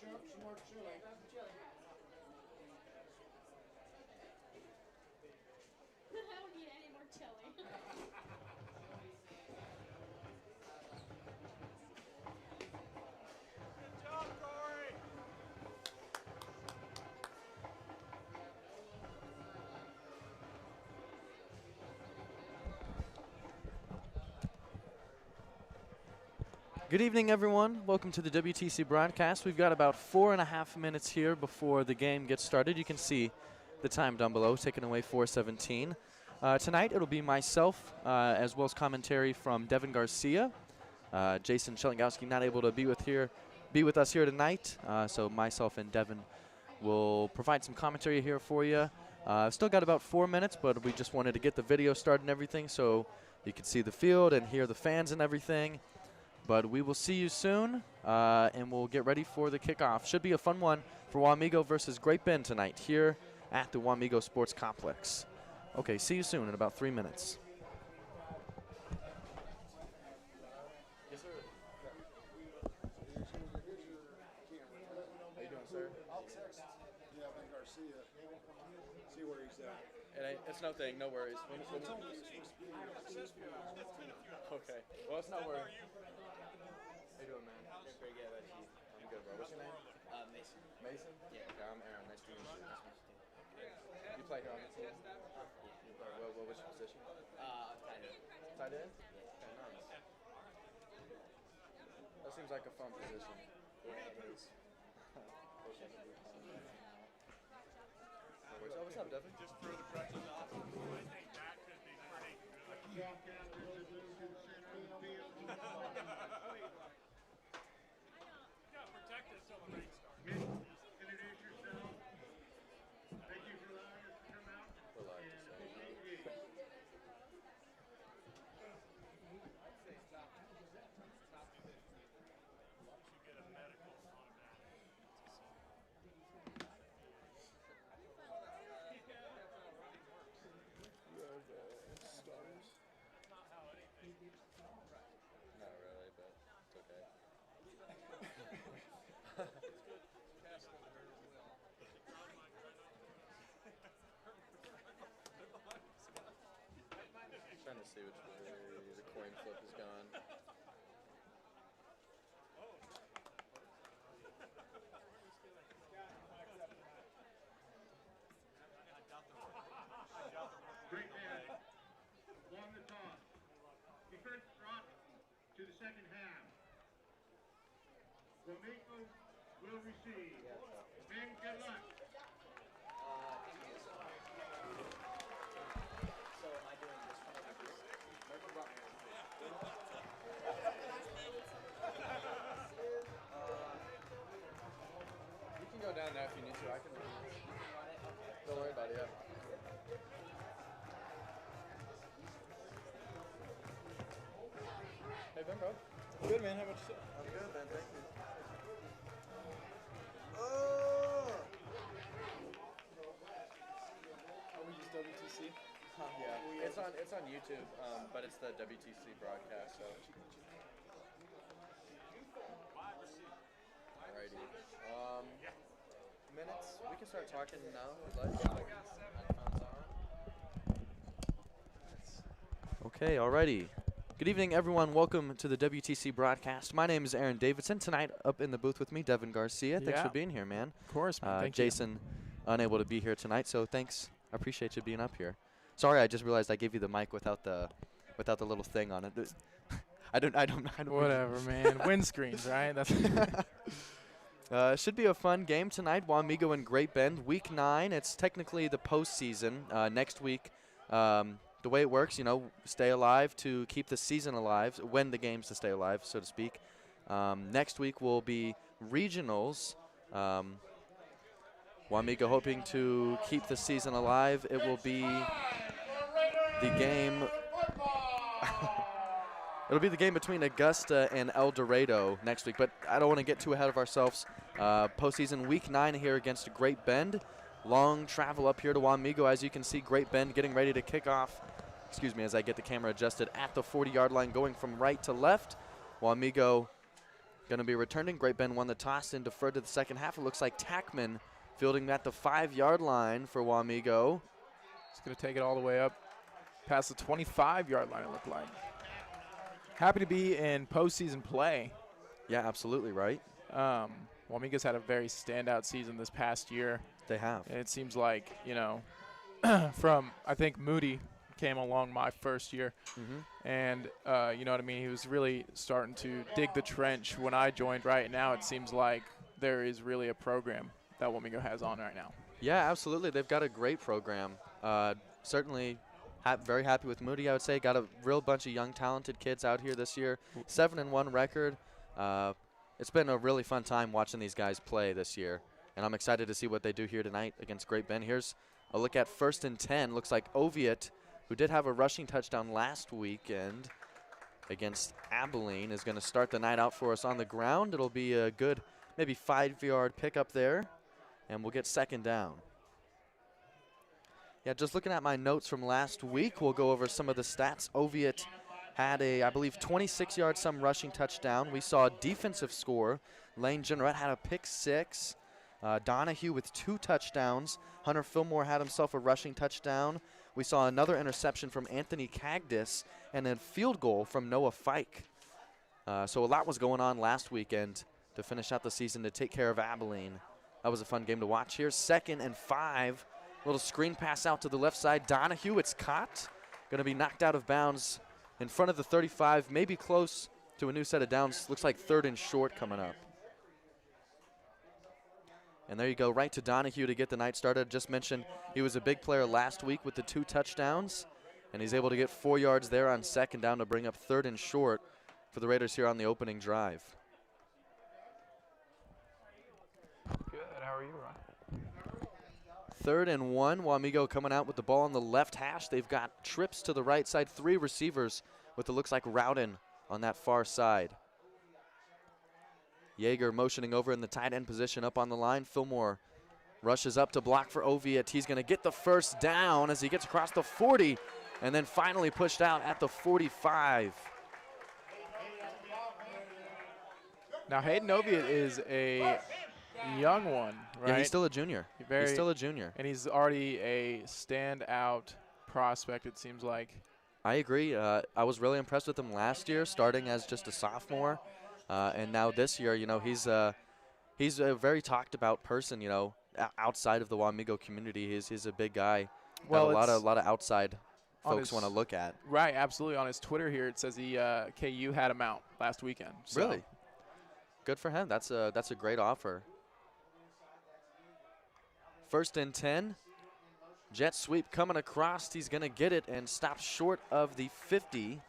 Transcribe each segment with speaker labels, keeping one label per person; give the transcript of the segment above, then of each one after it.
Speaker 1: I don't need any more chili.
Speaker 2: Good evening, everyone. Welcome to the WTC broadcast. We've got about 4.5 minutes here before the game gets started. You can see the time down below, taken away 4:17. Tonight, it'll be myself, as well as commentary from Devin Garcia. Jason Schelingowski not able to be with us here tonight, so myself and Devin will provide some commentary here for you. Still got about 4 minutes, but we just wanted to get the video started and everything so you can see the field and hear the fans and everything. But we will see you soon, and we'll get ready for the kickoff. Should be a fun one for Wamigo versus Great Bend tonight here at the Wamigo Sports Complex. Okay, see you soon in about 3 minutes. Yes, sir. How you doing, sir?
Speaker 3: I'll text Devin Garcia, see where he's at.
Speaker 2: It's no thing, no worries. Okay, well, it's no worries. How you doing, man?
Speaker 4: Doing pretty good, but
Speaker 2: I'm good, bro. What's your name?
Speaker 4: Mason.
Speaker 2: Mason?
Speaker 4: Yeah.
Speaker 2: Okay, I'm Aaron. Nice to meet you.
Speaker 4: Yeah.
Speaker 2: You play here on the team? What was your position?
Speaker 4: Tight end.
Speaker 2: Tight end? Okay, nice. That seems like a fun position.
Speaker 4: Yeah, it is.
Speaker 2: Oh, what's up, Devin?
Speaker 5: Just throw the crutches off. I think that could be pretty good. Yeah, protect us till the rain starts.
Speaker 3: Introduce yourself. Thank you for allowing us to come out.
Speaker 5: Should get a medical automatic.
Speaker 2: Stars?
Speaker 5: Not how anything.
Speaker 2: Not really, but it's okay. Trying to see which way the coin flip has gone.
Speaker 3: Great man. Won the toss. He first brought to the second half. Wamego will receive. Men, good luck.
Speaker 4: So am I doing this one over here?
Speaker 2: You can go down there if you need to. I can. Don't worry about it. Yeah. Hey, Ben, bro.
Speaker 6: Good, man. How about yourself?
Speaker 2: I'm good, man. Thank you.
Speaker 6: Oh, we use WTC.
Speaker 2: Yeah, it's on YouTube, but it's the WTC broadcast. So. Alrighty. Minutes. We can start talking now. If you'd like. Headphones on. Okay. Alrighty. Good evening, everyone. Welcome to the WTC broadcast. My name is Aaron Davidson. Tonight, up in the booth with me, Devin Garcia. Thanks for being here, man.
Speaker 6: Of course, man. Thank
Speaker 2: Jason, unable to be here tonight, so thanks. I appreciate you being up here. Sorry, I just realized I gave you the mic without the little thing on it. I don't.
Speaker 6: Whatever, man. Windscreens, right? That's
Speaker 2: should be a fun game tonight. Wamigo and Great Bend, Week 9. It's technically the postseason. Next week, the way it works, stay alive to keep the season alive, win the games to stay alive, so to speak. Next week will be regionals. Wamigo hoping to keep the season alive. It will be the game. It'll be the game between Augusta and El Dorado next week, but I don't want to get too ahead of ourselves. Postseason Week 9 here against Great Bend. Long travel up here to Wamigo. As you can see, Great Bend getting ready to kick off. Excuse me as I get the camera adjusted at the 40-yard line, going from right to left. Wamigo going to be returning. Great Bend won the toss and deferred to the second half. It looks like Tackman fielding at the 5-yard line for Wamigo.
Speaker 6: He's going to take it all the way up past the 25-yard line, it looked like. Happy to be in postseason play.
Speaker 2: Yeah, absolutely right.
Speaker 6: Wamigo's had a very standout season this past year.
Speaker 2: They have.
Speaker 6: And it seems like, you know, from, I think, Moody came along my first year. And, you know what I mean, he was really starting to dig the trench when I joined. Right now it seems like there is really a program that Wamigo has on right now.
Speaker 2: Yeah, absolutely. They've got a great program. Certainly very happy with Moody, I would say. Got a real bunch of young, talented kids out here this year. 7-1 record. It's been a really fun time watching these guys play this year. And I'm excited to see what they do here tonight against Great Bend. Here's a look at 1st and 10. Looks like Oviatt, who did have a rushing touchdown last weekend against Abilene, is going to start the night out for us on the ground. It'll be a good maybe 5-yard pickup there, and we'll get 2nd down. Yeah, just looking at my notes from last week, we'll go over some of the stats. Oviatt had a, I believe, 26-yard some rushing touchdown. We saw a defensive score. Lane Generette had a pick 6. Donahue with 2 touchdowns. Hunter Fillmore had himself a rushing touchdown. We saw another interception from Anthony Cagdis and a field goal from Noah Fike. So a lot was going on last weekend to finish out the season to take care of Abilene. That was a fun game to watch here. 2nd and 5. Little screen pass out to the left side. Donahue, it's caught. Going to be knocked out of bounds in front of the 35, maybe close to a new set of downs. Looks like 3rd and short coming up. And there you go, right to Donahue to get the night started. Just mentioned he was a big player last week with the 2 touchdowns, and he's able to get 4 yards there on 2nd down to bring up 3rd and short for the Raiders here on the opening drive.
Speaker 6: Good. How are you, Ron?
Speaker 2: 3rd and 1. Wamigo coming out with the ball on the left hash. They've got trips to the right side. 3 receivers with it looks like Rowden on that far side. Yeager motioning over in the tight end position up on the line. Fillmore rushes up to block for Oviatt. He's going to get the 1st down as he gets across the 40 and then finally pushed out at the 45.
Speaker 6: Now, Hayden Oviatt is a young one, right?
Speaker 2: Yeah, he's still a junior. He's still a junior.
Speaker 6: And he's already a standout prospect, it seems like.
Speaker 2: I agree. I was really impressed with him last year, starting as just a sophomore. And now this year, you know, he's a very talked about person, you know, outside of the Wamigo community. He's a big guy.
Speaker 6: Well,
Speaker 2: a lot of outside folks want to look at.
Speaker 6: Right, absolutely. On his Twitter here, it says KU had him out last weekend. So.
Speaker 2: Really? Good for him. That's a great offer. 1st and 10. Jet sweep coming across. He's going to get it and stop short of the 50.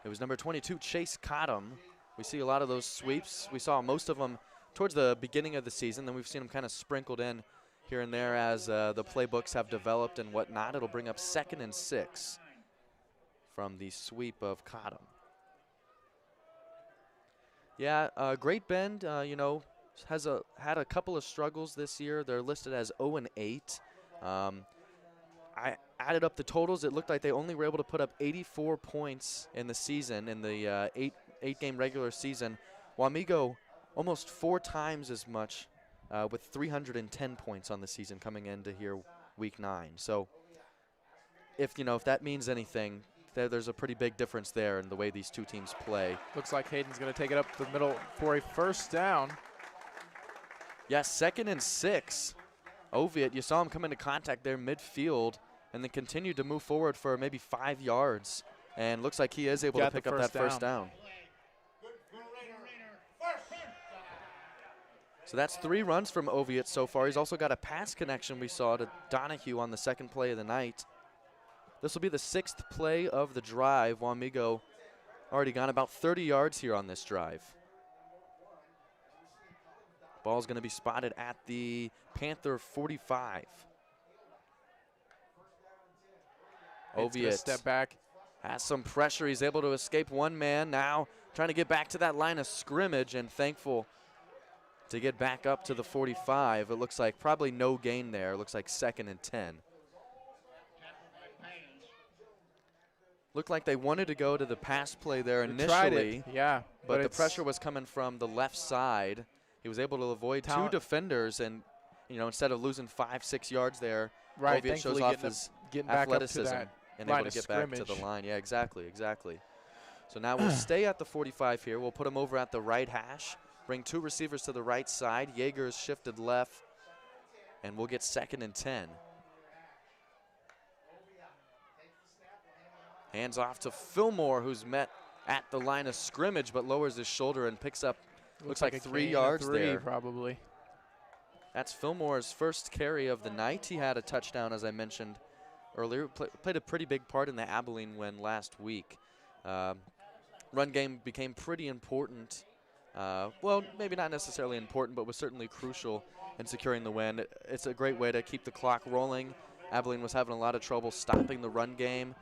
Speaker 2: It was number 22, Chase Cottom. We see a lot of those sweeps. We saw most of them towards the beginning of the season. Then we've seen them kind of sprinkled in here and there as the playbooks have developed and whatnot. It'll bring up 2nd and 6 from the sweep of Cottom. Yeah, Great Bend, you know, has had a couple of struggles this year. They're listed as 0-8. I added up the totals. It looked like they only were able to put up 84 points in the season, in the eight-game regular season. Wamigo almost 4 times as much with 310 points on the season coming into here week 9. So if that means anything, there's a pretty big difference there in the way these 2 teams play.
Speaker 6: Looks like Hayden's going to take it up the middle for a 1st down.
Speaker 2: Yes, 2nd and 6. Oviatt, you saw him come into contact there midfield and then continued to move forward for maybe 5 yards. And looks like he is able to pick up that 1st down. So that's 3 runs from Oviatt so far. He's also got a pass connection we saw to Donahue on the 2nd play of the night. This will be the 6th play of the drive. Wamigo already gone about 30 yards here on this drive. Ball's going to be spotted at the Panther 45. Oviatt
Speaker 6: step back.
Speaker 2: Has some pressure. He's able to escape one man now, trying to get back to that line of scrimmage and thankful to get back up to the 45. It looks like probably no gain there. It looks like 2nd and 10. Looked like they wanted to go to the pass play there
Speaker 6: They tried
Speaker 2: initially,
Speaker 6: it, yeah.
Speaker 2: but the
Speaker 6: it's
Speaker 2: pressure was coming from the left side. He was able to avoid
Speaker 6: Talent.
Speaker 2: 2 defenders, and instead of losing 5-6 yards there,
Speaker 6: right.
Speaker 2: Oviatt shows
Speaker 6: Thankfully
Speaker 2: off
Speaker 6: getting,
Speaker 2: his
Speaker 6: getting back up to
Speaker 2: athleticism
Speaker 6: that
Speaker 2: and
Speaker 6: line
Speaker 2: able to
Speaker 6: of
Speaker 2: get back to the
Speaker 6: scrimmage.
Speaker 2: line. Yeah, exactly. So now we'll stay at the 45 here. We'll put him over at the right hash, bring 2 receivers to the right side. Yeager's shifted left, and we'll get 2nd and 10. Hands off to Fillmore, who's met at the line of scrimmage, but lowers his shoulder and picks up, looks like
Speaker 6: a
Speaker 2: 3
Speaker 6: gain of
Speaker 2: yards
Speaker 6: 3
Speaker 2: there.
Speaker 6: probably.
Speaker 2: That's Fillmore's first carry of the night. He had a touchdown, as I mentioned earlier. Played a pretty big part in the Abilene win last week. Run game became pretty important. Well, maybe not necessarily important, but was certainly crucial in securing the win. It's a great way to keep the clock rolling. Abilene was having a lot of trouble stopping the run game,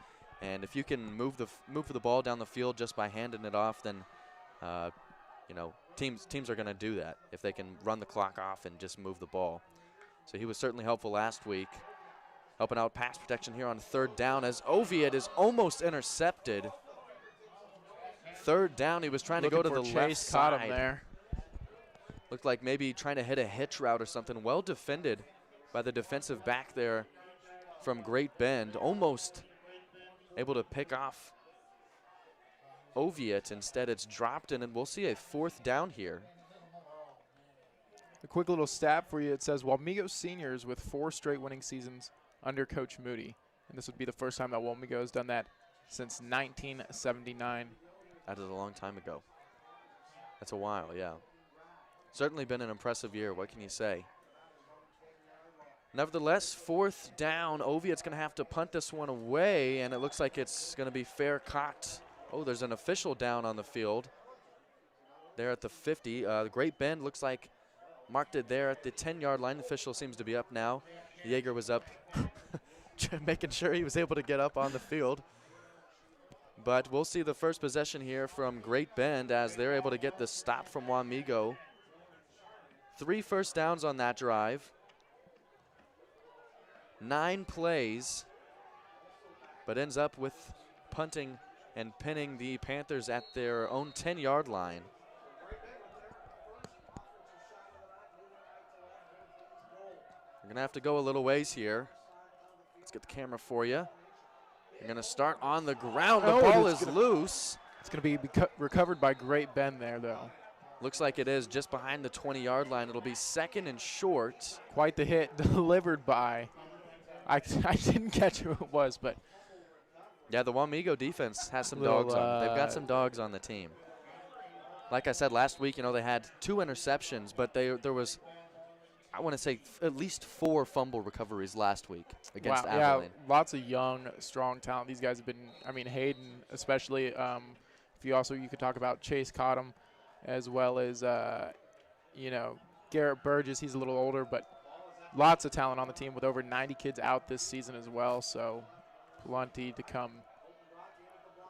Speaker 2: and if you can move the ball down the field just by handing it off, then teams are going to do that if they can run the clock off and just move the ball. So he was certainly helpful last week, helping out pass protection here on 3rd down as Oviatt is almost intercepted. 3rd down, he was trying to go to the left
Speaker 6: Chase caught
Speaker 2: side.
Speaker 6: him there.
Speaker 2: Looked like maybe trying to hit a hitch route or something. Well defended by the defensive back there from Great Bend. Almost able to pick off Oviatt. Instead, it's dropped, and we'll see a 4th down here.
Speaker 6: A quick little stat for you. It says Wamigo seniors with 4 straight winning seasons under Coach Moody. And this would be the first time that Wamigo has done that since 1979.
Speaker 2: That is a long time ago. That's a while, yeah. Certainly been an impressive year. What can you say? Nevertheless, 4th down. Oviatt's going to have to punt this one away, and it looks like it's going to be fair caught. Oh, there's an official down on the field there at the 50. Great Bend looks like marked it there at the 10-yard line. The official seems to be up now. Yeager was up making sure he was able to get up on the field. But we'll see the first possession here from Great Bend as they're able to get the stop from Wamigo. 3 first downs on that drive. 9 plays, but ends up with punting and pinning the Panthers at their own 10-yard line. We're going to have to go a little ways here. Let's get the camera for you. You're going to start on the ground. The ball is loose.
Speaker 6: It's going to be recovered by Great Bend there, though.
Speaker 2: Looks like it is just behind the 20-yard line. It'll be 2nd and short.
Speaker 6: Quite the hit delivered by. I didn't catch who it was, but.
Speaker 2: Yeah, the Wamigo defense has some dogs on. They've got some dogs on the team. Like I said last week, they had 2 interceptions, but there was, I want to say, at least 4 fumble recoveries last week against Abilene.
Speaker 6: Yeah, lots of young, strong talent. These guys have been, Hayden especially. If you could talk about Chase Cottom, as well as, Garrett Burgess. He's a little older, but lots of talent on the team with over 90 kids out this season as well. So plenty to come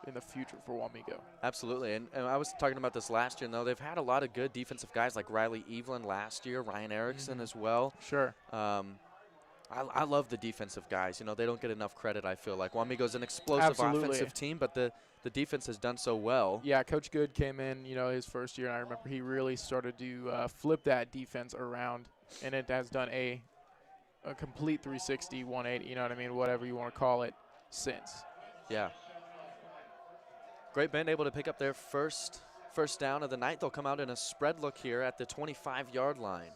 Speaker 6: in the future for Wamigo.
Speaker 2: Absolutely, and I was talking about this last year, though. They've had a lot of good defensive guys like Riley Evelyn last year, Ryan Erickson as well.
Speaker 6: Sure.
Speaker 2: I love the defensive guys. They don't get enough credit, I feel like. Wamigo's an explosive offensive team, but the defense has done so well.
Speaker 6: Yeah, Coach Good came in, his first year, and I remember he really started to flip that defense around, and it has done a complete 360, 180, whatever you want to call it, since.
Speaker 2: Yeah. Great Bend able to pick up their first down of the night. They'll come out in a spread look here at the 25-yard line.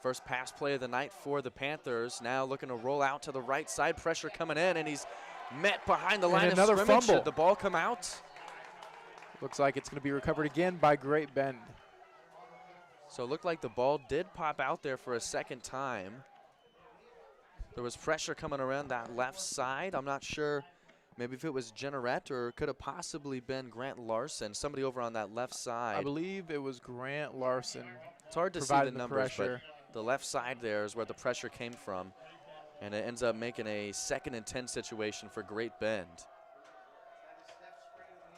Speaker 2: First pass play of the night for the Panthers. Now looking to roll out to the right side. Pressure coming in, and he's met behind the line of scrimmage.
Speaker 6: Fumble.
Speaker 2: Should the ball come out?
Speaker 6: Looks like it's going to be recovered again by Great Bend.
Speaker 2: So it looked like the ball did pop out there for a second time. There was pressure coming around that left side. I'm not sure maybe if it was Jenneret or could have possibly been Grant Larson, somebody over on that left side.
Speaker 6: I believe it was Grant Larson.
Speaker 2: It's hard to see the numbers, but the left side there is where the pressure came from, and it ends up making a 2nd and 10 situation for Great Bend.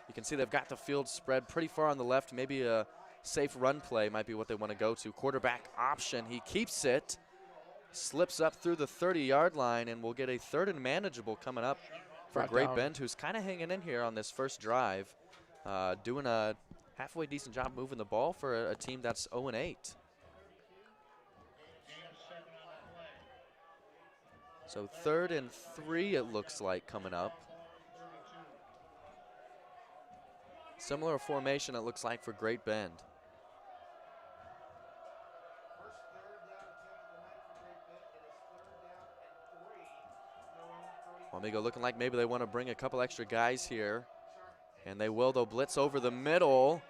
Speaker 2: You can see they've got the field spread pretty far on the left. Maybe a safe run play might be what they want to go to. Quarterback option. He keeps it, slips up through the 30-yard line, and we'll get a 3rd and manageable coming up for
Speaker 6: Brought
Speaker 2: Great
Speaker 6: down.
Speaker 2: Bend, who's kind of hanging in here on this first drive, doing a halfway decent job moving the ball for a team that's 0-8. So 3rd and 3 it looks like coming up. Similar formation it looks like for Great Bend. Wamigo looking like maybe they want to bring a couple extra guys here. And they will, they'll blitz over the middle.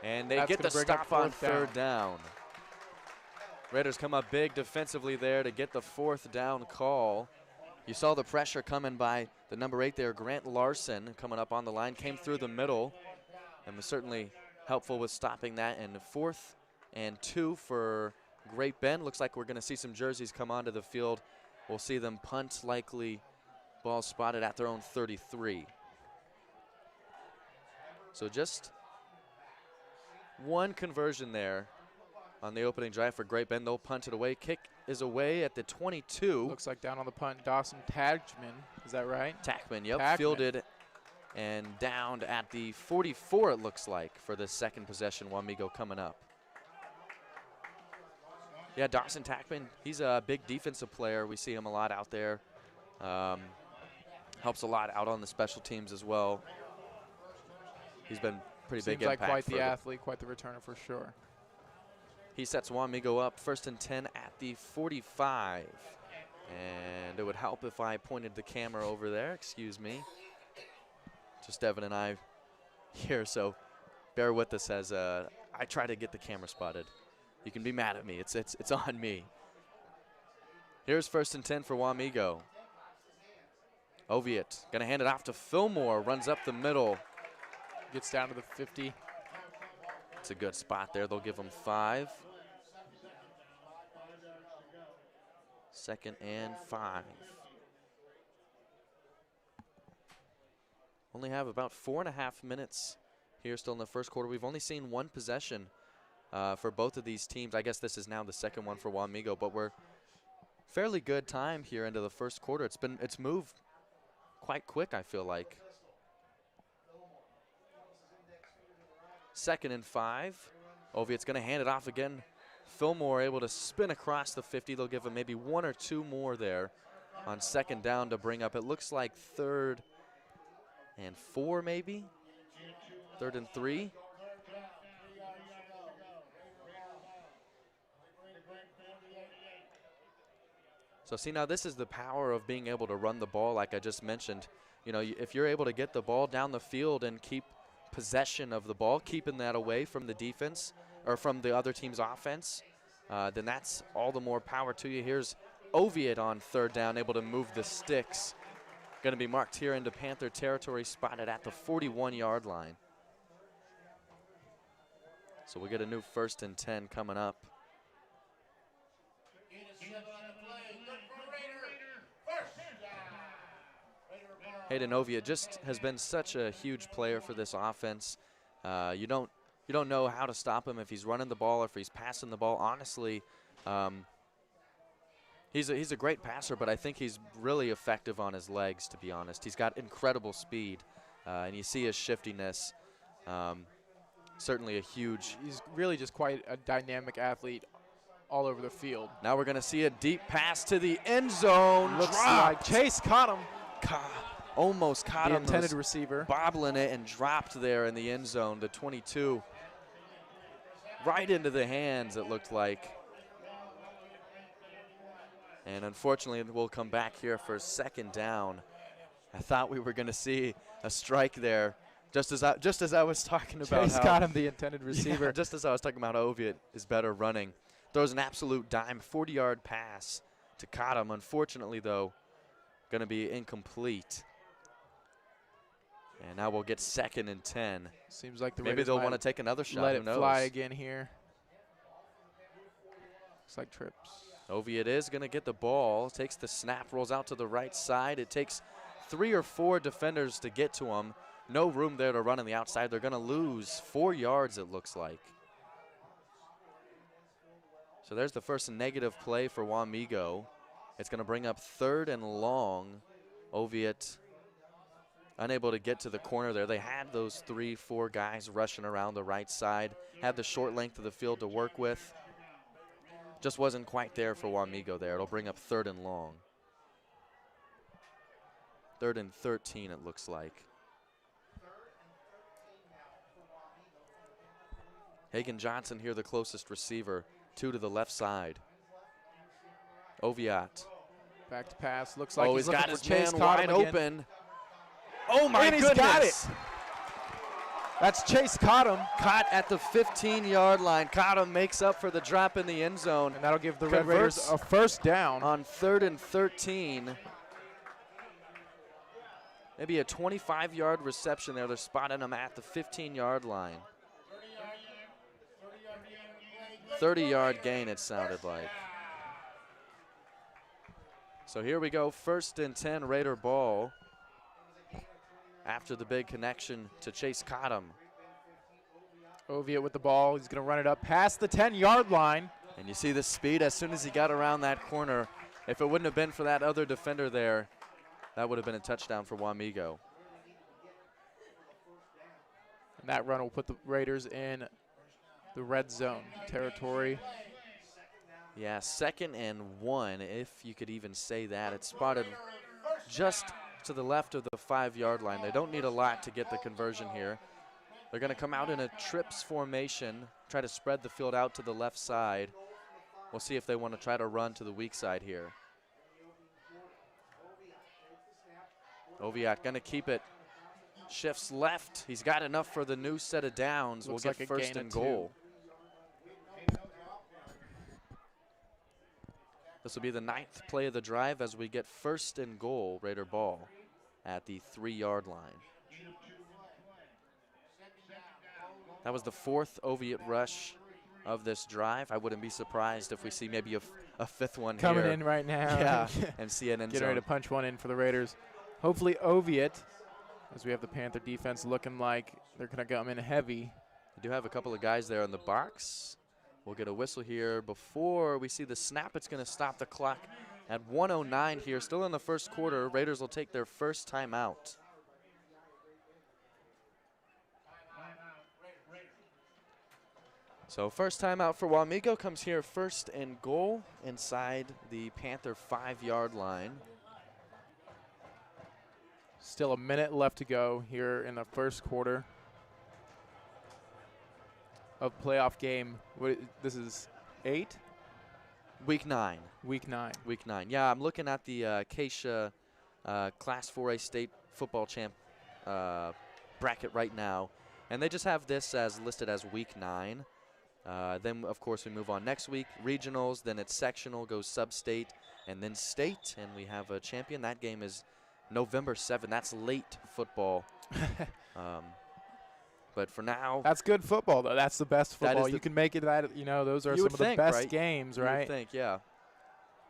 Speaker 2: And they
Speaker 6: That's
Speaker 2: get the
Speaker 6: gonna bring up
Speaker 2: stop on
Speaker 6: 4th
Speaker 2: 3rd down. Raiders come up big defensively there to get the 4th down call. You saw the pressure coming by the number 8 there, Grant Larson, coming up on the line, came through the middle and was certainly helpful with stopping that. And 4th and 2 for Great Bend. Looks like we're going to see some jerseys come onto the field. We'll see them punt, likely ball spotted at their own 33. So just one conversion there on the opening drive for Great Bend. They'll punt it away. Kick is away at the 22.
Speaker 6: Looks like down on the punt, Dawson Tagman. Is that right?
Speaker 2: Tackman, yep,
Speaker 6: Tackman.
Speaker 2: fielded and downed at the 44, it looks like, for the second possession. Wamigo coming up. Yeah, Dawson Tackman, he's a big defensive player. We see him a lot out there. Helps a lot out on the special teams as well. He's been pretty big
Speaker 6: Seems like
Speaker 2: impact
Speaker 6: quite
Speaker 2: for
Speaker 6: the athlete, quite the returner for sure.
Speaker 2: He sets Wamigo up 1st and 10 at the 45. And it would help if I pointed the camera over there. Excuse me. Just Evan and I here, so bear with us as I try to get the camera spotted. You can be mad at me. It's on me. Here's 1st and 10 for Wamigo. Oviatt going to hand it off to Fillmore. Runs up the middle.
Speaker 6: Gets down to the 50.
Speaker 2: It's a good spot there. They'll give him 5. 2nd and 5. Only have about 4.5 minutes here still in the first quarter. We've only seen one possession for both of these teams. I guess this is now the second one for Wamigo, but we're fairly good time here into the first quarter. It's moved quite quick, I feel like. 2nd and 5. Oviatt's going to hand it off again. Fillmore able to spin across the 50. They'll give him maybe 1 or 2 more there on 2nd down to bring up. It looks like 3rd and 4 maybe. 3rd and 3. So see, now this is the power of being able to run the ball like I just mentioned. You know, if you're able to get the ball down the field and keep possession of the ball, keeping that away from the defense or from the other team's offense, then that's all the more power to you. Here's Oviatt on 3rd down, able to move the sticks. Going to be marked here into Panther territory, spotted at the 41-yard line. So we get a new 1st and 10 coming up. Hayden Oviatt just has been such a huge player for this offense. You don't know how to stop him if he's running the ball or if he's passing the ball. Honestly, he's a great passer, but I think he's really effective on his legs, to be honest. He's got incredible speed, and you see his shiftiness. Certainly a huge.
Speaker 6: He's really just quite a dynamic athlete all over the field.
Speaker 2: Now we're going to see a deep pass to the end zone.
Speaker 6: Looks like Chase caught him.
Speaker 2: Almost caught
Speaker 6: The
Speaker 2: him.
Speaker 6: intended receiver.
Speaker 2: Bobbling it and dropped there in the end zone. The 22. Right into the hands, it looked like. And unfortunately, we'll come back here for 2nd down. I thought we were going to see a strike there. Just as I was talking about
Speaker 6: Chase got him, the intended receiver.
Speaker 2: Yeah, just as I was talking about Oviatt is better running. Throws an absolute dime, 40-yard pass to Cottom. Unfortunately, though, going to be incomplete. And now we'll get 2nd and 10.
Speaker 6: Seems like the
Speaker 2: Maybe
Speaker 6: Raiders
Speaker 2: they'll
Speaker 6: might
Speaker 2: want to take another shot.
Speaker 6: let
Speaker 2: Who
Speaker 6: it
Speaker 2: knows?
Speaker 6: fly again here. Looks like trips.
Speaker 2: Oviatt is going to get the ball, takes the snap, rolls out to the right side. It takes 3 or 4 defenders to get to him. No room there to run on the outside. They're going to lose 4 yards, it looks like. So there's the first negative play for Wamigo. It's going to bring up 3rd and long. Oviatt unable to get to the corner there. They had those 3-4 guys rushing around the right side, had the short length of the field to work with. Just wasn't quite there for Wamigo there. It'll bring up 3rd and long. 3rd and 13 it looks like. Hagen Johnson here, the closest receiver. 2 to the left side. Oviatt.
Speaker 6: Back to pass. Looks like
Speaker 2: He's got his
Speaker 6: Chase
Speaker 2: man
Speaker 6: Cottom
Speaker 2: wide
Speaker 6: again.
Speaker 2: open. Oh my
Speaker 6: And
Speaker 2: goodness.
Speaker 6: he's got it. That's Chase Cottom.
Speaker 2: Caught at the 15-yard line. Cottom makes up for the drop in the end zone.
Speaker 6: And that'll give the Red Raiders
Speaker 2: Converts
Speaker 6: a first down.
Speaker 2: On 3rd and 13. Maybe a 25-yard reception there. They're spotting him at the 15-yard line. 30-yard gain, it sounded like. So here we go, 1st and 10, Raider ball. After the big connection to Chase Cottom.
Speaker 6: Oviatt with the ball. He's going to run it up past the 10-yard line.
Speaker 2: And you see the speed as soon as he got around that corner. If it wouldn't have been for that other defender there, that would have been a touchdown for Wamigo.
Speaker 6: And that run will put the Raiders in the red zone territory.
Speaker 2: Yeah, 2nd and 1, if you could even say that. It's spotted just to the left of the 5-yard line. They don't need a lot to get the conversion here. They're going to come out in a trips formation, try to spread the field out to the left side. We'll see if they want to try to run to the weak side here. Oviatt going to keep it. Shifts left. He's got enough for the new set of downs.
Speaker 6: Looks
Speaker 2: we'll
Speaker 6: like
Speaker 2: get
Speaker 6: a
Speaker 2: 1st
Speaker 6: gain
Speaker 2: and
Speaker 6: of
Speaker 2: goal. This will be the 9th play of the drive as we get 1st and goal, Raider ball, at the 3-yard line. That was the 4th Oviatt rush of this drive. I wouldn't be surprised if we see maybe a 5th one
Speaker 6: Coming
Speaker 2: here.
Speaker 6: in right now.
Speaker 2: Yeah, and see an end
Speaker 6: Getting
Speaker 2: zone.
Speaker 6: ready to punch one in for the Raiders. Hopefully Oviatt, as we have the Panther defense looking like they're going to come in heavy.
Speaker 2: We do have a couple of guys there in the box. We'll get a whistle here before we see the snap. It's going to stop the clock at 1:09 here. Still in the 1st quarter. Raiders will take their first timeout. So first timeout for Wamigo comes here, 1st and goal inside the Panther 5-yard line.
Speaker 6: Still a minute left to go here in the 1st quarter of playoff game. This is 8?
Speaker 2: Week 9.
Speaker 6: Week 9.
Speaker 2: Week 9. Yeah, I'm looking at the KSHAA Class 4A State Football Champ bracket right now, and they just have this as listed as Week 9. Then, of course, we move on next week. Regionals, then it's sectional, goes sub-state, and then state, and we have a champion. That game is November 7th. That's late football. But for now,
Speaker 6: that's good football, though. That's the best football. You can make it that, those are some of the best games, right?
Speaker 2: You would think, yeah.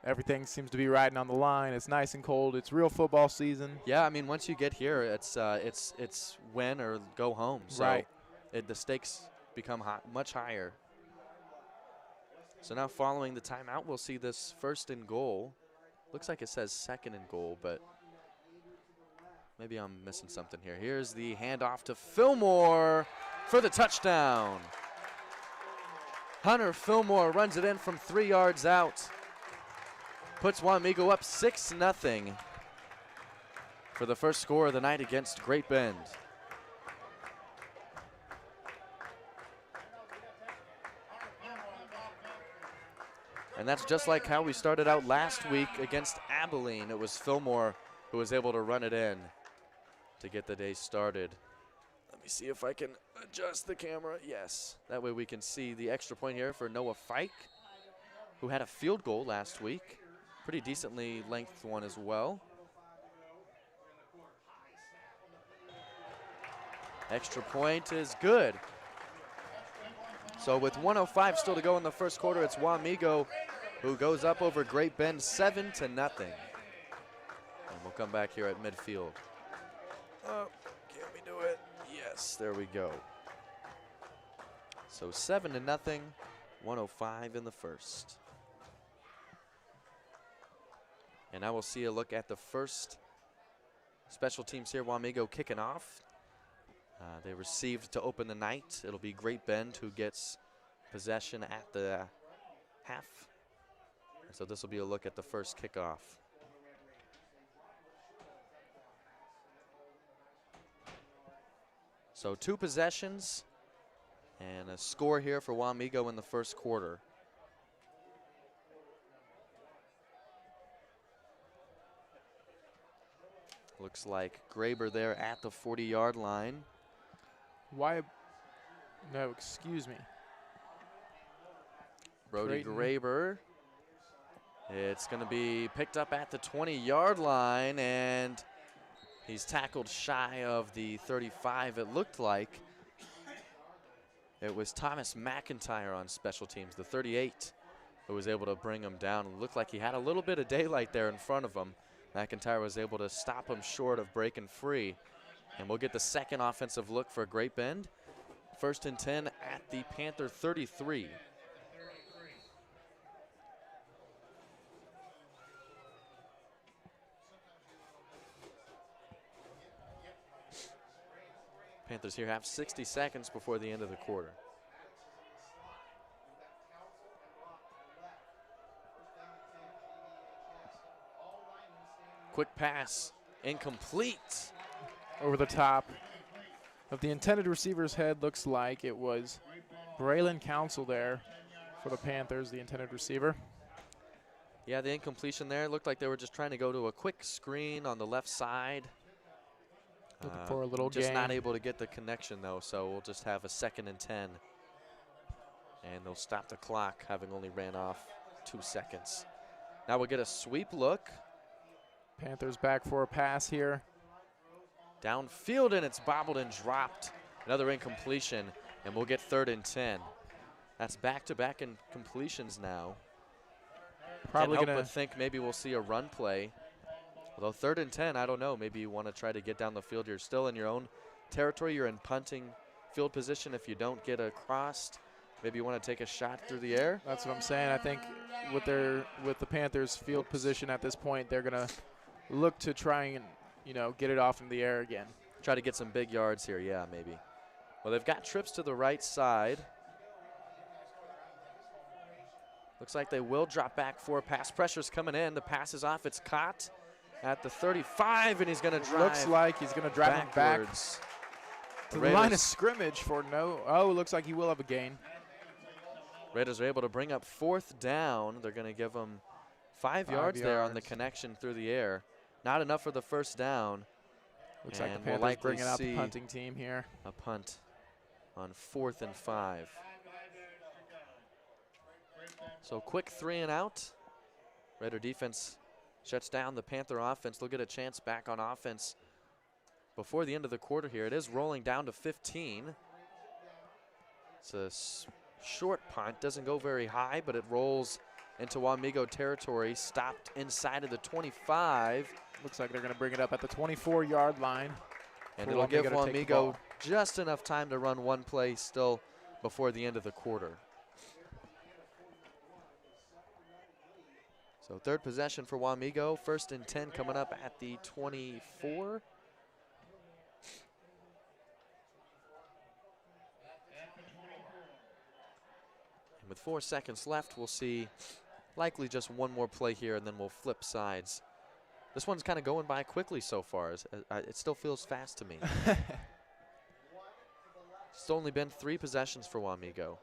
Speaker 6: Everything seems to be riding on the line. It's nice and cold. It's real football season.
Speaker 2: Yeah, I mean, once you get here, it's win or go home. So
Speaker 6: right.
Speaker 2: The stakes become much higher. So now following the timeout, we'll see this 1st and goal. Looks like it says 2nd and goal, but maybe I'm missing something here. Here's the handoff to Fillmore for the touchdown. Hunter Fillmore runs it in from 3 yards out. Puts Wamigo up 6-0 for the first score of the night against Great Bend. And that's just like how we started out last week against Abilene. It was Fillmore who was able to run it in to get the day started. Let me see if I can adjust the camera. Yes, that way we can see the extra point here for Noah Fike, who had a field goal last week. Pretty decently length one as well. Extra point is good. So with 1:05 still to go in the 1st quarter, it's Wamigo who goes up over Great Bend 7-0. And we'll come back here at midfield. Oh, can we do it? Yes, there we go. So 7-0, 1:05 in the 1st. And now we'll see a look at the first Special teams here, Wamigo kicking off. They received to open the night. It'll be Great Bend who gets possession at the half. So this will be a look at the first kickoff. So 2 possessions and a score here for Wamigo in the first quarter. Looks like Graber there at the 40-yard line.
Speaker 6: Why? No, excuse me.
Speaker 2: Brody
Speaker 6: Creighton.
Speaker 2: Graber. It's going to be picked up at the 20-yard line, and he's tackled shy of the 35, it looked like. It was Thomas McIntyre on special teams, the 38, who was able to bring him down. It looked like he had a little bit of daylight there in front of him. McIntyre was able to stop him short of breaking free. And we'll get the second offensive look for Great Bend. 1st and 10 at the Panther 33. Panthers here have 60 seconds before the end of the quarter. Quick pass, incomplete.
Speaker 6: Over the top of the intended receiver's head, looks like it was Braylon Council there for the Panthers, the intended receiver.
Speaker 2: Yeah, the incompletion there, it looked like they were just trying to go to a quick screen on the left side.
Speaker 6: Looking for a little
Speaker 2: just
Speaker 6: gain.
Speaker 2: not able to get the connection though, so we'll just have a 2nd and 10. And they'll stop the clock, having only ran off 2 seconds. Now we'll get a sweep look.
Speaker 6: Panthers back for a pass here.
Speaker 2: Downfield, and it's bobbled and dropped. Another incompletion, and we'll get 3rd and 10. That's back-to-back incompletions now.
Speaker 6: Probably
Speaker 2: Can't help
Speaker 6: gonna
Speaker 2: but think maybe we'll see a run play. Although 3rd and 10, I don't know. Maybe you want to try to get down the field. You're still in your own territory. You're in punting field position. If you don't get across, maybe you want to take a shot through the air.
Speaker 6: That's what I'm saying. I think with the Panthers' field position at this point, they're gonna look to try and get it off in the air again.
Speaker 2: Try to get some big yards here. Yeah, maybe. Well, they've got trips to the right side. Looks like they will drop back for a pass. Pressure's coming in. The pass is off. It's caught at the 35, and he's going to drive.
Speaker 6: Looks like he's going to drive him back to the line of scrimmage for no. Oh, it looks like he will have a gain.
Speaker 2: Raiders are able to bring up 4th down. They're going to give him 5 yards there on the connection through the air. Not enough for the 1st down.
Speaker 6: Looks like the
Speaker 2: we'll
Speaker 6: Panthers
Speaker 2: likely
Speaker 6: bringing out the
Speaker 2: see
Speaker 6: punting team here.
Speaker 2: a punt on 4th and 5. So quick 3 and out. Raider defense shuts down the Panther offense. They'll get a chance back on offense before the end of the quarter here. It is rolling down to 15. It's a short punt. Doesn't go very high, but it rolls into Wamigo territory. Stopped inside of the 25.
Speaker 6: Looks like they're going to bring it up at the 24-yard line.
Speaker 2: And it'll give Wamigo just enough time to run one play still before the end of the quarter. So 3rd possession for Wamigo. 1st and 10 coming up at the 24. And with 4 seconds left, we'll see likely just one more play here, and then we'll flip sides. This one's kind of going by quickly so far. It still feels fast to me. It's only been 3 possessions for Wamigo.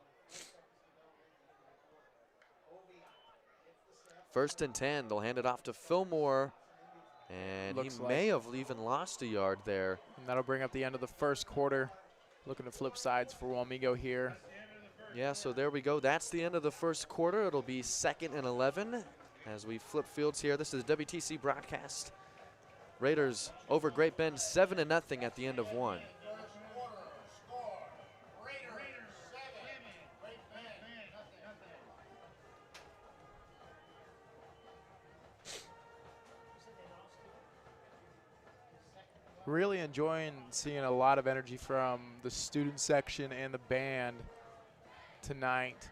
Speaker 2: 1st and 10, they'll hand it off to Fillmore, and he may have even lost a yard there.
Speaker 6: And that'll bring up the end of the first quarter. Looking to flip sides for Wamigo here.
Speaker 2: Yeah, so there we go. That's the end of the first quarter. It'll be 2nd and 11 as we flip fields here. This is WTC broadcast. Raiders over Great Bend 7-0 at the end of one.
Speaker 6: Really enjoying seeing a lot of energy from the student section and the band tonight.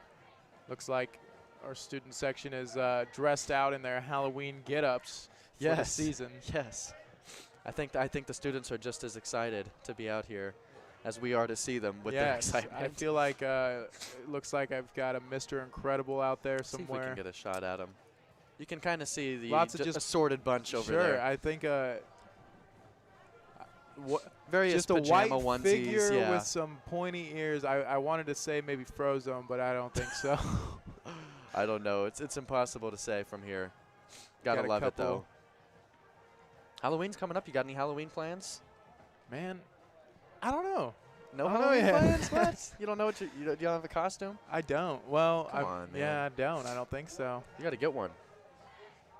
Speaker 6: Looks like our student section is dressed out in their Halloween get-ups for the season.
Speaker 2: Yes. I think the students are just as excited to be out here as we are to see them with their
Speaker 6: Yes,
Speaker 2: excitement.
Speaker 6: I feel like it looks like I've got a Mr. Incredible out there
Speaker 2: See if we
Speaker 6: somewhere.
Speaker 2: can get a shot at him. You can kind of see the
Speaker 6: Lots of just
Speaker 2: assorted bunch over
Speaker 6: sure,
Speaker 2: there.
Speaker 6: I think
Speaker 2: Various
Speaker 6: just a white
Speaker 2: pajama onesies.
Speaker 6: figure
Speaker 2: Yeah.
Speaker 6: with some pointy ears. I wanted to say maybe Frozone, but I don't think so.
Speaker 2: I don't know. It's impossible to say from here. Gotta
Speaker 6: Got a
Speaker 2: love it
Speaker 6: couple.
Speaker 2: though. Halloween's coming up. You got any Halloween plans?
Speaker 6: Man, I don't know.
Speaker 2: No
Speaker 6: I don't know
Speaker 2: Halloween
Speaker 6: yet.
Speaker 2: plans? What? You don't know what you don't have a costume?
Speaker 6: I don't. Well,
Speaker 2: Come on, man.
Speaker 6: yeah, I don't. I don't think so.
Speaker 2: You got to get one.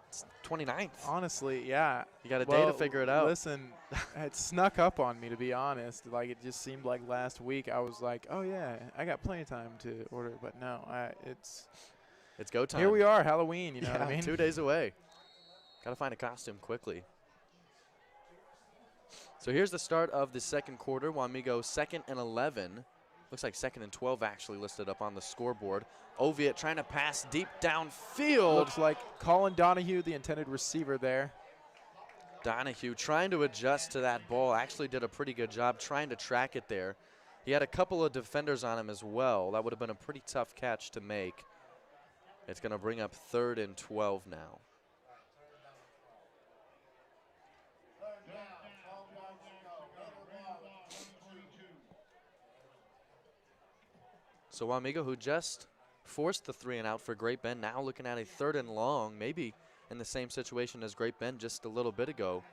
Speaker 2: It's 29th.
Speaker 6: Honestly, yeah.
Speaker 2: You got a day to figure it out.
Speaker 6: Listen, it snuck up on me, to be honest. Like, it just seemed like last week I was like, oh, yeah, I got plenty of time to order. But no, it's
Speaker 2: go time.
Speaker 6: here we are, Halloween, you know what I
Speaker 2: Yeah,
Speaker 6: mean?
Speaker 2: 2 days away. Got to find a costume quickly. So here's the start of the second quarter. Wamigo 2nd and 11. Looks like 2nd and 12 actually listed up on the scoreboard. Oviatt trying to pass deep downfield.
Speaker 6: Looks like Colin Donahue, the intended receiver there.
Speaker 2: Donahue trying to adjust to that ball. Actually did a pretty good job trying to track it there. He had a couple of defenders on him as well. That would have been a pretty tough catch to make. It's going to bring up 3rd and 12 now. So Wamigo, who just forced the 3 and out for Great Bend, now looking at a 3rd and long, maybe in the same situation as Great Bend just a little bit ago.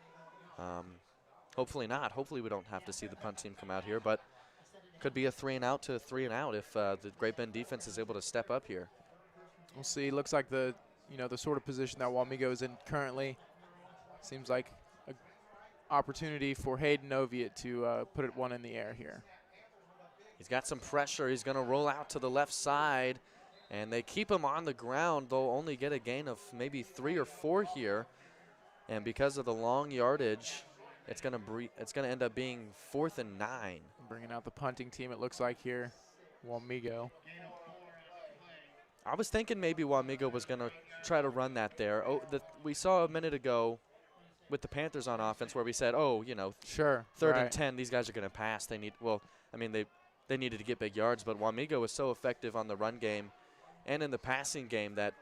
Speaker 2: Hopefully not. Hopefully we don't have to see the punt team come out here, but could be a 3 and out to 3 and out if the Great Bend defense is able to step up here.
Speaker 6: We'll see. Looks like the sort of position that Wamigo is in currently. Seems like an opportunity for Hayden Oviatt to put it one in the air here.
Speaker 2: He's got some pressure. He's going to roll out to the left side, and they keep him on the ground. They'll only get a gain of maybe 3 or 4 here, and because of the long yardage, it's going to end up being 4th and 9.
Speaker 6: Bringing out the punting team, it looks like here, Wamigo.
Speaker 2: I was thinking maybe Wamigo was going to try to run that there. We saw a minute ago with the Panthers on offense where we said,
Speaker 6: Sure.
Speaker 2: 3rd
Speaker 6: right.
Speaker 2: and 10, these guys are going to pass. They needed to get big yards, but Wamigo was so effective on the run game and in the passing game that,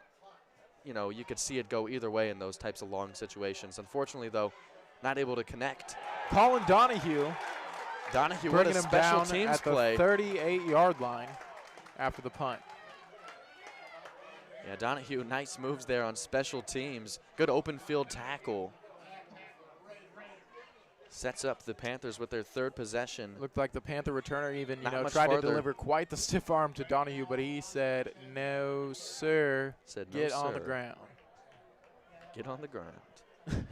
Speaker 2: you could see it go either way in those types of long situations. Unfortunately, though, not able to connect.
Speaker 6: Colin Donahue
Speaker 2: What
Speaker 6: bringing
Speaker 2: a
Speaker 6: him
Speaker 2: special
Speaker 6: down
Speaker 2: teams
Speaker 6: at the
Speaker 2: play.
Speaker 6: 38-yard line after the punt.
Speaker 2: Yeah, Donahue, nice moves there on special teams. Good open field tackle. Sets up the Panthers with their 3rd possession.
Speaker 6: Looked like the Panther returner even,
Speaker 2: Not much
Speaker 6: tried
Speaker 2: farther.
Speaker 6: to deliver quite the stiff arm to Donahue, but he said, no, sir.
Speaker 2: Said, "No,
Speaker 6: Get on the
Speaker 2: sir.
Speaker 6: ground.
Speaker 2: Get on the ground."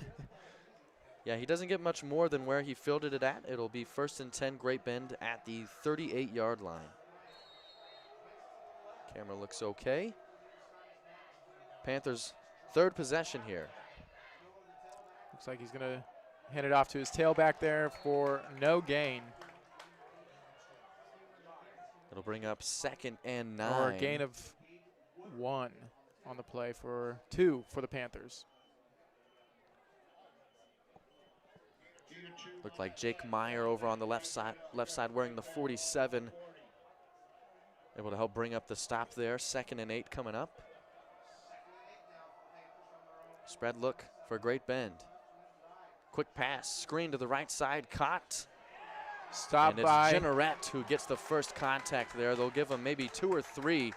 Speaker 2: Yeah, he doesn't get much more than where he fielded it at. It'll be 1st and 10, Great Bend at the 38-yard line. Camera looks okay. Panthers' 3rd possession here.
Speaker 6: Looks like he's going to hand it off to his tailback there for no gain.
Speaker 2: It'll bring up 2nd and 9.
Speaker 6: Or a gain of 1 on the play for 2 for the Panthers.
Speaker 2: Looked like Jake Meyer over on the left side wearing the 47. Able to help bring up the stop there. 2nd and 8 coming up. Spread look for Great Bend. Quick pass, screen to the right side, caught.
Speaker 6: Stopped
Speaker 2: and
Speaker 6: by.
Speaker 2: it's Generette who gets the first contact there. They'll give him maybe 2 or 3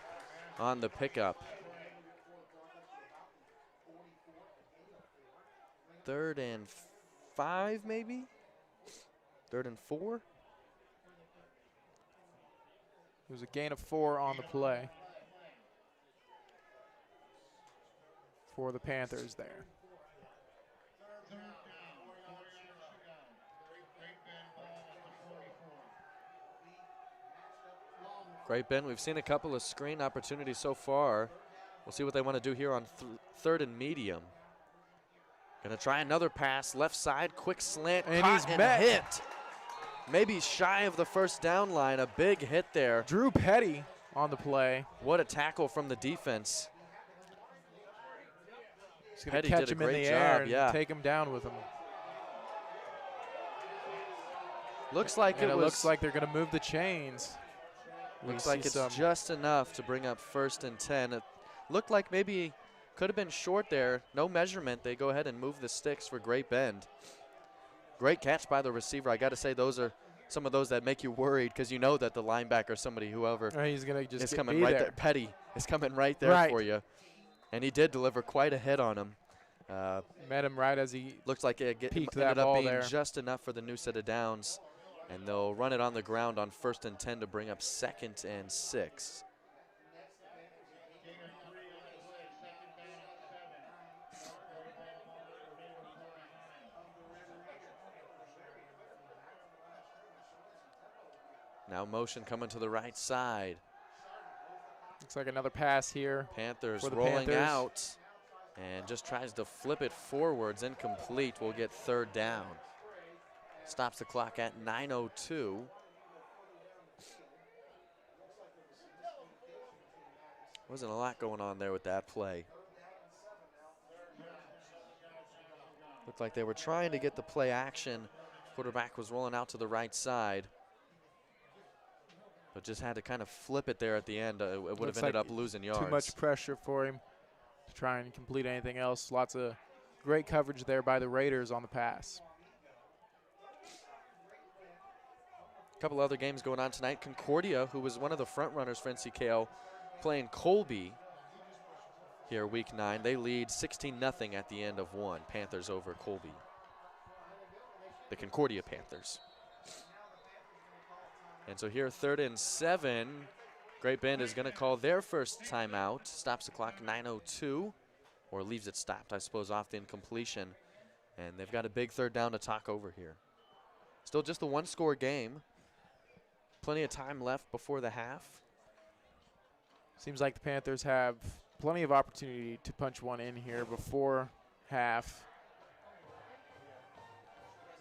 Speaker 2: on the pickup. 3rd and 5 maybe? 3rd and 4?
Speaker 6: It was a gain of 4 on the play for the Panthers there.
Speaker 2: Great Bend, we've seen a couple of screen opportunities so far. We'll see what they want to do here on 3rd and medium. Gonna try another pass, left side, quick slant,
Speaker 6: And
Speaker 2: caught
Speaker 6: he's
Speaker 2: and
Speaker 6: met.
Speaker 2: hit. Maybe shy of the first down line, a big hit there.
Speaker 6: Drew Petty on the play.
Speaker 2: What a tackle from the defense.
Speaker 6: He's going
Speaker 2: Petty
Speaker 6: to catch
Speaker 2: did a
Speaker 6: him in
Speaker 2: great
Speaker 6: the air
Speaker 2: job,
Speaker 6: and
Speaker 2: yeah.
Speaker 6: take him down with him.
Speaker 2: Looks like
Speaker 6: And
Speaker 2: it
Speaker 6: it
Speaker 2: was.
Speaker 6: looks like they're going to move the chains. We
Speaker 2: Looks like
Speaker 6: see
Speaker 2: it's
Speaker 6: some-
Speaker 2: just enough to bring up 1st and 10. It looked like maybe could have been short there. No measurement. They go ahead and move the sticks for Great Bend. Great catch by the receiver. I got to say, those are some of those that make you worried because you know that the linebacker, somebody, whoever,
Speaker 6: He's going to just
Speaker 2: is
Speaker 6: get
Speaker 2: coming
Speaker 6: be
Speaker 2: right
Speaker 6: there.
Speaker 2: there. Petty is coming right there
Speaker 6: Right.
Speaker 2: for you. And he did deliver quite a hit on him.
Speaker 6: Met him right as he
Speaker 2: Looks like it
Speaker 6: peaked
Speaker 2: ended
Speaker 6: that
Speaker 2: up
Speaker 6: ball
Speaker 2: being
Speaker 6: there.
Speaker 2: just enough for the new set of downs. And they'll run it on the ground on 1st and 10 to bring up 2nd and 6. Now motion coming to the right side.
Speaker 6: Looks like another pass here.
Speaker 2: Panthers
Speaker 6: for the
Speaker 2: rolling
Speaker 6: Panthers.
Speaker 2: out and just tries to flip it forwards. Incomplete. We'll get 3rd down. Stops the clock at 9:02. Wasn't a lot going on there with that play. Looked like they were trying to get the play action. Quarterback was rolling out to the right side, but just had to kind of flip it there at the end. It would have
Speaker 6: Looks
Speaker 2: ended
Speaker 6: like
Speaker 2: up losing yards.
Speaker 6: Too much pressure for him to try and complete anything else. Lots of great coverage there by the Raiders on the pass.
Speaker 2: A couple other games going on tonight. Concordia, who was one of the front runners for NCKO, playing Colby here week 9. They lead 16-0 at the end of 1. Panthers over Colby. The Concordia Panthers. And so here, 3rd and 7. Great Bend is going to call their first timeout. Stops the clock 9:02, or leaves it stopped, I suppose, off the incompletion. And they've got a big 3rd down to talk over here. Still just a 1-score game. Plenty of time left before the half.
Speaker 6: Seems like the Panthers have plenty of opportunity to punch one in here before half.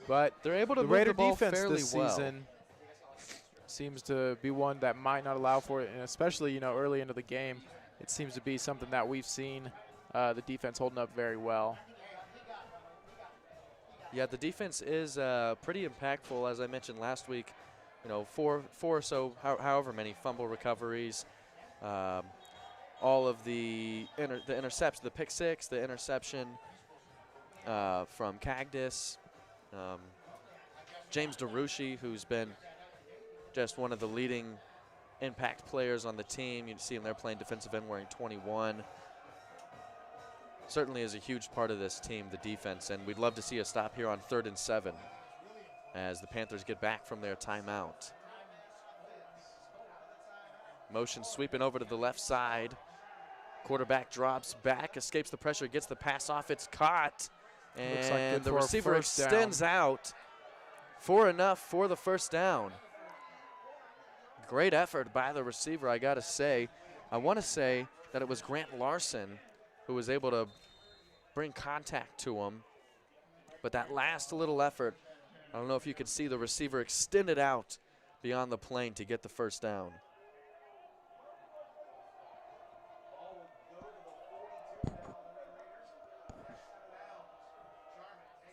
Speaker 6: But
Speaker 2: They're able to
Speaker 6: the
Speaker 2: move
Speaker 6: Raider
Speaker 2: the ball
Speaker 6: defense
Speaker 2: fairly
Speaker 6: this
Speaker 2: well.
Speaker 6: season seems to be one that might not allow for it, and especially, you know, early into the game, it seems to be something that we've seen the defense holding up very well.
Speaker 2: Yeah, the defense is pretty impactful, as I mentioned last week. You know, four or so, however many fumble recoveries, all of the interceptions, the pick 6, the interception from Cagdis, James DeRushi, who's been just one of the leading impact players on the team. You see him there playing defensive end wearing 21. Certainly is a huge part of this team, the defense, and we'd love to see a stop here on 3rd and 7 as the Panthers get back from their timeout. Motion sweeping over to the left side. Quarterback drops back, escapes the pressure, gets the pass off. It's caught,
Speaker 6: Looks like
Speaker 2: and
Speaker 6: good
Speaker 2: the
Speaker 6: for a
Speaker 2: receiver
Speaker 6: first down.
Speaker 2: extends out for enough for the 1st down. Great effort by the receiver, I got to say. I want to say that it was Grant Larson who was able to bring contact to him. But that last little effort, I don't know if you could see the receiver extended out beyond the plane to get the 1st down.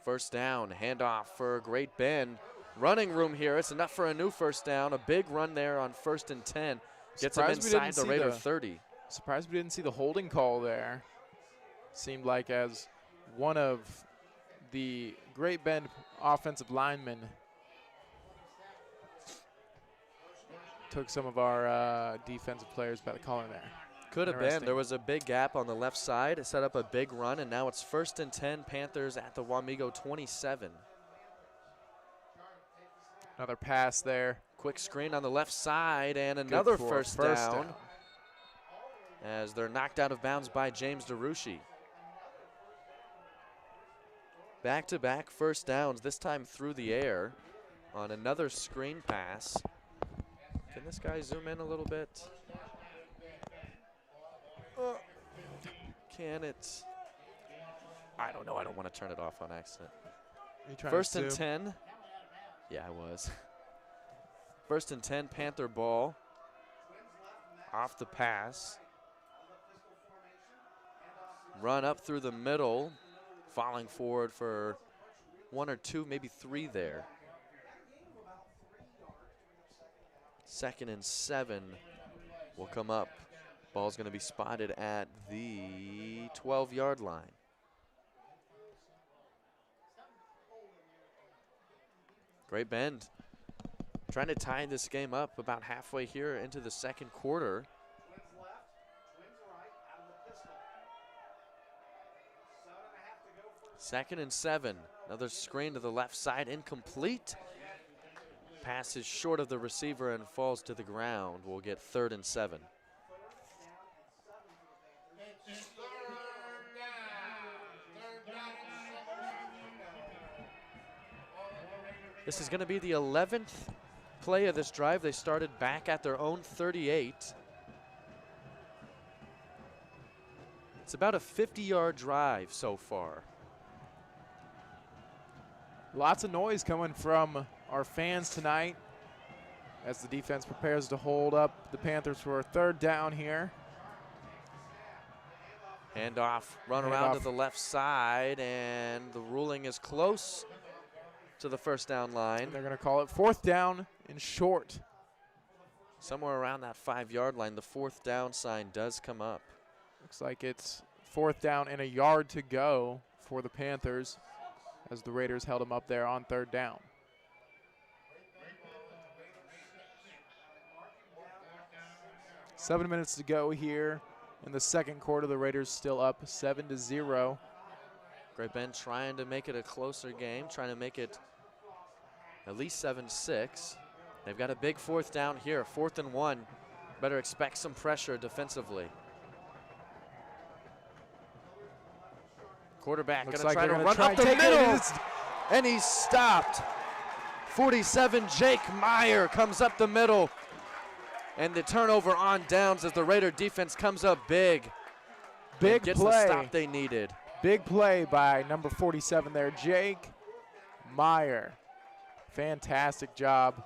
Speaker 2: First down, handoff for Great Bend. Running room here. It's enough for a new 1st down. A big run there on 1st and 10. Gets him
Speaker 6: Surprised we didn't
Speaker 2: inside the
Speaker 6: see
Speaker 2: Raider
Speaker 6: the-
Speaker 2: 30.
Speaker 6: Surprised we didn't see the holding call there. Seemed like as one of the Great Bend offensive linemen took some of our defensive players by the collar there.
Speaker 2: Could have been.
Speaker 6: Interesting.
Speaker 2: There was a big gap on the left side. It set up a big run, and now it's 1st and 10. Panthers at the Wamigo 27.
Speaker 6: Another pass there.
Speaker 2: Quick screen on the left side, and
Speaker 6: Good
Speaker 2: another
Speaker 6: for a
Speaker 2: first down as they're knocked out of bounds by James DeRushi. Back-to-back 1st downs, this time through the air on another screen pass. Can this guy zoom in a little bit? Can it? I don't know. I don't want to turn it off on accident.
Speaker 6: Are you trying to
Speaker 2: 1st and
Speaker 6: zoom?
Speaker 2: 10. Yeah, I was. 1st and 10, Panther ball. Off the pass. Run up through the middle. Falling forward for 1 or 2, maybe 3 there. 2nd and 7 will come up. Ball's going to be spotted at the 12-yard line. Great bend. Trying to tie this game up about halfway here into the second quarter. Second and 7. Another screen to the left side, incomplete. Pass is short of the receiver and falls to the ground. We'll get 3rd and 7. This is going to be the 11th play of this drive. They started back at their own 38. It's about a 50-yard drive so far.
Speaker 6: Lots of noise coming from our fans tonight as the defense prepares to hold up the Panthers for a 3rd down here.
Speaker 2: Handoff, run around to the left side, and the ruling is close to the 1st down line.
Speaker 6: They're going to call it 4th down and short.
Speaker 2: Somewhere around that 5-yard line, the 4th down sign does come up.
Speaker 6: Looks like it's 4th down and a yard to go for the Panthers as the Raiders held them up there on 3rd down. Seven minutes to go here in the second quarter. The Raiders still up 7-0.
Speaker 2: Great Ben trying to make it a closer game, trying to make it at least 7-6. They've got a big 4th down here, 4th and 1. Better expect some pressure defensively. Quarterback gonna try to run up the middle, and he's stopped. 47, Jake Meyer comes up the middle, and the turnover on downs as the Raider defense comes up big.
Speaker 6: Big
Speaker 2: gets
Speaker 6: play.
Speaker 2: the stop they needed.
Speaker 6: Big play by number 47 there, Jake Meyer. Fantastic job.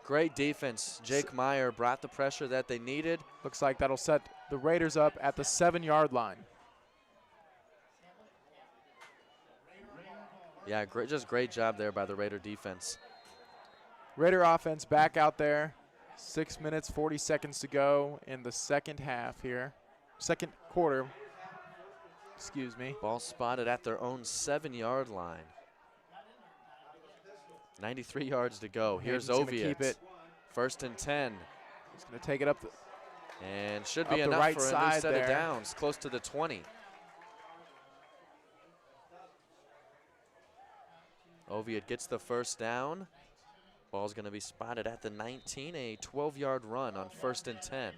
Speaker 2: Great defense. Jake Meyer brought the pressure that they needed.
Speaker 6: Looks like that'll set the Raiders up at the 7-yard line.
Speaker 2: Yeah, just great job there by the Raider defense.
Speaker 6: Raider offense back out there. 6 minutes, 40 seconds to go in the second half here. Second quarter, excuse me.
Speaker 2: Ball spotted at their own 7-yard line. 93 yards to go. Here's Oviatt.
Speaker 6: Keep it.
Speaker 2: 1st and 10.
Speaker 6: He's going to take it up.
Speaker 2: And should be
Speaker 6: up
Speaker 2: enough
Speaker 6: right
Speaker 2: for a new
Speaker 6: side
Speaker 2: set
Speaker 6: there.
Speaker 2: of downs, close to the 20. Oviatt gets the 1st down. Ball's going to be spotted at the 19, a 12-yard run on 1st and 10.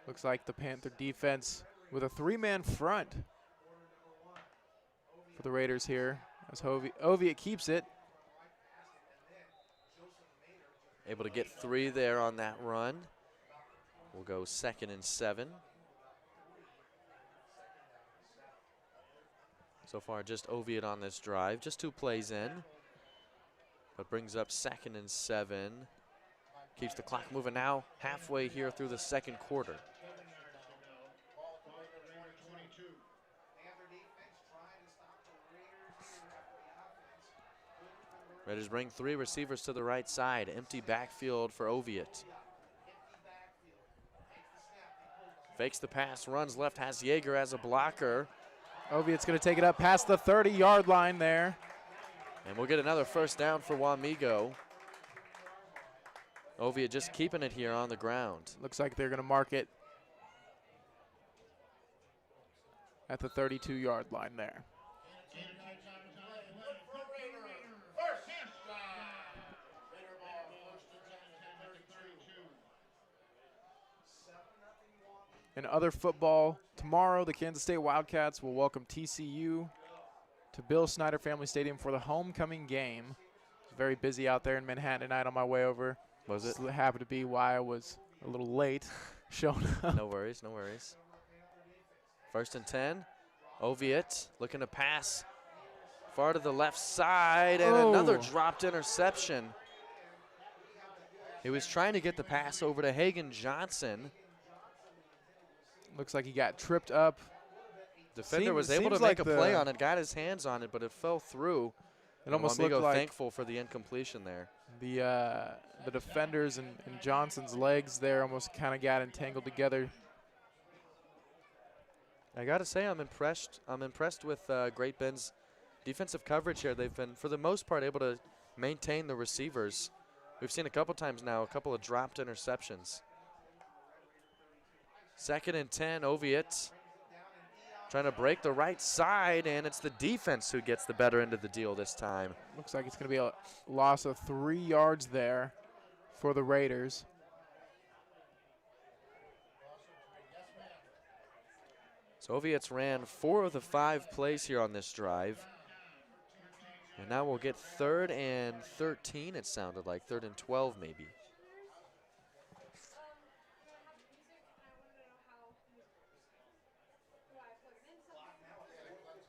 Speaker 6: Looks like the Panther defense with a 3-man front for the Raiders here as Oviatt keeps it.
Speaker 2: Able to get 3 there on that run. We'll go 2nd and 7. So far, just Oviatt on this drive. Just 2 plays in. But brings up 2nd and 7. Keeps the clock moving now, halfway here through the second quarter. Raiders bring 3 receivers to the right side. Empty backfield for Oviatt. Fakes the pass, runs left, has Yeager as a blocker.
Speaker 6: Oviatt's going to take it up past the 30-yard line there.
Speaker 2: And we'll get another 1st down for Wamigo. Oviatt just keeping it here on the ground.
Speaker 6: Looks like they're going to mark it at the 32-yard line there. In other football, tomorrow the Kansas State Wildcats will welcome TCU to Bill Snyder Family Stadium for the homecoming game. It's very busy out there in Manhattan tonight on my way over.
Speaker 2: Was it?
Speaker 6: This happened to be why I was a little late showing up.
Speaker 2: No worries, no worries. 1st and 10. Oviatt looking to pass far to the left side, and another dropped interception. He was trying to get the pass over to Hagen Johnson.
Speaker 6: Looks like he got tripped up.
Speaker 2: Defender was able to make a play on it, got his hands on it, but it fell through.
Speaker 6: It almost looked
Speaker 2: Wamigo
Speaker 6: like
Speaker 2: thankful for the incompletion there.
Speaker 6: the defenders and Johnson's legs there almost kind of got entangled together.
Speaker 2: I got to say, I'm impressed. I'm impressed with Great Bend's defensive coverage here. They've been, for the most part, able to maintain the receivers. We've seen a couple times now, a couple of dropped interceptions. 2nd and 10, Oviatt trying to break the right side, and it's the defense who gets the better end of the deal this time.
Speaker 6: Looks like it's going to be a loss of 3 yards there for the Raiders.
Speaker 2: So Oviatt's ran 4 of the 5 plays here on this drive. And now we'll get 3rd and 13, it sounded like. 3rd and 12 maybe.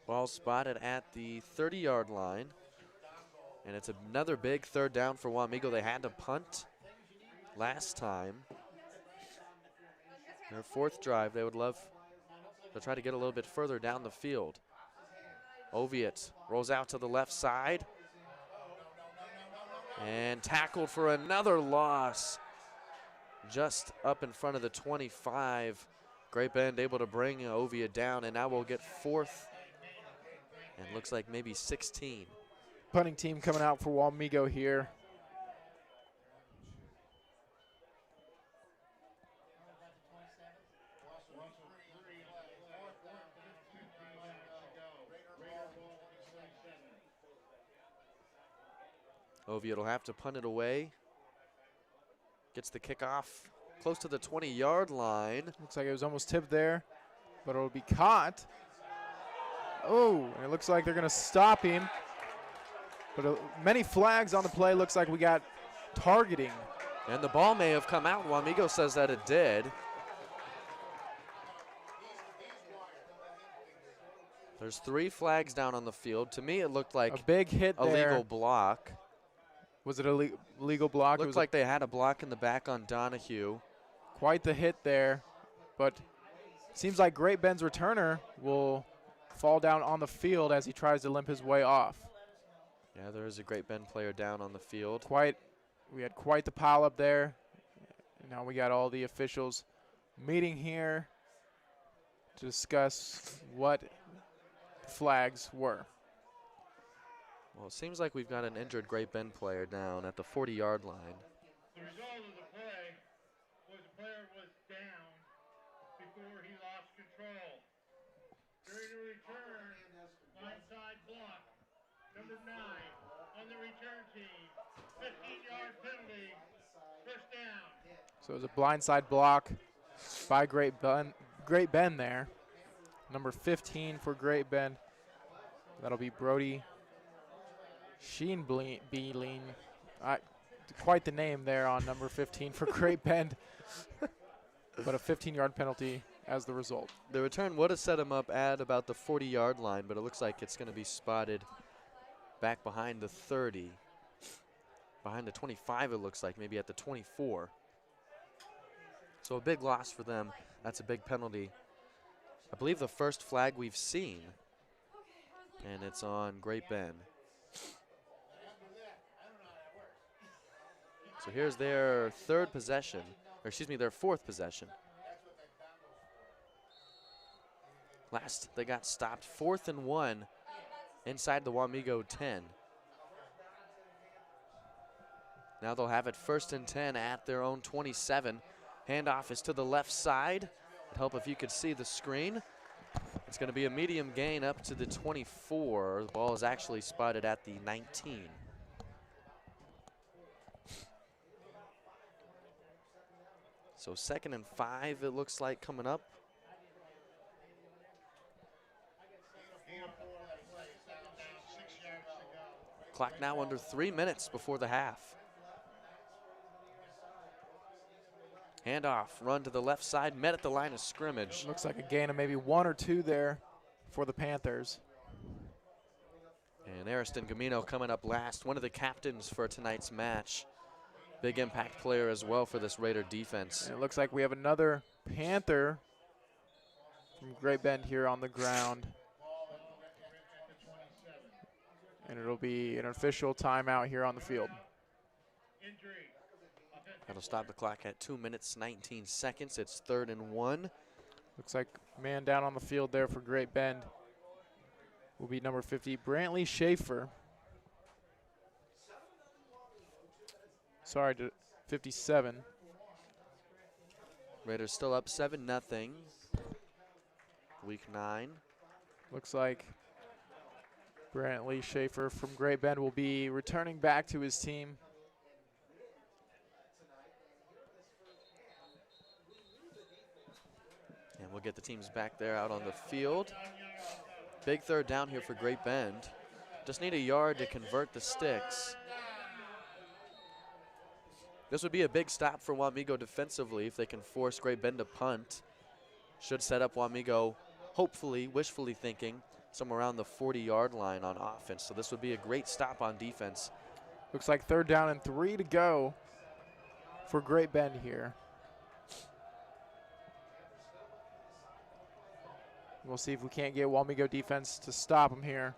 Speaker 2: Ball spotted at the 30-yard line. And it's another big 3rd down for Wamigo. They had to punt last time. Their 4th drive, they would love to try to get a little bit further down the field. Oviatt rolls out to the left side. And tackled for another loss. Just up in front of the 25. Great Bend able to bring Oviatt down, and now we'll get 4th. And looks like maybe 16.
Speaker 6: Punting team coming out for Wamigo here.
Speaker 2: Oviatt will have to punt it away. Gets the kickoff close to the 20-yard line.
Speaker 6: Looks like it was almost tipped there, but it'll be caught. Oh, and it looks like they're going to stop him. But many flags on the play. Looks like we got targeting.
Speaker 2: And the ball may have come out. Wamigo says that it did. There's 3 flags down on the field. To me, it looked like
Speaker 6: a big hit
Speaker 2: a
Speaker 6: there.
Speaker 2: legal block.
Speaker 6: Was it a legal block?
Speaker 2: Looked like they had a block in the back on Donahue.
Speaker 6: Quite the hit there. But it seems like Great Bend's returner will fall down on the field as he tries to limp his way off.
Speaker 2: Yeah, there is a Great Bend player down on the field.
Speaker 6: We had quite the pile up there. Now we got all the officials meeting here to discuss what flags were.
Speaker 2: Well, it seems like we've got an injured Great Bend player down at the 40-yard line.
Speaker 3: The result of the play was the player was down before he lost control. During the return, onside block, number 9 on the return team, 15-yard penalty, 1st down.
Speaker 6: So it was a blindside block by Great Bend there. Number 15 for Great Bend. That'll be Brody Sheenbeeling. Quite the name there on number 15 for Great Bend. But a 15-yard penalty as the result.
Speaker 2: The return would have set him up at about the 40-yard line, but it looks like it's going to be spotted back behind the 30. Behind the 25, it looks like, maybe at the 24. So a big loss for them. That's a big penalty. I believe the first flag we've seen, and it's on Great Bend. So here's their 3rd possession, or excuse me, their 4th possession. Last they got stopped, 4th and 1 inside the Wamigo 10. Now they'll have it 1st and 10 at their own 27. Handoff is to the left side. It'd help if you could see the screen. It's going to be a medium gain up to the 24. The ball is actually spotted at the 19. So 2nd and 5, it looks like, coming up. Clock now under 3 minutes before the half. Handoff, run to the left side, met at the line of scrimmage.
Speaker 6: Looks like a gain of maybe 1 or 2 there for the Panthers.
Speaker 2: And Ariston Gamino coming up last, one of the captains for tonight's match big impact player as well for this Raider defense.
Speaker 6: And it looks like we have another Panther from Great Bend here on the ground. And it'll be an official timeout here on the field.
Speaker 2: That'll stop the clock at 2 minutes, 19 seconds. It's 3rd and 1.
Speaker 6: Looks like man down on the field there for Great Bend will be number 50, Brantley Schaefer. Sorry, 57.
Speaker 2: Raiders still up 7-0. Week 9.
Speaker 6: Looks like Brantley Schaefer from Great Bend will be returning back to his team.
Speaker 2: And we'll get the teams back there out on the field. Big 3rd down here for Great Bend. Just need a yard to convert the sticks. This would be a big stop for Wamigo defensively if they can force Great Bend to punt. Should set up Wamigo, hopefully, wishfully thinking, somewhere around the 40-yard line on offense. So this would be a great stop on defense.
Speaker 6: Looks like 3rd down and 3 to go for Great Bend here. We'll see if we can't get Wamigo defense to stop him here.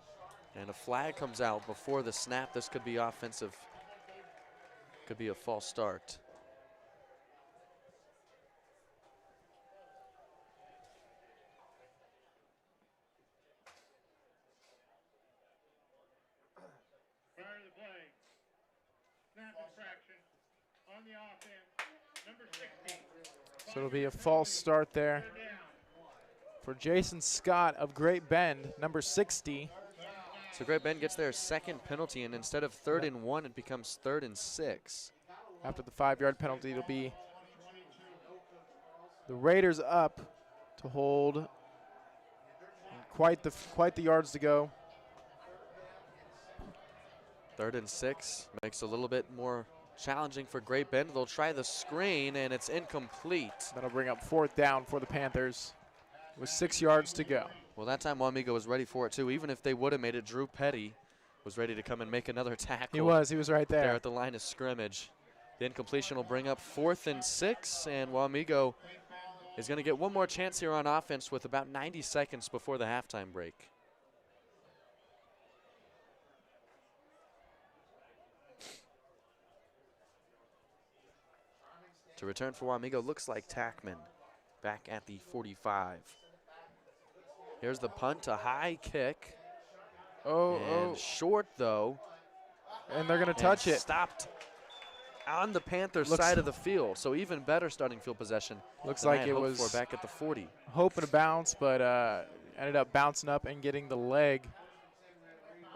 Speaker 2: And a flag comes out before the snap. This could be offensive. Could be a false start.
Speaker 3: Prior to the play, snap infraction on the offense, number 60.
Speaker 6: So it'll be a false start there for Jason Scott of Great Bend, number 60.
Speaker 2: So Great Bend gets their 2nd penalty, and instead of 3rd and 1, it becomes 3rd and 6.
Speaker 6: After the 5-yard penalty, it'll be the Raiders up to hold. Quite the yards to go.
Speaker 2: 3rd and 6 makes it a little bit more challenging for Great Bend. They'll try the screen, and it's incomplete.
Speaker 6: That'll bring up 4th down for the Panthers with 6 yards to go.
Speaker 2: Well, that time Wamigo was ready for it, too. Even if they would have made it, Drew Petty was ready to come and make another tackle.
Speaker 6: He was right there.
Speaker 2: There at the line of scrimmage. The incompletion will bring up 4th and 6, and Wamigo is going to get one more chance here on offense with about 90 seconds before the halftime break. To return for Wamigo looks like Tackman back at the 45. Here's the punt, a high kick. And short, though.
Speaker 6: And they're going to touch it.
Speaker 2: Stopped on the Panthers side of the field, so even better starting field possession.
Speaker 6: Looks like it was
Speaker 2: for back at the 40.
Speaker 6: Hoping to bounce, but ended up bouncing up and getting the leg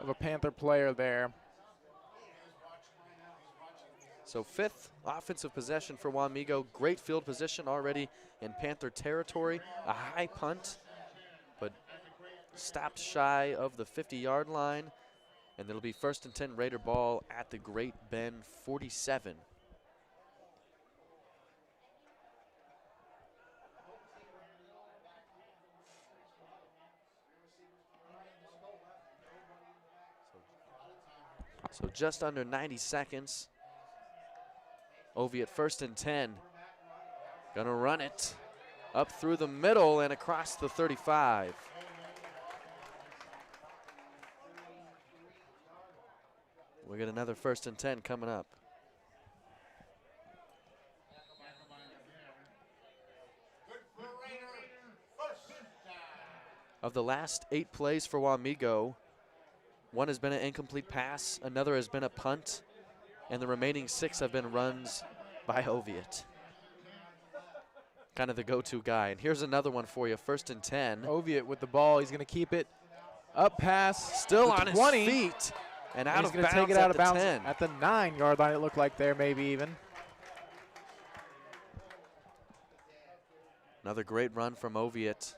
Speaker 6: of a Panther player there.
Speaker 2: So 5th offensive possession for Wamigo. Great field position already in Panther territory. A high punt, but stopped shy of the 50-yard line. And it'll be 1st and 10 Raider ball at the Great Bend 47. So just under 90 seconds. Ovi at 1st and 10. Gonna run it up through the middle and across the 35. We get another 1st and 10 coming up. Of the last 8 plays for Wamigo, 1 has been an incomplete pass, another has been a punt, and the remaining 6 have been runs by Oviatt. Kind of the go-to guy. And here's another one for you, 1st and 10.
Speaker 6: Oviatt with the ball. He's going to keep it up past
Speaker 2: still on
Speaker 6: 20.
Speaker 2: His feet. And out of
Speaker 6: he's going to
Speaker 2: bounds
Speaker 6: take it out of
Speaker 2: at the
Speaker 6: bounds
Speaker 2: 10.
Speaker 6: at the 9-yard line, it looked like there, maybe even.
Speaker 2: Another great run from Oviatt.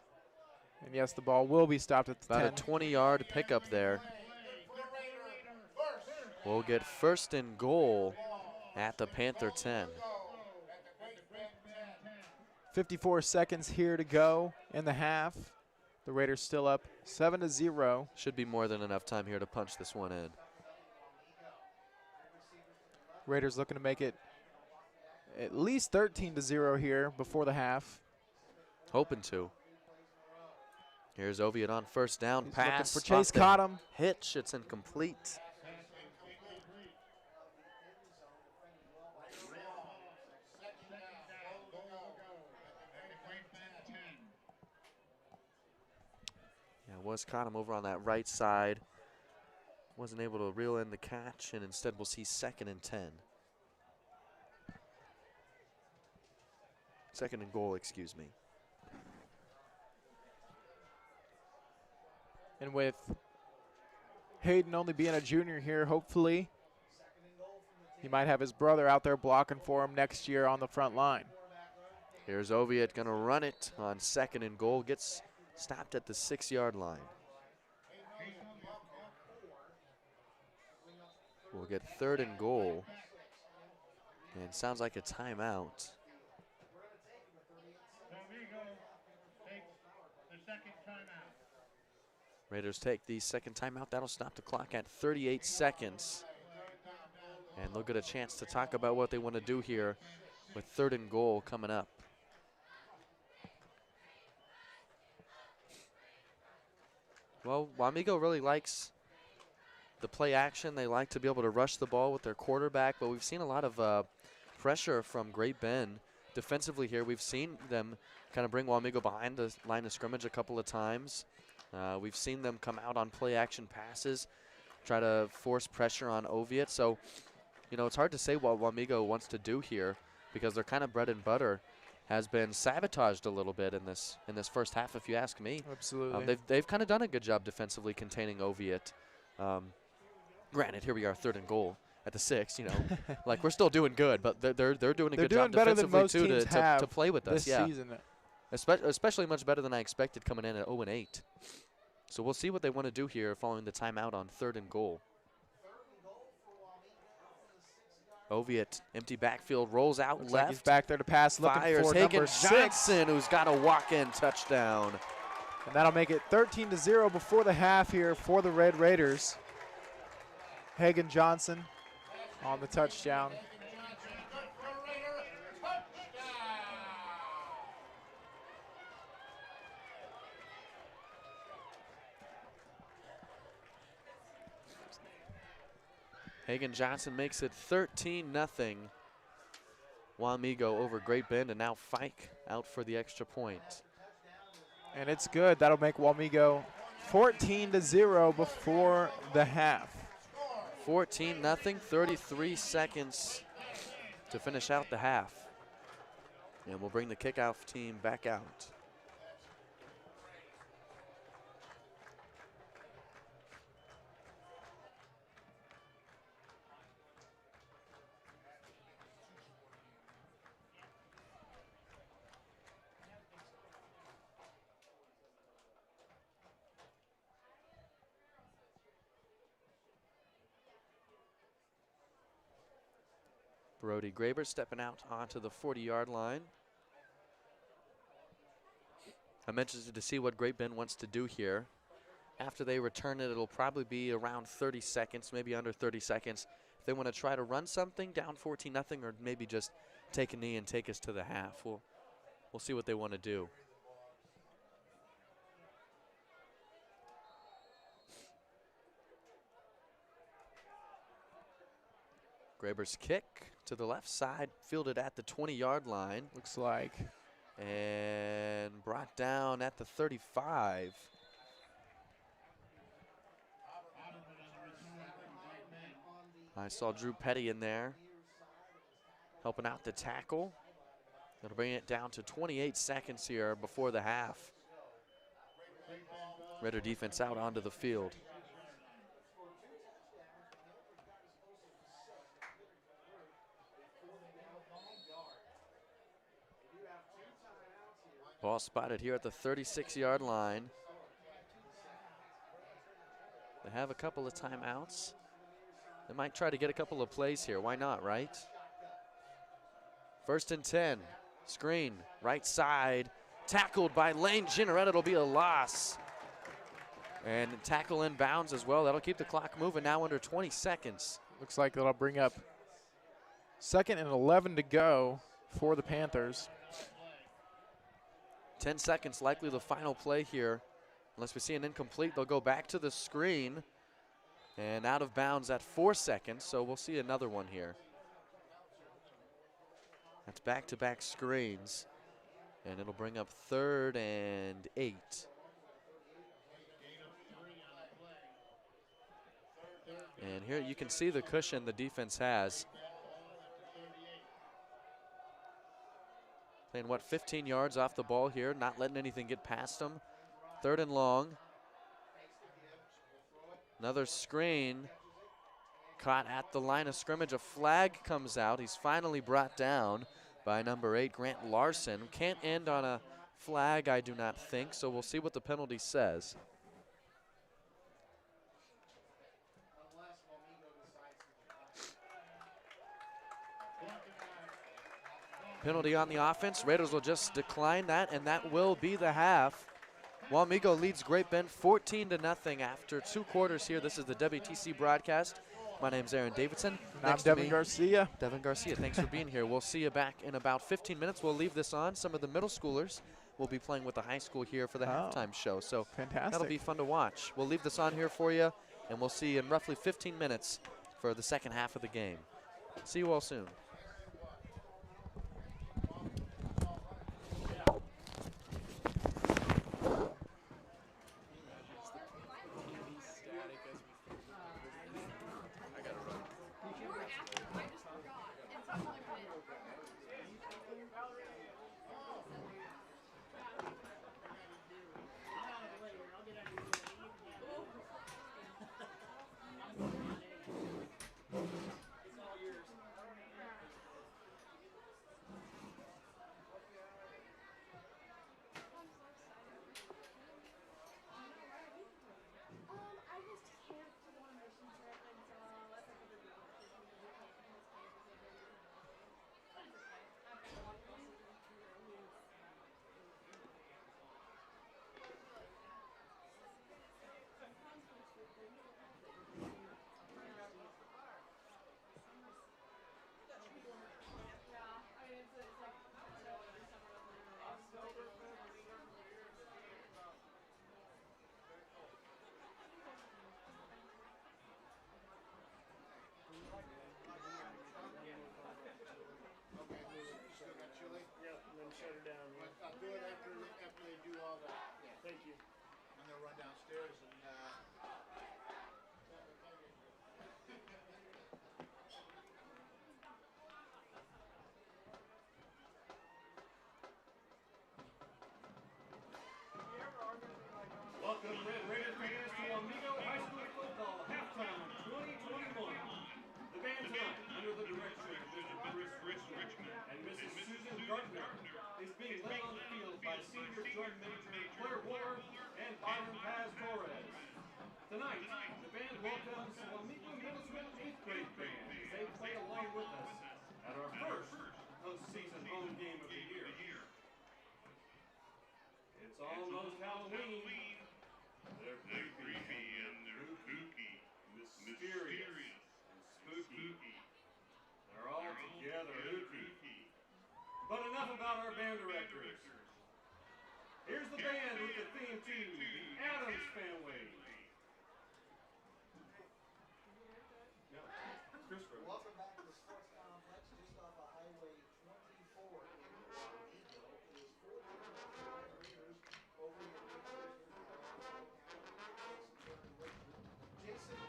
Speaker 6: And yes, the ball will be stopped at the 10.
Speaker 2: About a 20-yard pickup there. We'll get 1st and goal at the Panther 10.
Speaker 6: 54 seconds here to go in the half. The Raiders still up 7-0.
Speaker 2: Should be more than enough time here to punch this one in.
Speaker 6: Raiders looking to make it at least 13-0 here before the half.
Speaker 2: Hoping to. Here's Oviatt on first down.
Speaker 6: He's
Speaker 2: Pass.
Speaker 6: looking for Chase,
Speaker 2: off the
Speaker 6: caught him.
Speaker 2: Hitch. It's incomplete. Yeah, was caught him over on that right side. Wasn't able to reel in the catch, and instead we'll see 2nd and 10. 2nd and goal, excuse me.
Speaker 6: And with Hayden only being a junior here, hopefully he might have his brother out there blocking for him next year on the front line.
Speaker 2: Here's Oviatt going to run it on 2nd and goal. Gets stopped at the 6-yard line. We'll get 3rd and goal. And sounds like a timeout.
Speaker 3: Wamigo takes the second timeout.
Speaker 2: Raiders take the 2nd timeout. That'll stop the clock at 38 seconds. And they'll get a chance to talk about what they want to do here with 3rd and goal coming up. Well, Wamigo really likes the play action. They like to be able to rush the ball with their quarterback, but we've seen a lot of pressure from Great Bend defensively here. We've seen them kind of bring Wamigo behind the line of scrimmage a couple of times. We've seen them come out on play action passes, try to force pressure on Oviatt. So, you know, it's hard to say what Wamigo wants to do here because their kind of bread and butter has been sabotaged a little bit in this first half, if you ask me.
Speaker 6: Absolutely.
Speaker 2: They've kind of done a good job defensively containing Oviatt. Granted, here we are 3rd and goal at the 6. You know, like we're still doing good, but they're doing a good job
Speaker 6: better than
Speaker 2: defensively
Speaker 6: most
Speaker 2: too
Speaker 6: teams
Speaker 2: to play with us.
Speaker 6: this
Speaker 2: Yeah,
Speaker 6: season.
Speaker 2: especially much better than I expected coming in at 0-8. So we'll see what they want to do here following the timeout on 3rd and goal. Oviatt, empty backfield, rolls out
Speaker 6: Looks
Speaker 2: left.
Speaker 6: like he's back there to pass, looking
Speaker 2: Fires
Speaker 6: for
Speaker 2: Hagen
Speaker 6: number 6.
Speaker 2: Johnson, who's got a walk-in touchdown.
Speaker 6: And that'll make it 13-0 before the half here for the Red Raiders. Hagen Johnson on the touchdown.
Speaker 2: Hagen Johnson makes it 13-0. Wamigo over Great Bend, and now Fike out for the extra point.
Speaker 6: And it's good. That'll make Wamigo 14-0 before the half.
Speaker 2: 14-0, 33 seconds to finish out the half. And we'll bring the kickoff team back out. Brody Graber stepping out onto the 40-yard line. I'm interested to see what Great Bend wants to do here. After they return it, it'll probably be around 30 seconds, maybe under 30 seconds. If they want to try to run something down 14-0, or maybe just take a knee and take us to the half. We'll see what they want to do. Graber's kick to the left side, fielded at the 20-yard line.
Speaker 6: Looks like.
Speaker 2: And brought down at the 35. I saw Drew Petty in there helping out the tackle. That'll bring it down to 28 seconds here before the half. Raider defense out onto the field. Ball spotted here at the 36-yard line. They have a couple of timeouts. They might try to get a couple of plays here. Why not, right? 1st and 10. Screen, right side. Tackled by Lane Ginnerette. It'll be a loss. And tackle inbounds as well. That'll keep the clock moving now under 20 seconds.
Speaker 6: Looks like that'll bring up 2nd and 11 to go for the Panthers.
Speaker 2: 10 seconds, likely the final play here. Unless we see an incomplete, they'll go back to the screen and out of bounds at 4 seconds, so we'll see another one here. That's back-to-back screens, and it'll bring up 3rd and 8. And here you can see the cushion the defense has. Playing, 15 yards off the ball here, not letting anything get past them. 3rd and long. Another screen. Caught at the line of scrimmage. A flag comes out. He's finally brought down by number 8, Grant Larson. Can't end on a flag, I do not think, so we'll see what the penalty says. Penalty on the offense. Raiders will just decline that, and that will be the half. Wamigo leads Great Bend 14-0 after 2 quarters here. This is the WTC broadcast. My name's Aaron Davidson.
Speaker 6: I'm Devin Garcia.
Speaker 2: Devin Garcia, thanks for being here. We'll see you back in about 15 minutes. We'll leave this on. Some of the middle schoolers will be playing with the high school here for the halftime show. So
Speaker 6: fantastic.
Speaker 2: That'll be fun to watch. We'll leave this on here for you, and we'll see you in roughly 15 minutes for the second half of the game. See you all soon.
Speaker 7: Welcome, Red Raider fans, to Wamigo High School Football Halftime 2021. The band tonight, under the direction of Mr. Chris Richmond and Mrs. Susan Gardner, is being led on the field by senior drum major Claire Ward and Byron Paz Torres. Tonight, the band welcomes Wamigo Middle School 8th grade band as they play along with us at our first postseason home game of the year. It's almost Halloween. They're creepy and they're kooky, mysterious and spooky. They're all together ooky. But enough about our band directors. Here's the band with the theme to the Addams Family.
Speaker 8: Welcome back to the sports complex just off of Highway 24 in Wamego. It is 4 Raiders over your Jason.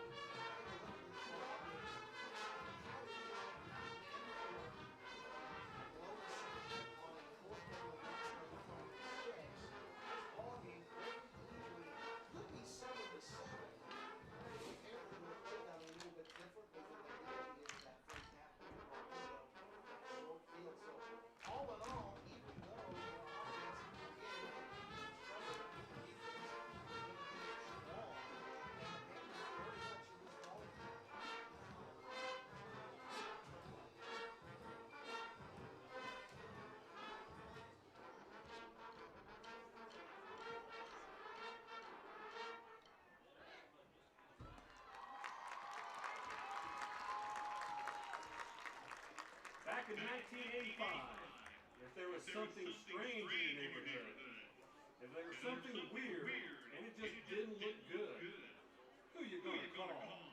Speaker 7: in 1985, if there was something strange in your neighborhood, if there was something weird and it just didn't look good, who you gonna call?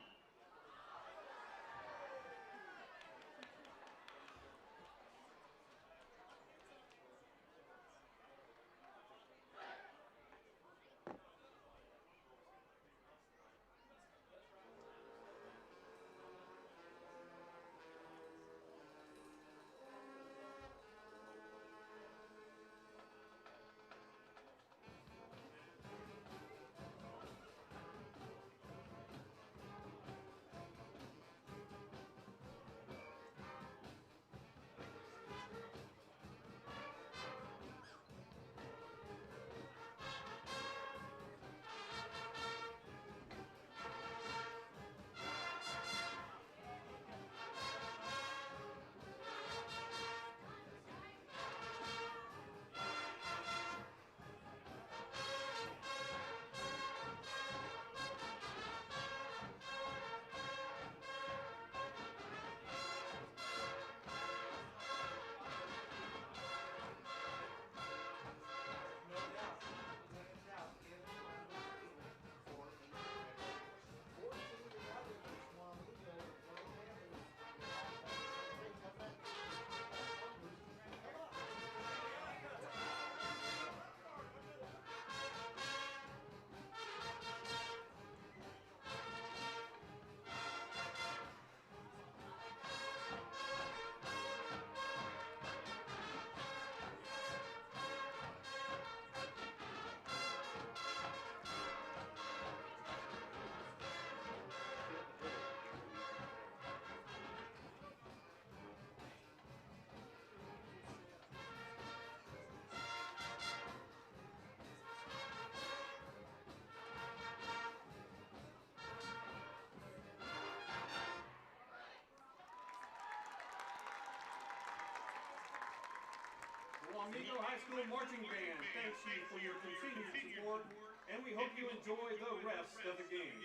Speaker 7: Wamigo High School Marching Band thanks you for your continued support, and we hope you enjoy the rest of the game.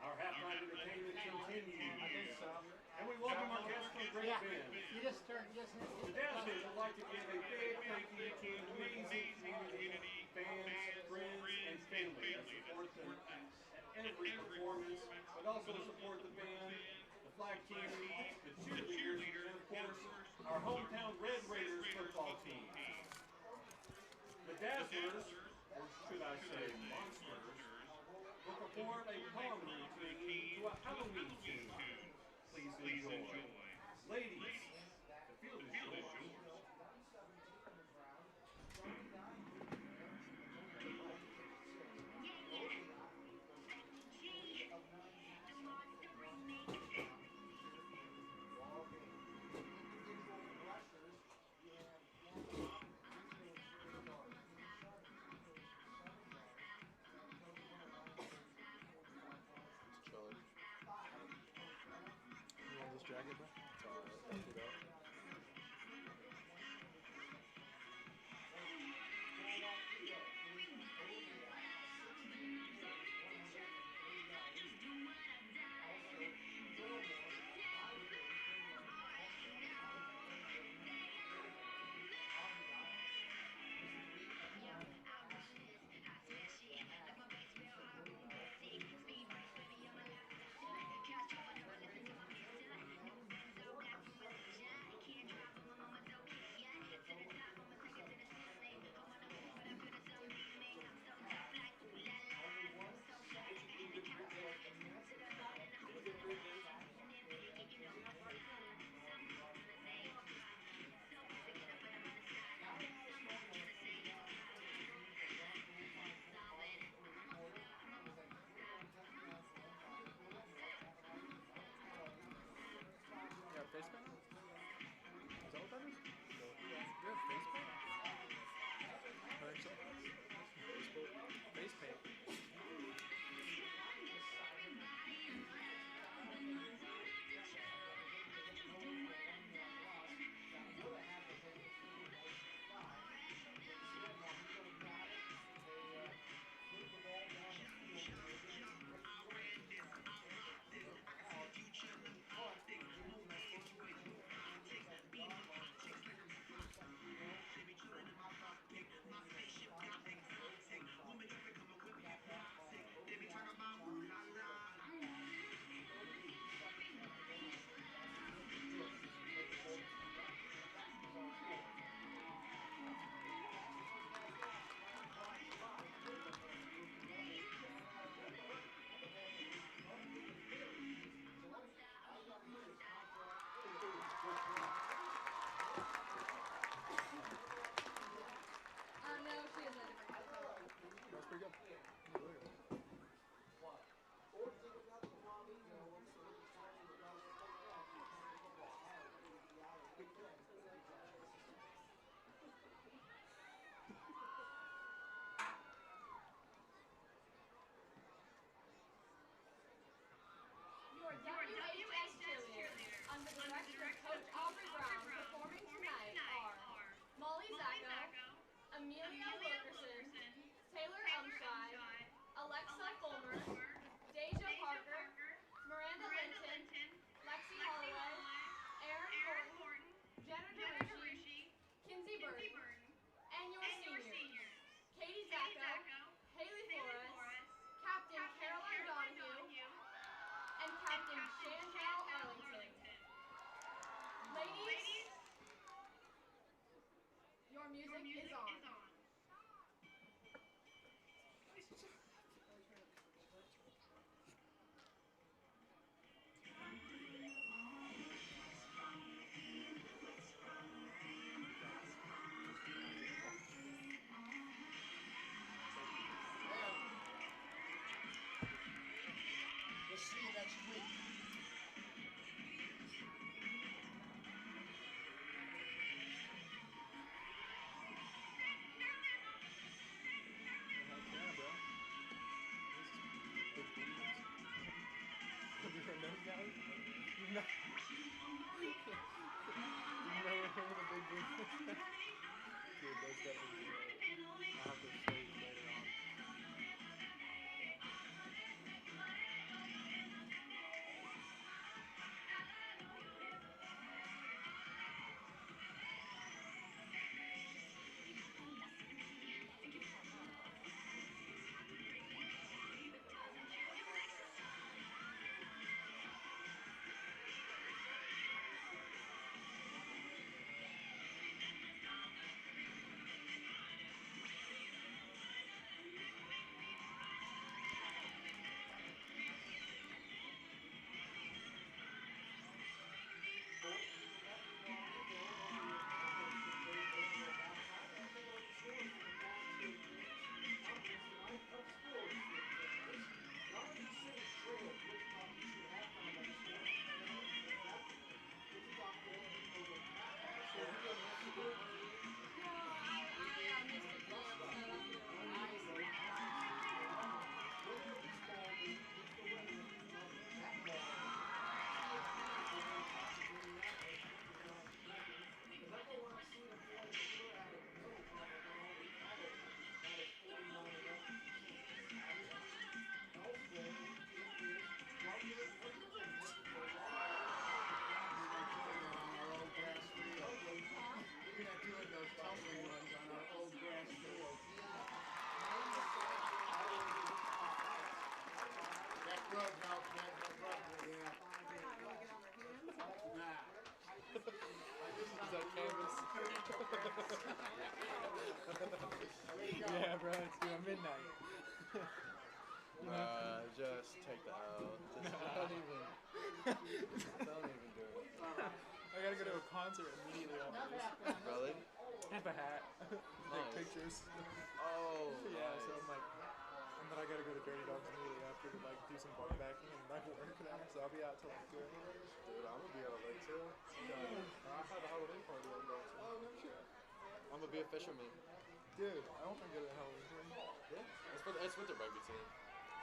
Speaker 7: Our halftime entertainment continues. And we welcome our guests from Great Bend. The dancers would like to give a big thank you to an amazing community, fans, friends, and family that support them at every performance, but also support the band, the flag team, the cheerleaders, and of course, our hometown Red Raiders football team. The Dazzlers, or should I say Monsters, will perform a prom routine to a Halloween tune. Please enjoy. Ladies, the field is yours.
Speaker 6: Remember the big blue? Dude, those guys are great. I'll have to show you later on. Yeah, bro, it's doing midnight.
Speaker 2: Just take the L. Just don't even do it.
Speaker 6: I gotta go to a concert immediately after this.
Speaker 2: Really?
Speaker 6: I have a hat. Take
Speaker 2: Nice.
Speaker 6: pictures.
Speaker 2: Oh,
Speaker 6: Yeah,
Speaker 2: nice.
Speaker 6: so I'm like, and then I gotta go to Dirty Dogs immediately after to like do some bar backing and like work there. So I'll be out till like 2 a.m.
Speaker 2: Dude, I'm gonna be out late too. I have a Halloween party I'm going to.
Speaker 6: Oh, no shit.
Speaker 2: I'm gonna be a fisherman.
Speaker 6: Dude, I don't think I go to the Halloween party.
Speaker 2: Yeah. It's with the rugby team.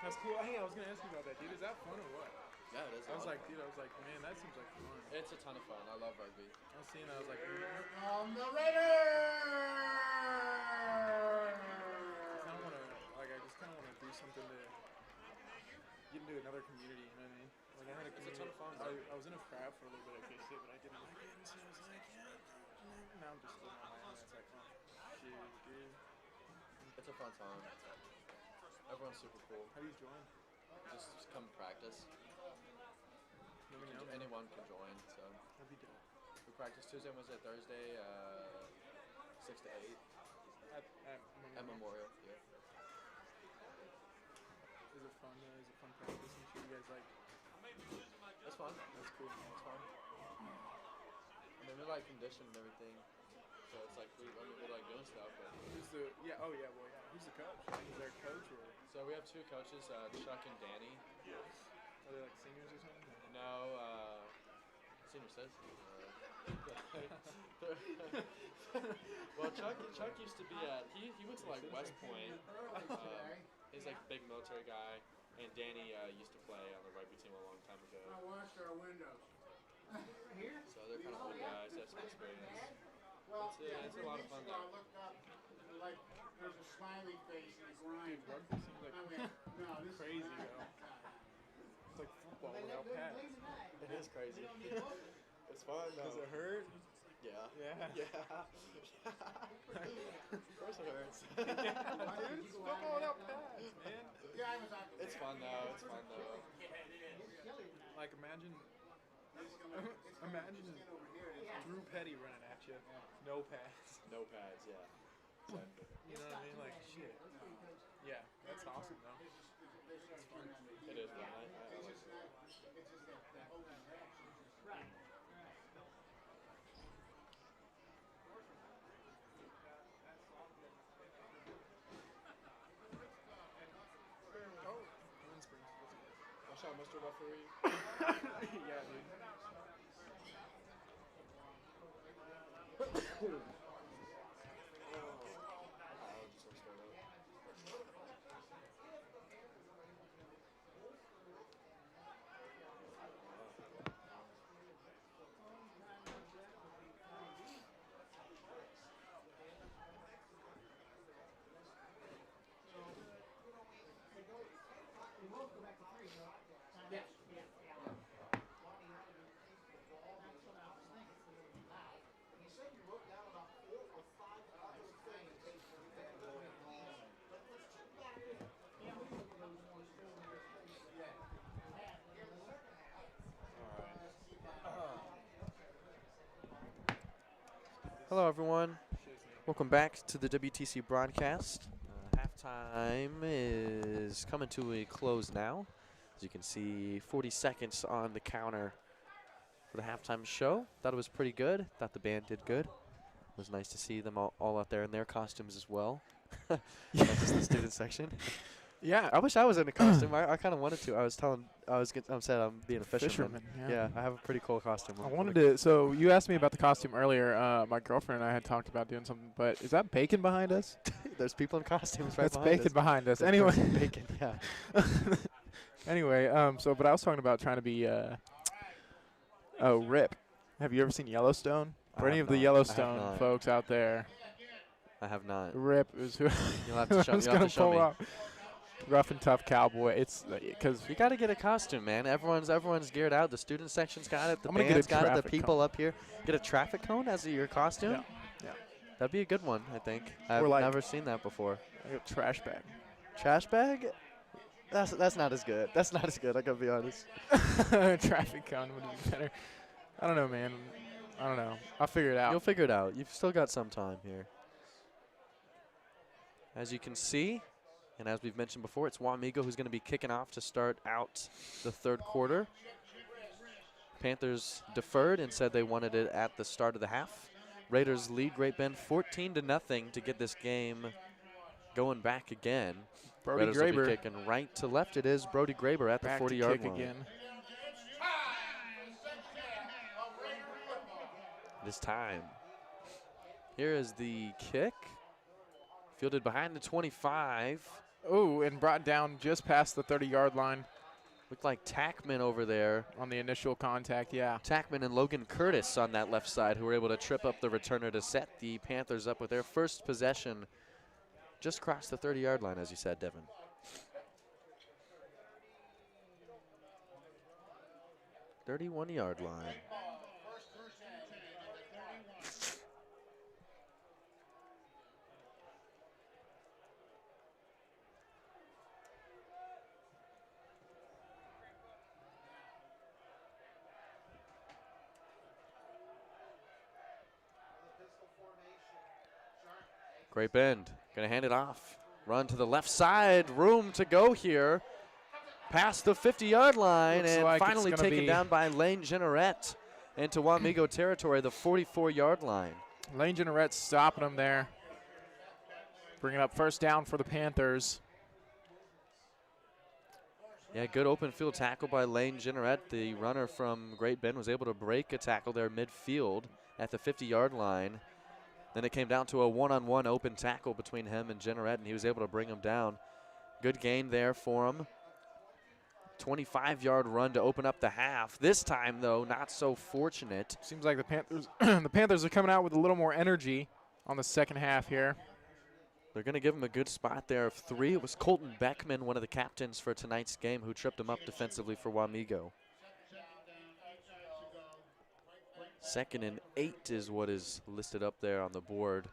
Speaker 6: That's cool. Hey, I was gonna ask you about that, dude. Is that fun or what?
Speaker 2: Yeah, it is.
Speaker 6: I was like, dude, man, that seems like fun.
Speaker 2: It's a ton of fun. I love rugby.
Speaker 6: I was seeing that, I was like,
Speaker 8: The Raiders!
Speaker 6: I just kind of want to do something to get into another community, you know what I mean? Like I had a
Speaker 2: It's a ton of fun.
Speaker 6: I was in a frat for a little bit at KSHAA, but I didn't like it, and so I was like, now I'm just living on my own. It's like, oh, shoot, dude.
Speaker 2: It's a fun time. Everyone's super cool.
Speaker 6: How do you join?
Speaker 2: Just come practice.
Speaker 6: Let me know.
Speaker 2: Anyone can join. So
Speaker 6: That'd be dope.
Speaker 2: we practice Tuesday, Wednesday, Thursday, 6 to 8 at Memorial. Yeah.
Speaker 6: Is it fun? Is it fun practice? I'm sure you guys like.
Speaker 2: It's fun.
Speaker 6: That's cool.
Speaker 2: It's fun. I mean, we like condition and everything. So it's like we like doing stuff. But
Speaker 6: Who's the? Yeah. Oh yeah. Well yeah. Who's the coach? Like, is there a coach or?
Speaker 2: so we have two coaches, Chuck and Danny.
Speaker 6: Are they like seniors or something?
Speaker 2: No, senior citizen. Well, Chuck used to be at he went to like West Point. He's like a big military guy, and Danny used to play on the rugby team a long time ago.
Speaker 8: I washed our windows. Here?
Speaker 2: So they're kind of old guys, have some experience.
Speaker 8: Well,
Speaker 2: It's a lot of fun
Speaker 8: I
Speaker 2: though.
Speaker 8: looked up, like, there's a smiley face in the grind.
Speaker 6: Dude, rugby seems like
Speaker 8: I went, no, this is
Speaker 6: crazy
Speaker 8: not.
Speaker 6: though. It's like football without pads.
Speaker 2: It is crazy. It's fun though.
Speaker 6: Does it hurt?
Speaker 2: Yeah.
Speaker 6: Yeah.
Speaker 2: Yeah. Of course it hurts.
Speaker 6: Dude, it's football without pads, man.
Speaker 8: Yeah, I was out there.
Speaker 2: It's fun though. It's fun though.
Speaker 6: Like imagine Drew Petty running at you, no pads.
Speaker 2: No pads. Yeah. Exactly.
Speaker 6: You know what I mean? Like shit. Yeah, that's awesome though.
Speaker 2: It is fun. I like it.
Speaker 6: Oh, Wind Springs.
Speaker 2: Watch out, Mr. Referee.
Speaker 6: Yeah, dude.
Speaker 2: Hello, everyone. Welcome back to the WTC broadcast. Halftime is coming to a close now. As you can see, 40 seconds on the counter for the halftime show. Thought it was pretty good. Thought the band did good. It was nice to see them all out there in their costumes as well. Not just the student section.
Speaker 6: Yeah.
Speaker 2: I wish I was in a costume. I kind of wanted to. I said I'm being a fisherman.
Speaker 6: Yeah.
Speaker 2: I have a pretty cool costume.
Speaker 6: I wanted to. So you asked me about the costume earlier. My girlfriend and I had talked about doing something, but is that bacon behind us?
Speaker 2: There's people in costumes right
Speaker 6: That's
Speaker 2: behind
Speaker 6: bacon
Speaker 2: us.
Speaker 6: behind us.
Speaker 2: That's
Speaker 6: Anyway.
Speaker 2: bacon, yeah.
Speaker 6: Anyway, but I was talking about trying to be Rip. Have you ever seen Yellowstone?
Speaker 2: I
Speaker 6: For any
Speaker 2: have
Speaker 6: of the
Speaker 2: not. I have
Speaker 6: Yellowstone
Speaker 2: not.
Speaker 6: folks out there,
Speaker 2: I have not.
Speaker 6: Rip is who
Speaker 2: You'll have to show,
Speaker 6: I was
Speaker 2: you'll have
Speaker 6: gonna
Speaker 2: to show
Speaker 6: pull
Speaker 2: me.
Speaker 6: up. Rough and tough cowboy. It's because
Speaker 2: You got to get a costume, man. Everyone's geared out. The student section's got it. The
Speaker 6: I'm gonna get
Speaker 2: band's
Speaker 6: a
Speaker 2: got it. The
Speaker 6: traffic
Speaker 2: people
Speaker 6: cone.
Speaker 2: up here. Get a traffic cone as your costume?
Speaker 6: Yeah.
Speaker 2: That'd be a good one, I think. I've
Speaker 6: like-
Speaker 2: never seen that before.
Speaker 6: I got a trash bag.
Speaker 2: Trash bag? That's not as good. That's not as good, I gotta be honest.
Speaker 6: Traffic cone would be better. I don't know, man. I don't know. I'll figure it out.
Speaker 2: You'll figure it out. You've still got some time here. As you can see, and as we've mentioned before, it's Wamigo who's going to be kicking off to start out the third quarter. Panthers deferred and said they wanted it at the start of the half. Raiders lead Great Bend 14-0 to get this game going back again.
Speaker 6: Brody
Speaker 2: Raiders will
Speaker 6: Graber
Speaker 2: be kicking right to left. It is Brody Graber at the
Speaker 6: back to
Speaker 2: 40-yard
Speaker 6: kick
Speaker 2: line.
Speaker 6: again.
Speaker 2: This time. Here is the kick. Fielded behind the 25.
Speaker 6: Oh, and brought down just past the 30-yard line
Speaker 2: Looked like Tackman over there.
Speaker 6: on the initial contact. Yeah.
Speaker 2: Tackman and Logan Curtis on that left side who were able to trip up the returner to set the Panthers up with their first possession. Just crossed the 30-yard line, as you said, Devin. "31-yard line." Great Bend gonna hand it off. Run to the left side. Room to go here. Past the 50-yard line.
Speaker 6: Looks
Speaker 2: And
Speaker 6: like it's
Speaker 2: finally
Speaker 6: gonna
Speaker 2: taken
Speaker 6: be
Speaker 2: down by Lane Generette into Wamigo territory, the 44-yard line.
Speaker 6: Lane Generette stopping him there. Bringing up first down for the Panthers.
Speaker 2: Yeah, good open field tackle by Lane Generette. The runner from Great Bend was able to break a tackle there midfield at the 50-yard line. Then it came down to a one-on-one open tackle between him and Generette, and he was able to bring him down. Good gain there for him. 25-yard run to open up the half. This time, though, not so fortunate.
Speaker 6: Seems like the Panthers the Panthers are coming out with a little more energy on the second half here.
Speaker 2: They're going to give him a good spot there of 3. It was Colton Beckman, one of the captains for tonight's game, who tripped him up defensively for Wamigo. 2nd and 8 is what is listed up there on the board.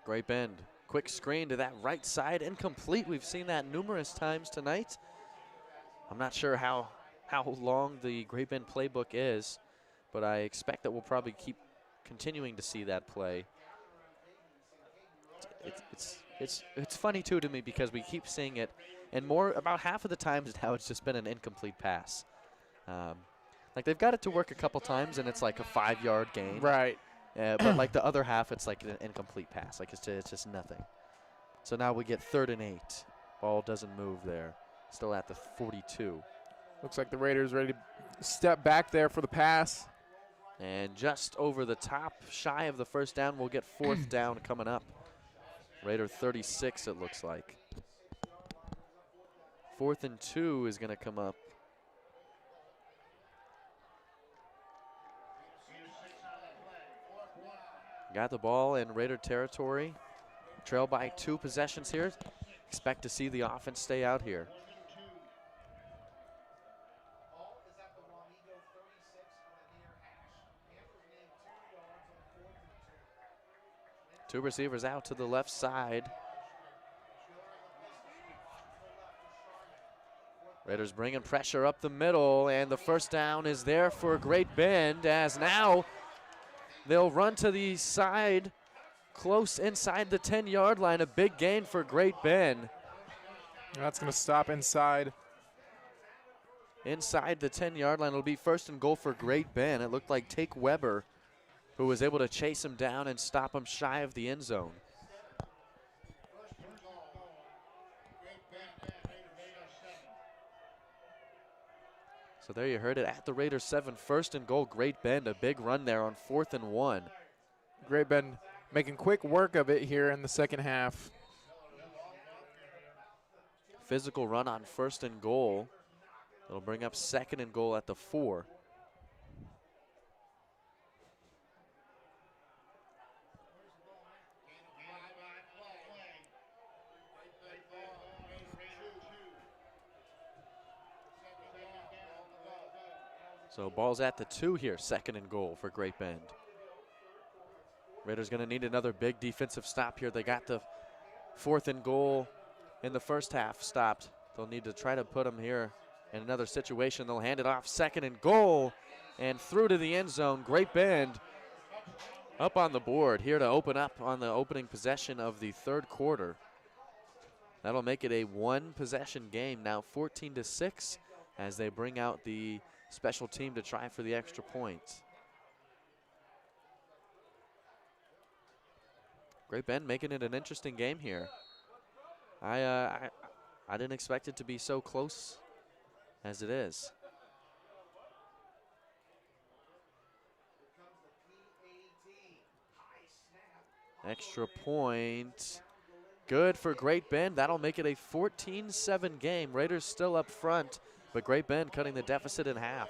Speaker 2: Great Bend. Quick screen to that right side, incomplete. We've seen that numerous times tonight. I'm not sure how long the Great Bend playbook is, but I expect that we'll probably keep continuing to see that play. It's funny too to me because we keep seeing it, and about half of the times now it's just been an incomplete pass. Like they've got it to work a couple times, and it's like a 5-yard gain.
Speaker 6: Right.
Speaker 2: But like the other half, it's like an incomplete pass. Like it's just nothing. So now we get 3rd and 8. Ball doesn't move there. Still at the 42.
Speaker 6: Looks like the Raiders ready to step back there for the pass.
Speaker 2: And just over the top, shy of the first down, we'll get 4th down coming up. Raider 36, it looks like. 4th and 2 is going to come up. Got the ball in Raider territory. Trail by 2 possessions here. Expect to see the offense stay out here.
Speaker 8: Ball is at the Wamigo 36 on a near hash. Panthers gain 2 yards on 4th and 2.
Speaker 2: 2 receivers out to the left side. Raiders bringing pressure up the middle, and the first down is there for Great Bend, as now they'll run to the side, close inside the 10-yard line. A big gain for Great Bend.
Speaker 6: That's going to stop inside.
Speaker 2: Inside the 10-yard line, it'll be first and goal for Great Bend. It looked like Take Weber, who was able to chase him down and stop him shy of the end zone. So there you heard it, at the Raiders 7, first and goal, Great Bend. A big run there on 4th and 1.
Speaker 6: Great Bend making quick work of it here in the second half.
Speaker 2: Physical run on 1st and goal. It'll bring up 2nd and goal at the 4. So ball's at the 2 here, 2nd and goal for Great Bend. Raiders gonna need another big defensive stop here. They got the 4th and goal in the first half stopped. They'll need to try to put them here in another situation. They'll hand it off, 2nd and goal, and through to the end zone. Great Bend up on the board here to open up on the opening possession of the 3rd quarter. That'll make it a 1-possession game now, 14-6, as they bring out the special team to try for the extra point. Great Bend making it an interesting game here. I didn't expect it to be so close as it is. Extra point. Good for Great Bend. That'll make it a 14-7 game. Raiders still up front, but Great Bend cutting the deficit in half.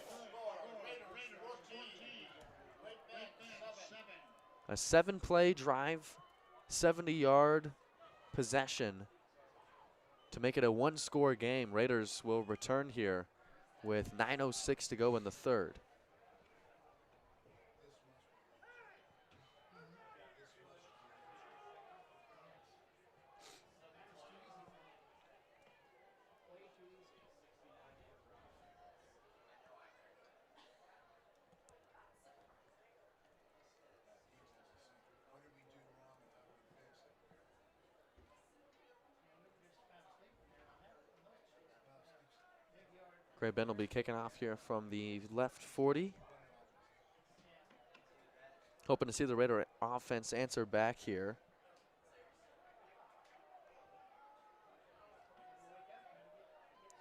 Speaker 2: A 7-play drive, 70-yard possession to make it a 1-score game. Raiders will return here with 9:06 to go in the 3rd. Great Bend will be kicking off here from the left 40. Hoping to see the Raider offense answer back here.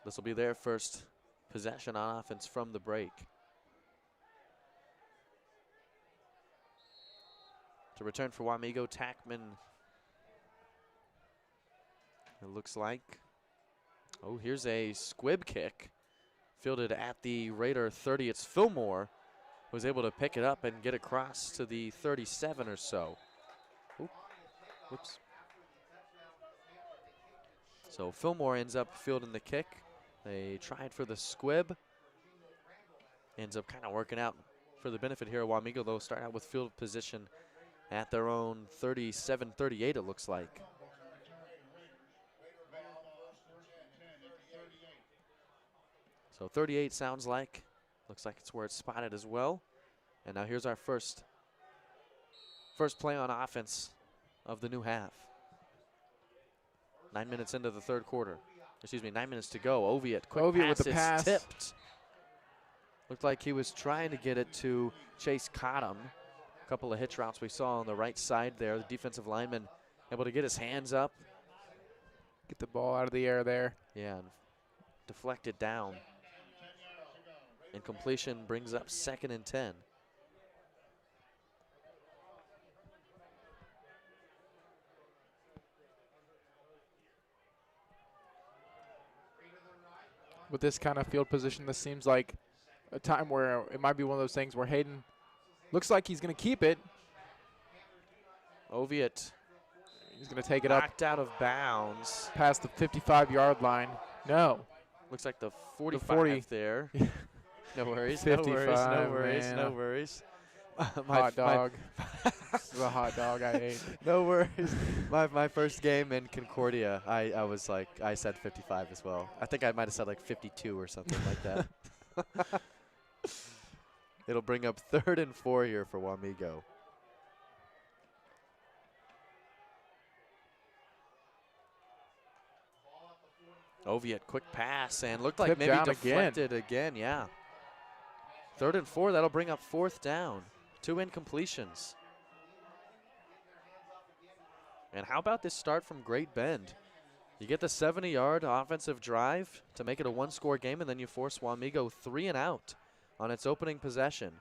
Speaker 2: This will be their first possession on offense from the break. To return for Wamigo, Tackman. It looks like. Oh, here's a squib kick. Fielded at the Raider 30. It's Fillmore who was able to pick it up and get across to the 37 or so. Oop. Whoops. So Fillmore ends up fielding the kick. They tried for the squib. Ends up kind of working out for the benefit here of Wamigo. They'll start out with field position at their own 37-38, it looks like. So 38 sounds like. Looks like it's where it's spotted as well. And now here's our first play on offense of the new half. 9 minutes into the 3rd quarter. Excuse me, 9 minutes to go. Oviatt, quick
Speaker 6: Oviatt
Speaker 2: pass,
Speaker 6: with the pass.
Speaker 2: tipped. Looked like he was trying to get it to Chase Cottom. A couple of hitch routes we saw on the right side there. The defensive lineman able to get his hands up.
Speaker 6: Get the ball out of the air there.
Speaker 2: Yeah, and deflected down. And completion brings up 2nd and 10.
Speaker 6: With this kind of field position, this seems like a time where it might be one of those things where Hayden looks like he's going to keep it.
Speaker 2: Oviatt,
Speaker 6: he's going to take it up
Speaker 2: knocked out of bounds.
Speaker 6: past the 55-yard line. No.
Speaker 2: Looks like the 45
Speaker 6: 40.
Speaker 2: there. No worries,
Speaker 6: 55,
Speaker 2: no worries,
Speaker 6: man.
Speaker 2: no worries.
Speaker 6: hot dog. This is a hot dog I ate.
Speaker 2: No worries. My first game in Concordia, I was like, I said 55 as well. I think I might have said like 52 or something like that. It'll bring up 3rd and 4 here for Wamigo. Oviatt, quick pass, and looked like
Speaker 6: Tipped
Speaker 2: maybe
Speaker 6: down
Speaker 2: deflected again, yeah. 3rd and 4, that'll bring up 4th down. 2 incompletions. And how about this start from Great Bend? You get the 70-yard offensive drive to make it a 1-score game, and then you force Wamigo 3 and out on its opening possession.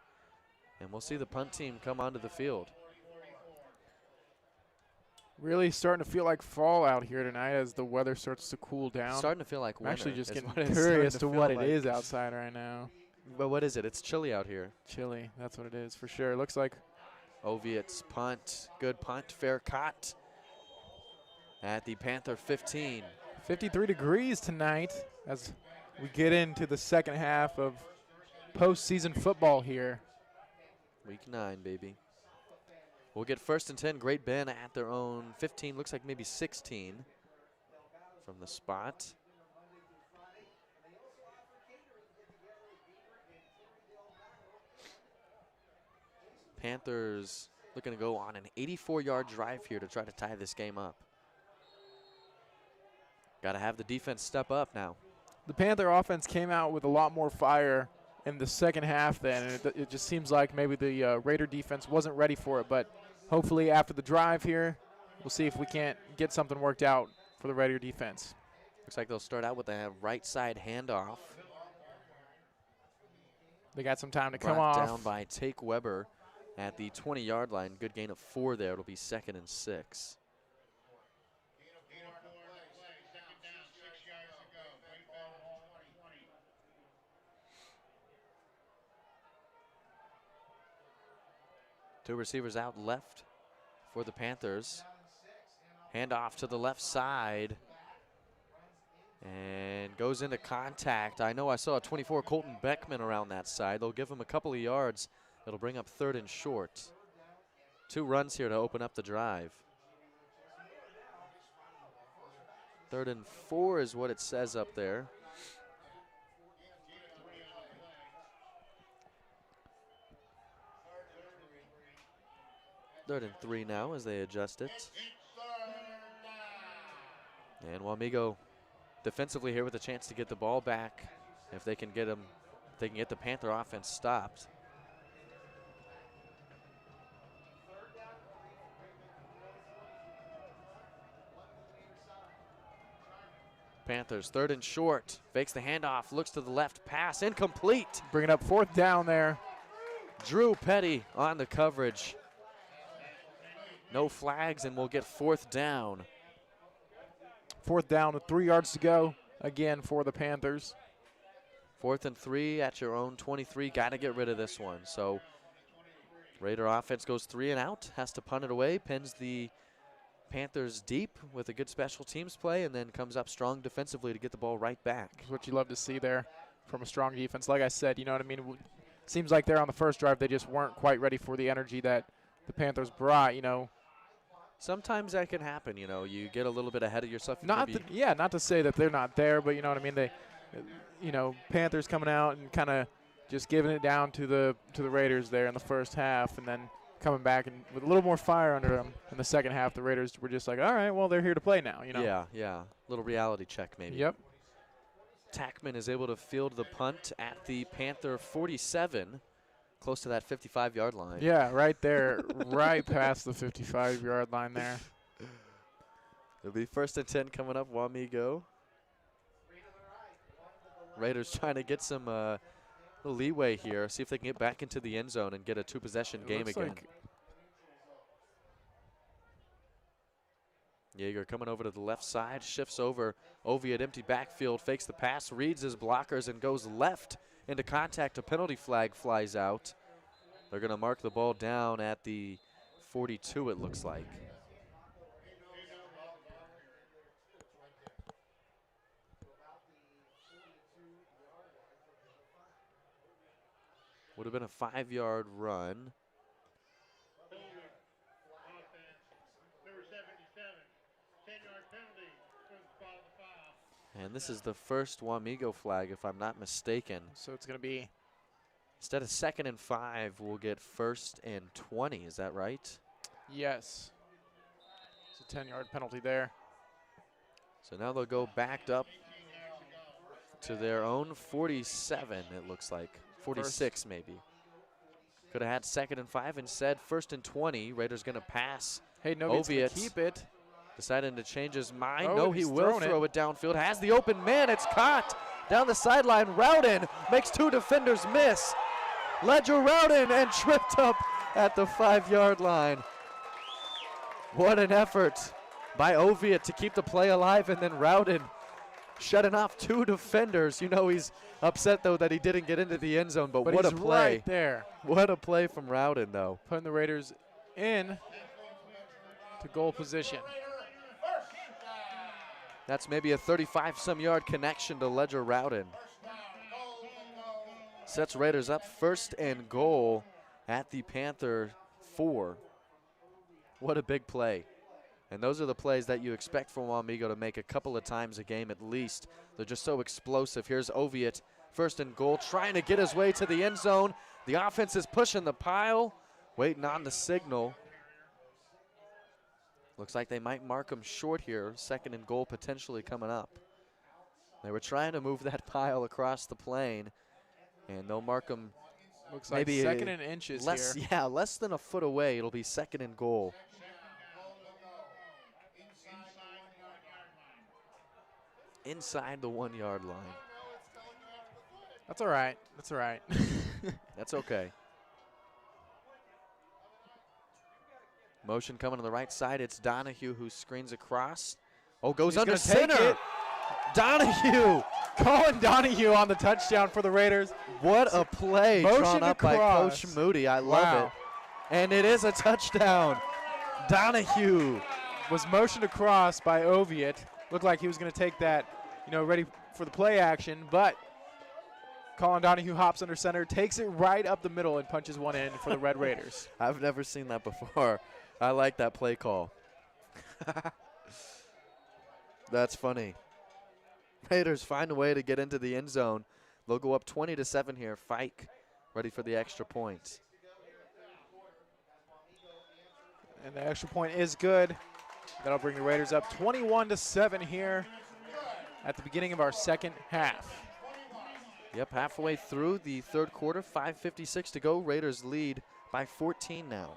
Speaker 2: And we'll see the punt team come onto the field.
Speaker 6: Really starting to feel like fall out here tonight as the weather starts to cool down.
Speaker 2: Starting to feel like
Speaker 6: I'm
Speaker 2: winter.
Speaker 6: actually just
Speaker 2: is
Speaker 6: getting
Speaker 2: what it's
Speaker 6: curious
Speaker 2: starting
Speaker 6: to
Speaker 2: feel
Speaker 6: what
Speaker 2: like.
Speaker 6: it is outside right now.
Speaker 2: But what is it? It's chilly out here.
Speaker 6: Chilly, that's what it is for sure. It looks like
Speaker 2: Oviatt's punt, good punt, fair caught at the Panther 15.
Speaker 6: 53 degrees tonight as we get into the second half of postseason football here.
Speaker 2: Week 9, baby. We'll get 1st and 10, Great Bend at their own 15, looks like maybe 16 from the spot. Panthers looking to go on an 84-yard drive here to try to tie this game up. Got to have the defense step up now.
Speaker 6: The Panther offense came out with a lot more fire in the second half then, and it just seems like maybe the Raider defense wasn't ready for it, but hopefully after the drive here, we'll see if we can't get something worked out for the Raider defense.
Speaker 2: Looks like they'll start out with a right side handoff.
Speaker 6: They got some time to come
Speaker 2: Brought
Speaker 6: off.
Speaker 2: down by Take Weber at the 20-yard line. Good gain of 4 there. It'll be 2nd and 6. Two receivers out left for the Panthers. Handoff to the left side. And goes into contact. I know I saw a 24 Colton Beckman around that side. They'll give him a couple of yards. It'll bring up 3rd and short. 2 runs here to open up the drive. 3rd and 4 is what it says up there. Third and 3 now as they adjust it. And Wamigo defensively here with a chance to get the ball back. If they can get them, they can get the Panther offense stopped. Panthers 3rd and short. Fakes the handoff, looks to the left, pass incomplete.
Speaker 6: Bringing up 4th down there.
Speaker 2: Drew Petty on the coverage. No flags, and we'll get 4th down.
Speaker 6: 4th down with 3 yards to go again for the Panthers.
Speaker 2: 4th and 3 at your own 23. Got to get rid of this one. So Raider offense goes 3 and out, has to punt it away, pins the Panthers deep with a good special teams play, and then comes up strong defensively to get the ball right back.
Speaker 6: That's what you love to see there from a strong defense. Like I said, you know what I mean? Seems like there on the first drive, they just weren't quite ready for the energy that the Panthers brought, you know.
Speaker 2: Sometimes that can happen, you know. You get a little bit ahead of yourself.
Speaker 6: Not to say that they're not there, but you know what I mean. They, you know, Panthers coming out and kind of just giving it down to the Raiders there in the first half, and then coming back and with a little more fire under them in the second half. The Raiders were just like, all right, well, they're here to play now, you know.
Speaker 2: Yeah. Little reality check maybe.
Speaker 6: Yep.
Speaker 2: Tackman is able to field the punt at the Panther 47, close to that 55-yard line.
Speaker 6: Yeah, right there, right past the 55-yard line there.
Speaker 2: It'll be 1st and 10 coming up, Wamigo. Raiders trying to get some leeway here, see if they can get back into the end zone and get a 2-possession game again. Yeager coming over to the left side, shifts over. Oviatt empty backfield, fakes the pass, reads his blockers, and goes left into contact. A penalty flag flies out. They're going to mark the ball down at the 42, it looks like. Would have been a 5-yard run. And this is the first Wamigo flag, if I'm not mistaken.
Speaker 6: So it's going to be,
Speaker 2: Instead of 2nd and 5, we'll get 1st and 20. Is that right?
Speaker 6: yes. It's a 10-yard penalty there.
Speaker 2: So now they'll go backed up to their own 47, it looks like. 46 maybe. Could have had 2nd and 5 instead. 1st and 20. Raiders going to pass.
Speaker 6: Hey, nobody's going to
Speaker 2: Oviatt
Speaker 6: keep it.
Speaker 2: deciding to change his mind.
Speaker 6: Oh,
Speaker 2: No, he
Speaker 6: he's
Speaker 2: will
Speaker 6: thrown it.
Speaker 2: throw it downfield. Has the open man. It's caught. Down the sideline. Rowden makes 2 defenders miss. Ledger Rowden and tripped up at the 5-yard line. What an effort by Oviatt to keep the play alive, and then Rowden shutting off 2 defenders. You know he's upset, though, that he didn't get into the end zone, but what a
Speaker 6: he's
Speaker 2: play.
Speaker 6: right there.
Speaker 2: What a play from Rowden, though.
Speaker 6: Putting the Raiders in to goal position.
Speaker 2: That's maybe a 35-some-yard connection to Ledger Rowden. Sets Raiders up 1st and goal at the Panther 4. What a big play. And those are the plays that you expect from Wamigo to make a couple of times a game at least. They're just so explosive. Here's Oviatt, 1st and goal, trying to get his way to the end zone. The offense is pushing the pile, waiting on the signal. Looks like they might mark him short here. 2nd and goal potentially coming up. They were trying to move that pile across the plane, and they'll mark him
Speaker 6: Looks like
Speaker 2: maybe
Speaker 6: 2nd and inches
Speaker 2: less,
Speaker 6: here.
Speaker 2: yeah, less than a foot away. It'll be 2nd and goal. Inside the 1-yard line.
Speaker 6: That's all right. That's all right.
Speaker 2: That's okay. Motion coming to the right side. It's Donahue who screens across. Oh, goes
Speaker 6: He's
Speaker 2: under
Speaker 6: gonna take
Speaker 2: center.
Speaker 6: it.
Speaker 2: Donahue.
Speaker 6: Colin Donahue on the touchdown for the Raiders.
Speaker 2: What a play
Speaker 6: Motion
Speaker 2: drawn up by
Speaker 6: across.
Speaker 2: Coach Moody. I love
Speaker 6: Wow.
Speaker 2: it. And it is a touchdown. Donahue.
Speaker 6: Was motioned across by Oviatt. Looked like he was going to take that, ready for the play action, but Colin Donahue hops under center, takes it right up the middle, and punches one in for the Red Raiders.
Speaker 2: I've never seen that before. I like that play call. That's funny. Raiders find a way to get into the end zone. They'll go up 20-7 here. Fike ready for the extra point.
Speaker 6: And the extra point is good. That'll bring the Raiders up 21-7 here at the beginning of our second half.
Speaker 2: Yep, halfway through the third quarter, 5:56 to go. Raiders lead by 14 now.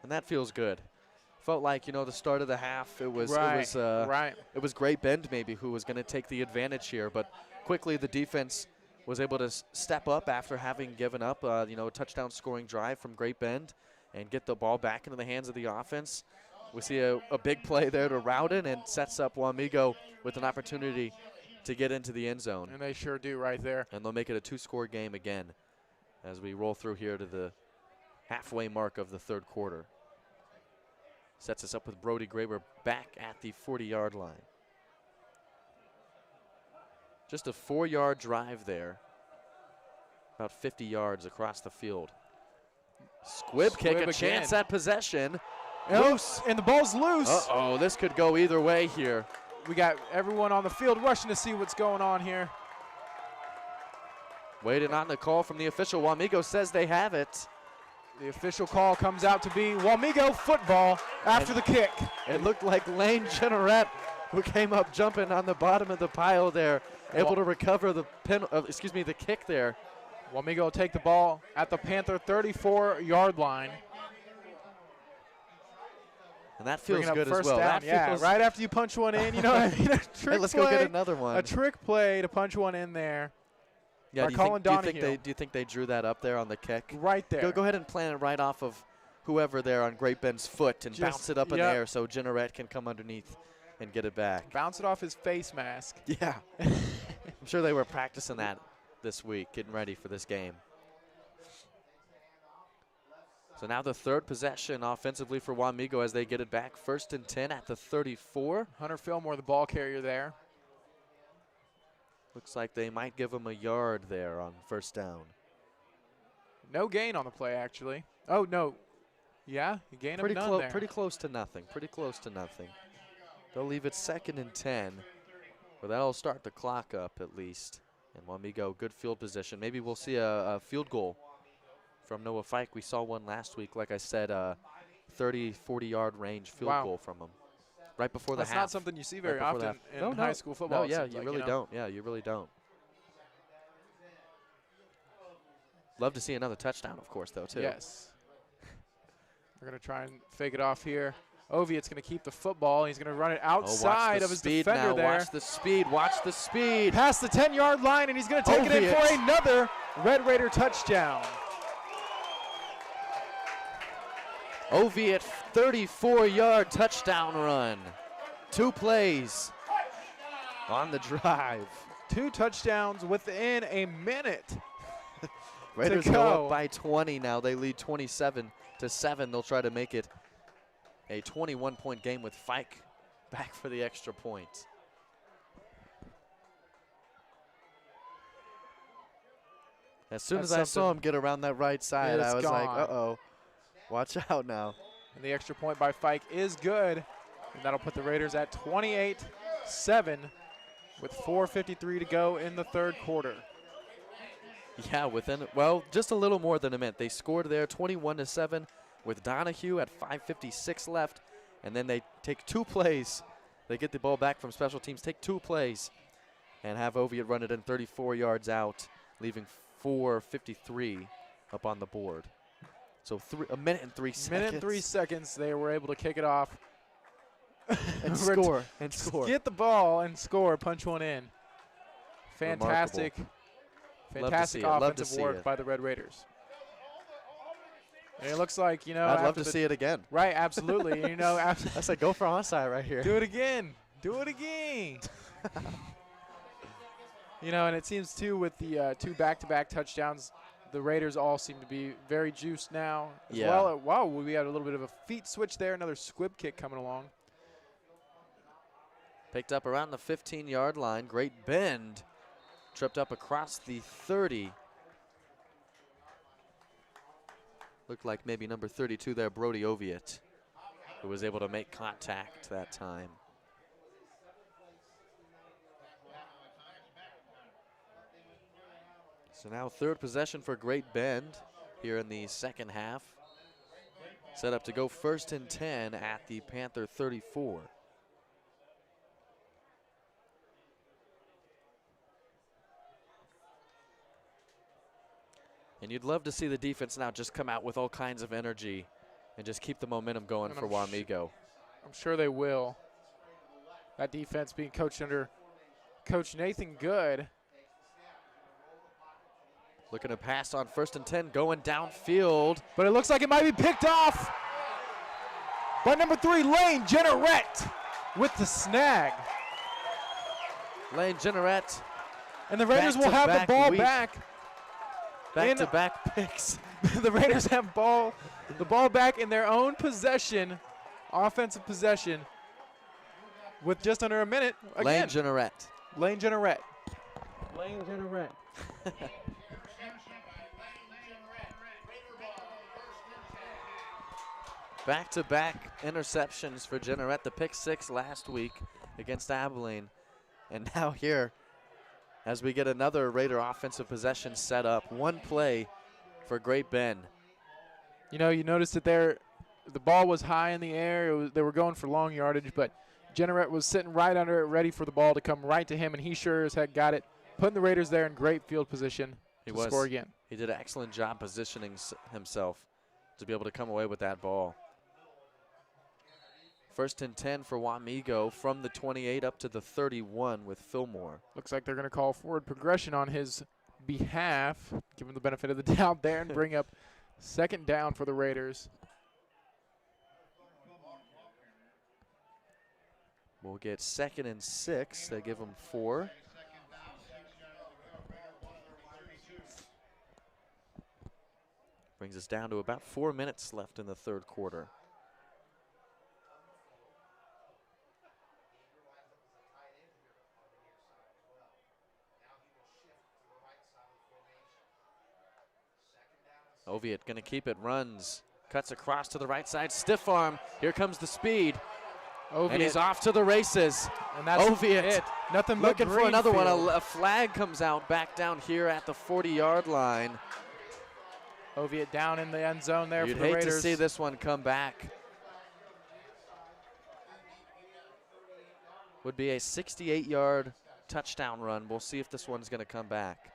Speaker 2: And that feels good. Felt like, the start of the half, it was Great Bend maybe who was going to take the advantage here, but quickly the defense was able to step up after having given up, a touchdown scoring drive from Great Bend and get the ball back into the hands of the offense. We see a big play there to Rowden and sets up Wamigo with an opportunity to get into the end zone.
Speaker 6: And they sure do right there.
Speaker 2: And they'll make it a 2-score game again as we roll through here to the halfway mark of the third quarter. Sets us up with Brody Graber back at the 40-yard line. Just a 4-yard drive there. About 50 yards across the field. Squib kick, a
Speaker 6: again.
Speaker 2: chance at possession.
Speaker 6: Loose, and the ball's loose.
Speaker 2: Uh-oh, this could go either way here.
Speaker 6: We got everyone on the field rushing to see what's going on here.
Speaker 2: Waiting on the call from the official. Wamigo says they have it.
Speaker 6: The official call comes out to be Wamigo football after the kick.
Speaker 2: It looked like Lane Generette, who came up jumping on the bottom of the pile there, able to recover the the kick there.
Speaker 6: Wamigo will take the ball at the Panther 34-yard line.
Speaker 2: And that feels
Speaker 6: Bringing up
Speaker 2: good as
Speaker 6: first
Speaker 2: well.
Speaker 6: down,
Speaker 2: That
Speaker 6: yeah,
Speaker 2: feels
Speaker 6: right after you punch one in, you know what I mean?
Speaker 2: Hey, let's go get another one.
Speaker 6: A trick play to punch one in there.
Speaker 2: Yeah,
Speaker 6: by Colin Donahue.
Speaker 2: do you think they drew that up there on the kick?
Speaker 6: Right there.
Speaker 2: Go ahead and plant it right off of whoever there on Great Bend's foot and bounce it up in the air so Generette can come underneath and get it back.
Speaker 6: Bounce it off his face mask.
Speaker 2: Yeah. I'm sure they were practicing that this week, getting ready for this game. So now the third possession offensively for Wamigo as they get it back. 1st and 10 at the 34.
Speaker 6: Hunter Fillmore, the ball carrier there.
Speaker 2: Looks like they might give him a yard there on first down.
Speaker 6: No gain on the play, actually. Oh, no. Yeah, you gain
Speaker 2: Pretty
Speaker 6: none there.
Speaker 2: pretty close to nothing. Pretty close to nothing. They'll leave it 2nd and 10, but that'll start the clock up at least. And Wamigo, good field position. Maybe we'll see a field goal from Noah Fike. We saw one last week, like I said, 30, 40-yard range field goal from him right before the half.
Speaker 6: That's not something you see very often in high school football.
Speaker 2: No, yeah,
Speaker 6: it seems
Speaker 2: you
Speaker 6: like,
Speaker 2: really don't. Yeah, you really don't. Love to see another touchdown, of course, though, too.
Speaker 6: Yes. We're going to try and fake it off here. Oviatt's going to keep the football. He's going to run it outside of his defender
Speaker 2: now.
Speaker 6: there.
Speaker 2: Watch the speed. Watch the speed.
Speaker 6: Past the 10-yard line, and he's going to take it in for another Red Raider touchdown.
Speaker 2: Oviatt, 34-yard touchdown run. 2 plays on the drive.
Speaker 6: 2 touchdowns within a minute.
Speaker 2: Raiders go up by 20 now. They lead 27-7. They'll try to make it a 21-point game with Fike back for the extra point. As soon as I saw him get around that right side, I was like, uh-oh, watch out now.
Speaker 6: And the extra point by Fike is good. And that'll put the Raiders at 28-7 with 4:53 to go in the third quarter.
Speaker 2: Yeah, just a little more than a minute. They scored there 21-7 with Donahue at 5:56 left, and then they take 2 plays. They get the ball back from special teams, take 2 plays, and have Oviatt run it in 34 yards out, leaving 4:53 up on the board. So a minute and 3 seconds.
Speaker 6: Minute and 3 seconds, they were able to kick it off.
Speaker 2: and score.
Speaker 6: Get the ball and score, punch one in. Fantastic. Fantastic offensive work by the Red Raiders. And it looks like,
Speaker 2: I'd love to see it again.
Speaker 6: Right, absolutely.
Speaker 2: I said, go for onside right here.
Speaker 6: Do it again. Do it again. And it seems, too, with the 2 back-to-back touchdowns, the Raiders all seem to be very juiced now. Wow, we had a little bit of a feet switch there. Another squib kick coming along.
Speaker 2: Picked up around the 15-yard line. Great bend. Tripped up across the 30. Looked like maybe number 32 there, Brody Oviatt, who was able to make contact that time. So now 3rd possession for Great Bend here in the second half. Set up to go 1st and 10 at the Panther 34. And you'd love to see the defense now just come out with all kinds of energy and just keep the momentum going for Wamigo.
Speaker 6: I'm sure they will. That defense being coached under Coach Nathan Good.
Speaker 2: Looking to pass on 1st and 10, going downfield.
Speaker 6: But it looks like it might be picked off by number 3, Lane Jenneret with the snag.
Speaker 2: Lane Jenneret.
Speaker 6: And the Raiders will have the ball back.
Speaker 2: Back-to-back picks.
Speaker 6: The Raiders have the ball back in their own possession, offensive possession, with just under a minute. Again,
Speaker 2: Lane Jenneret.
Speaker 6: Lane Jenneret.
Speaker 2: Lane Jenneret. Back-to-back interceptions for Jenneret. The pick 6 last week against Abilene. And now here, as we get another Raider offensive possession set up. 1 play for Great Bend.
Speaker 6: You noticed that the ball was high in the air. They were going for long yardage, but Jenneret was sitting right under it, ready for the ball to come right to him, and he sure as heck got it, putting the Raiders there in great field position to score again.
Speaker 2: He did an excellent job positioning himself to be able to come away with that ball. 1st and 10 for Wamigo from the 28 up to the 31 with Fillmore.
Speaker 6: Looks like they're going to call forward progression on his behalf, give him the benefit of the doubt there, and bring up 2nd down for the Raiders.
Speaker 2: We'll get 2nd and 6. They give him 4. Brings us down to about 4 minutes left in the third quarter. Oviatt going to keep it, runs Cuts across to the right side, stiff arm. Here comes the speed.
Speaker 6: Oviatt.
Speaker 2: And he's off to the races.
Speaker 6: And that's
Speaker 2: Oviatt
Speaker 6: it. Nothing but
Speaker 2: looking for another one.
Speaker 6: Greenfield.
Speaker 2: A flag comes out back down here at the 40-yard line.
Speaker 6: Oviatt down in the end zone there
Speaker 2: You'd
Speaker 6: for the
Speaker 2: hate
Speaker 6: Raiders.
Speaker 2: to see this one come back. Would be a 68-yard touchdown run. We'll see if this one's going to come back.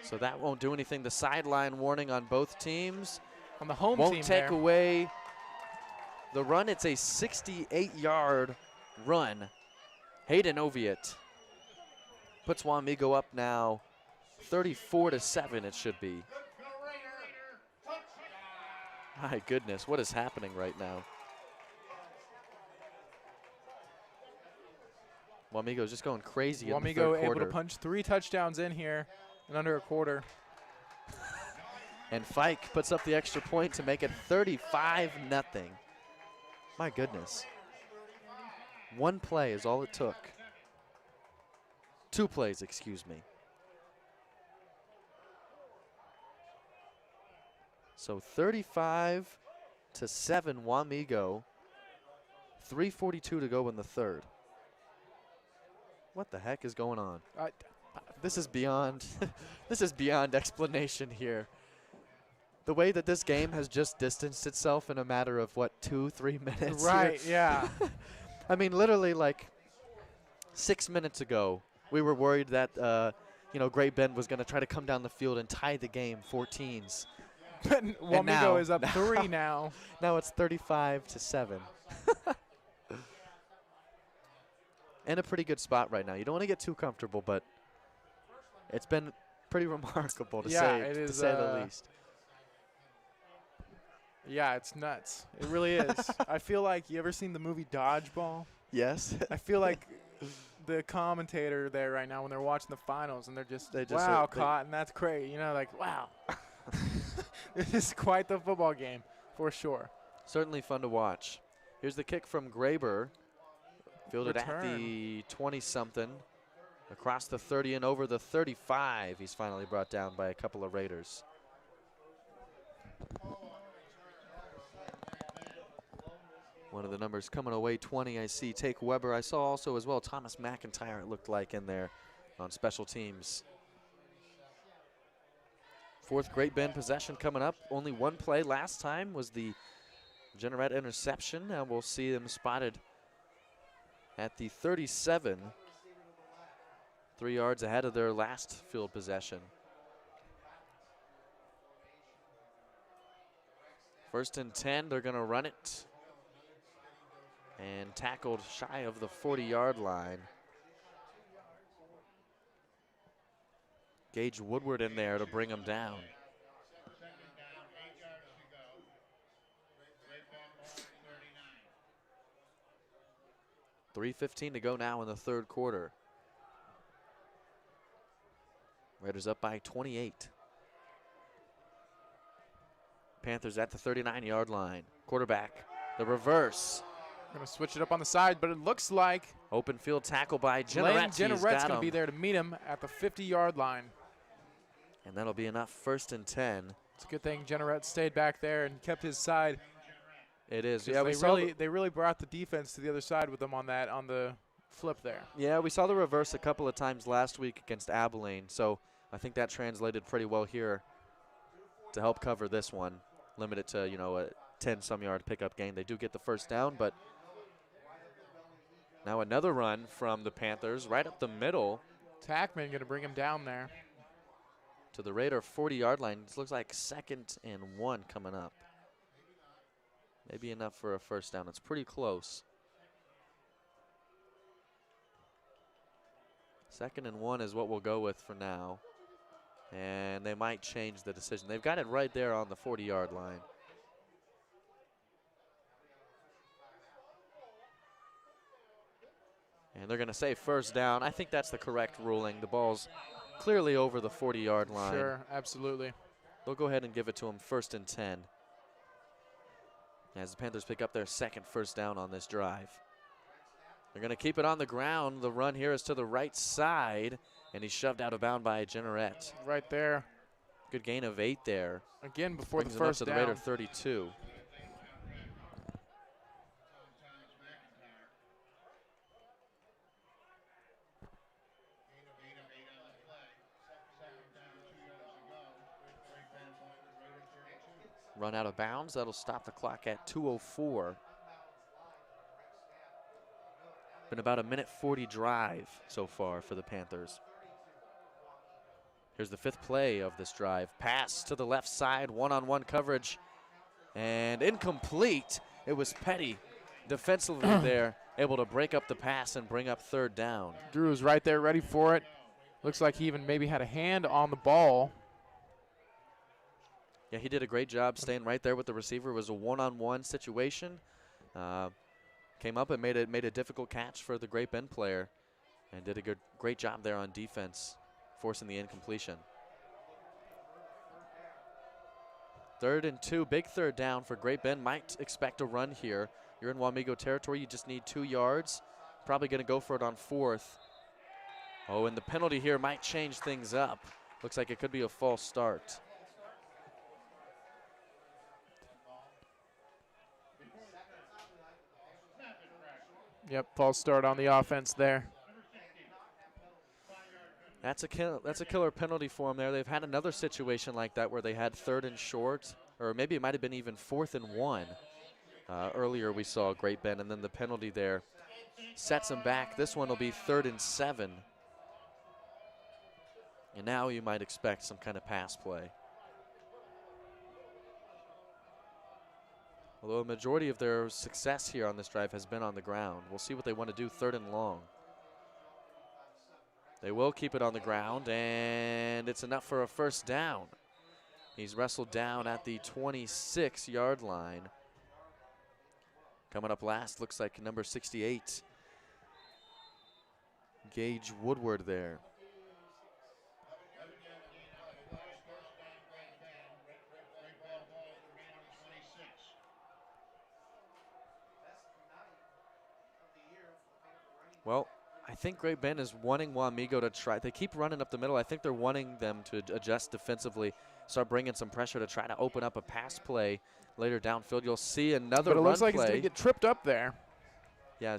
Speaker 2: So that won't do anything. The sideline warning on both teams.
Speaker 6: On the home
Speaker 2: won't
Speaker 6: team
Speaker 2: take
Speaker 6: there.
Speaker 2: away the run. It's a 68-yard run. Hayden Oviatt puts Wamigo up now 34-7 it should be. My goodness, what is happening right now? Wamigo's just going crazy in the
Speaker 6: Wamigo
Speaker 2: third
Speaker 6: able
Speaker 2: quarter.
Speaker 6: to punch 3 touchdowns in here in under a quarter.
Speaker 2: And Fike puts up the extra point to make it 35-0. My goodness. One play is all it took. 2 plays, excuse me. So 35-7 Wamigo. 3:42 to go in the third. What the heck is going on? This is beyond this is beyond explanation here. The way that this game has just distanced itself in a matter of what, 2-3 minutes?
Speaker 6: Right,
Speaker 2: here?
Speaker 6: yeah.
Speaker 2: I mean, literally like 6 minutes ago, we were worried that Great Bend was going to try to come down the field and tie the game 14s.
Speaker 6: Wamigo
Speaker 2: now-
Speaker 6: is up 3 now.
Speaker 2: Now it's 35-7. In a pretty good spot right now. You don't want to get too comfortable, but it's been pretty remarkable to say the least.
Speaker 6: Yeah, it's nuts. It really is. I feel like, you ever seen the movie Dodgeball?
Speaker 2: Yes.
Speaker 6: I feel like the commentator there right now when they're watching the finals and they're just
Speaker 2: They just
Speaker 6: wow,
Speaker 2: are- they-
Speaker 6: Cotton, that's great. You know, like, wow. This is quite the football game for sure.
Speaker 2: Certainly fun to watch. Here's the kick from Graber. Fielded at
Speaker 6: Return.
Speaker 2: the 20-something. Across the 30 and over the 35. He's finally brought down by a couple of Raiders. One of the numbers coming away 20, I see Take Weber. I saw also as well Thomas McIntyre, it looked like, in there on special teams. Fourth Great Bend possession coming up. Only one play last time was the Jeanneret interception. Now we'll see them spotted at the 37. 3 yards ahead of their last field possession. First and 10, they're going to run it. And tackled shy of the 40-yard line. Gage Woodward in there to bring him down. 3:15 to go now in the third quarter. Raiders up by 28. Panthers at the 39-yard line. Quarterback, the reverse.
Speaker 6: Going to switch it up on the side, but it looks like
Speaker 2: Open field tackle by
Speaker 6: Lane
Speaker 2: Jenneret's
Speaker 6: Jenneret's going to be there to meet him at the 50-yard line.
Speaker 2: And that'll be enough. First and 10.
Speaker 6: It's a good thing Jenneret stayed back there and kept his side.
Speaker 2: It is.
Speaker 6: 'Cause
Speaker 2: Yeah,
Speaker 6: they really brought the defense to the other side with them on the flip there.
Speaker 2: Yeah, we saw the reverse a couple of times last week against Abilene, so I think that translated pretty well here to help cover this one. Limit it to, a 10-some-yard pickup gain. They do get the first down, but now another run from the Panthers right up the middle
Speaker 6: Tackman going to bring him down there.
Speaker 2: to the Raider 40-yard line. This looks like 2nd and 1 coming up. Maybe enough for a first down. It's pretty close. 2nd and 1 is what we'll go with for now. And they might change the decision. They've got it right there on the 40-yard line. And they're going to say first down. I think that's the correct ruling. The ball's clearly over the 40-yard line.
Speaker 6: Sure, absolutely.
Speaker 2: They'll go ahead and give it to him 1st and 10. As the Panthers pick up their 2nd first down on this drive. They're going to keep it on the ground. The run here is to the right side. And he's shoved out of bound by Jenneret.
Speaker 6: Right there.
Speaker 2: Good gain of 8 there.
Speaker 6: Again, before
Speaker 2: Brings
Speaker 6: the
Speaker 2: him up
Speaker 6: first
Speaker 2: to the
Speaker 6: down.
Speaker 2: Raider 32. Run out of bounds. That'll stop the clock at 2:04. Been about a minute 40 drive so far for the Panthers. Here's the 5th play of this drive. Pass to the left side, one-on-one coverage, and incomplete. It was Petty defensively there, able to break up the pass and bring up 3rd down.
Speaker 6: Drew was right there, ready for it. Looks like he even maybe had a hand on the ball.
Speaker 2: Yeah, he did a great job staying right there with the receiver. It was a one-on-one situation. Came up and made a difficult catch for the Great Bend player, and did a great job there on defense, forcing the incompletion. 3rd and 2, big 3rd down for Great Bend. Might expect a run here. You're in Wamigo territory. You just need 2 yards. Probably going to go for it on 4th. Oh, and the penalty here might change things up. Looks like it could be a false start.
Speaker 6: Yep, false start on the offense there.
Speaker 2: That's a killer penalty for them there. They've had another situation like that where they had 3rd and short, or maybe it might have been even 4th and 1. Earlier we saw Great Bend, and then the penalty there sets them back. This one will be 3rd and 7. And now you might expect some kind of pass play. Although a majority of their success here on this drive has been on the ground. We'll see what they want to do 3rd and long. They will keep it on the ground, and it's enough for a 1st down. He's wrestled down at the 26-yard line. Coming up last, looks like number 68, Gage Woodward there. Well, I think Great Bend is wanting Wamigo to try. They keep running up the middle. I think they're wanting them to adjust defensively, start bringing some pressure to try to open up a pass play later downfield. You'll see another run play.
Speaker 6: But it looks like he's going to get tripped up there.
Speaker 2: Yeah,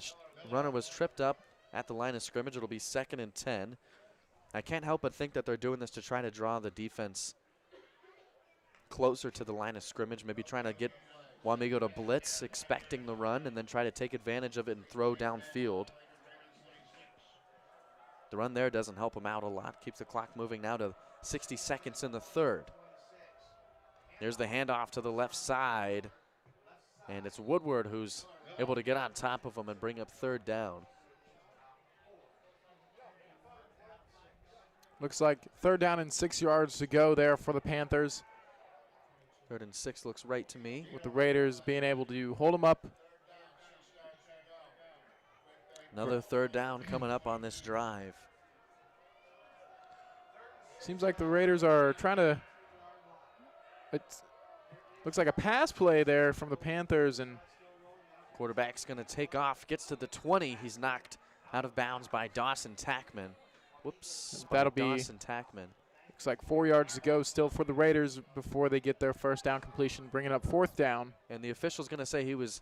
Speaker 2: runner was tripped up at the line of scrimmage. It'll be 2nd and 10. I can't help but think that they're doing this to try to draw the defense closer to the line of scrimmage, maybe trying to get Wamigo to blitz, expecting the run, and then try to take advantage of it and throw downfield. The run there doesn't help him out a lot. Keeps the clock moving now to 60 seconds in the 3rd. There's the handoff to the left side. And it's Woodward who's able to get on top of him and bring up 3rd down.
Speaker 6: Looks like 3rd down and 6 yards to go there for the Panthers.
Speaker 2: 3rd and 6 looks right to me.
Speaker 6: With the Raiders being able to hold them up.
Speaker 2: Another 3rd down coming up on this drive.
Speaker 6: Seems like the Raiders are trying to, it looks like a pass play there from the Panthers, and
Speaker 2: quarterback's going to take off, gets to the 20. He's knocked out of bounds by Dawson Tackman. Whoops,
Speaker 6: that'll be
Speaker 2: Dawson Tackman.
Speaker 6: Looks like 4 yards to go still for the Raiders before they get their 1st down completion, bringing up 4th down.
Speaker 2: And the official's going to say he was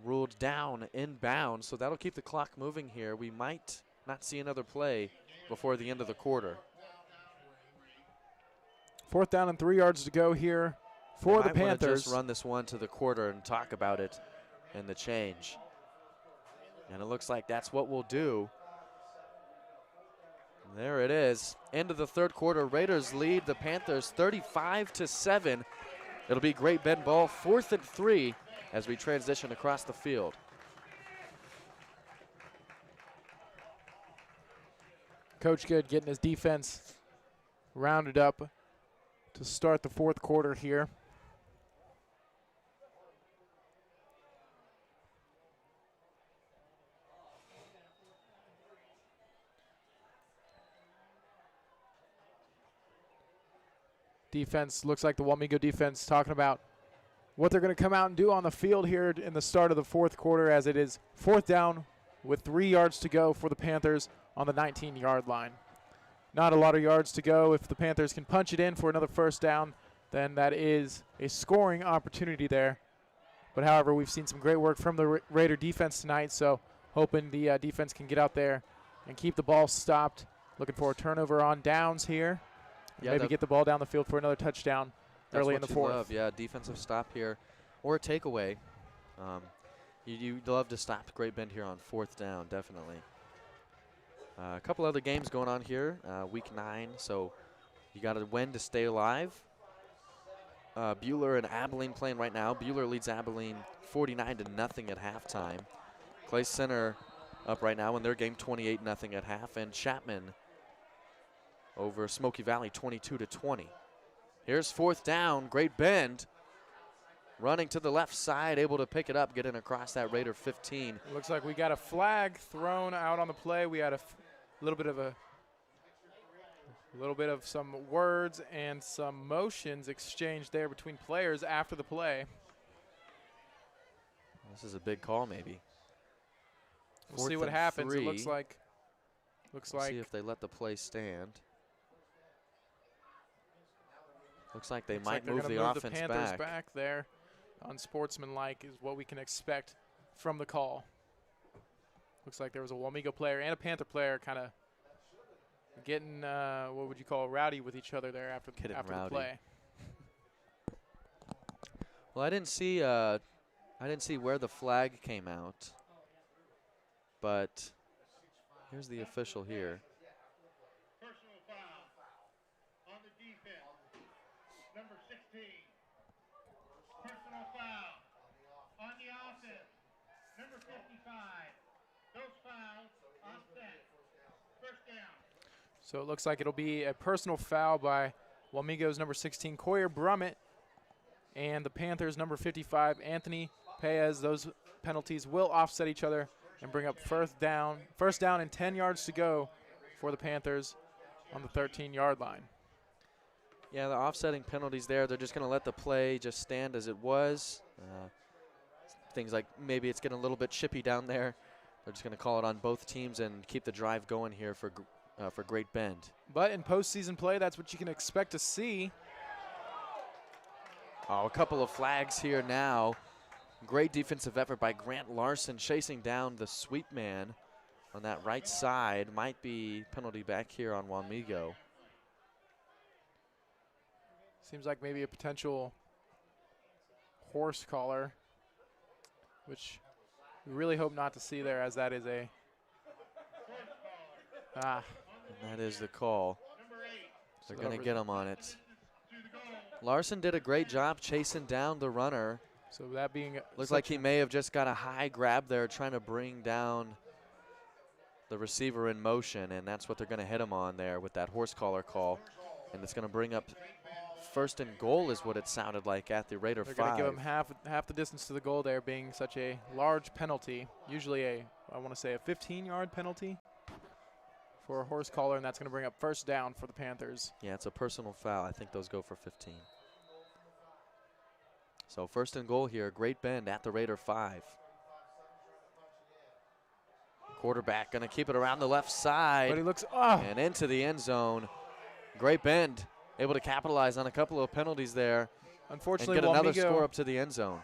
Speaker 2: ruled down inbounds, so that'll keep the clock moving here. We might not see another play before the end of the quarter.
Speaker 6: 4th down and 3 yards to go here for the Panthers.
Speaker 2: Just run this one to the quarter and talk about it and the change. And it looks like that's what we'll do. There it is. End of the 3rd quarter. Raiders lead the Panthers 35-7. It'll be Great Bend ball, 4th and 3 as we transition across the field.
Speaker 6: Coach Good getting his defense rounded up to start the 4th quarter here. Defense looks like the Wamigo defense talking about what they're going to come out and do on the field here in the start of the 4th quarter, as it is 4th down with 3 yards to go for the Panthers on the 19-yard line. not a lot of yards to go. If the Panthers can punch it in for another first down, then that is a scoring opportunity there. But however, we've seen some great work from the Raider defense tonight, so hoping the defense can get out there and keep the ball stopped. Looking for a turnover on downs here.
Speaker 2: Yeah,
Speaker 6: Maybe get the ball down the field for another touchdown early in the fourth.
Speaker 2: Love. Yeah, defensive stop here or a takeaway. You'd love to stop Great Bend here on 4th down, definitely. A couple other games going on here, week 9, so you got to win to stay alive. Buhler and Abilene playing right now. Buhler leads Abilene 49-0 at halftime. Clay Center up right now in their game 28-0 at half, and Chapman over Smoky Valley 22-20. Here's 4th down, Great Bend running to the left side, able to pick it up, getting across that Raider 15.
Speaker 6: It looks like we got a flag thrown out on the play. We had a little bit of some words and some motions exchanged there between players after the play.
Speaker 2: This is a big call, maybe.
Speaker 6: We'll see what happens.
Speaker 2: 3.
Speaker 6: It looks like.
Speaker 2: We'll see if they let the play stand. Looks like they might move the offense
Speaker 6: the Panthers
Speaker 2: back
Speaker 6: there. Unsportsmanlike is what we can expect from the call. Looks like there was a Wamigo player and a Panther player kind of getting, what would you call, rowdy with each other there after the play.
Speaker 2: Well, I didn't see where the flag came out, but here's the official here.
Speaker 3: Personal foul on the defense. Number 16. Personal foul on the offense. Number 55. Those fouls offset. First down.
Speaker 6: So it looks like it'll be a personal foul by Wamigo's number 16, Coyer Brummett, and the Panthers' number 55, Anthony Paez. Those penalties will offset each other and bring up first down and 10 yards to go for the Panthers on the 13-yard line.
Speaker 2: Yeah, the offsetting penalties there, they're just going to let the play just stand as it was. Things like maybe it's getting a little bit chippy down there. They're just going to call it on both teams and keep the drive going here for Great Bend.
Speaker 6: But in postseason play, that's what you can expect to see.
Speaker 2: Oh, a couple of flags here now. Great defensive effort by Grant Larson chasing down the sweep man on that right side. Might be penalty back here on Wamigo.
Speaker 6: Seems like maybe a potential horse collar, which we really hope not to see there, as that is a
Speaker 2: and that is the call. They're going to get him on it. Larson did a great job chasing down the runner.
Speaker 6: So that being
Speaker 2: looks like he may have just got a high grab there trying to bring down the receiver in motion, and that's what they're going to hit him on there with that horse collar call. And it's going to bring up first and goal is what it sounded like at the Raider 5.
Speaker 6: They're going to give him half the distance to the goal there, being such a large penalty. Usually I want to say a 15-yard penalty for a horse collar, and that's going to bring up first down for the Panthers.
Speaker 2: Yeah, it's a personal foul. I think those go for 15. So first and goal here, Great Bend at the Raider 5. Quarterback going to keep it around the left side.
Speaker 6: But he looks,
Speaker 2: and into the end zone. Great Bend able to capitalize on a couple of penalties there.
Speaker 6: Unfortunately,
Speaker 2: and get another
Speaker 6: Wamigo,
Speaker 2: score up to the end zone.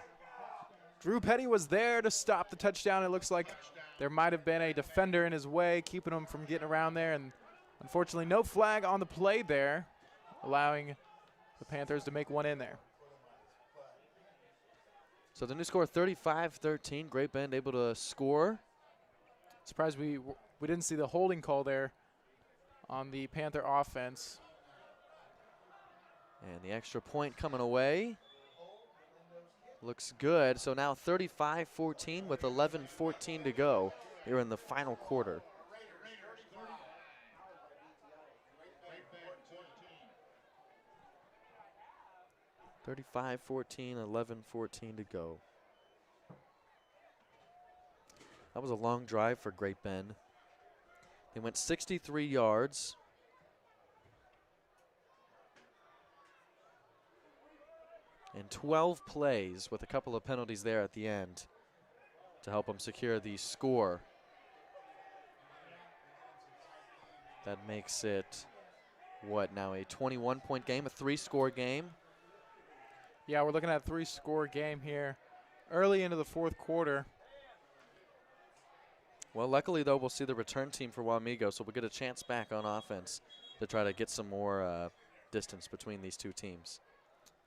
Speaker 6: Drew Petty was there to stop the touchdown. It looks like there might have been a defender in his way, keeping him from getting around there. And unfortunately, no flag on the play there, allowing the Panthers to make one in there.
Speaker 2: So the new score, 35-13. Great Bend able to score.
Speaker 6: Surprised we didn't see the holding call there on the Panther offense.
Speaker 2: And the extra point coming away. Looks good. So now 35-14 with 11:14 to go here in the final quarter. (35-14), 11:14 to go. That was a long drive for Great Bend. They went 63 yards. And 12 plays with a couple of penalties there at the end to help them secure the score. That makes it what now, a 21-point game, a 3-score game.
Speaker 6: Yeah, we're looking at a 3-score game here early into the fourth quarter.
Speaker 2: Well, luckily, though, we'll see the return team for Wamigo, so we'll get a chance back on offense to try to get some more distance between these two teams.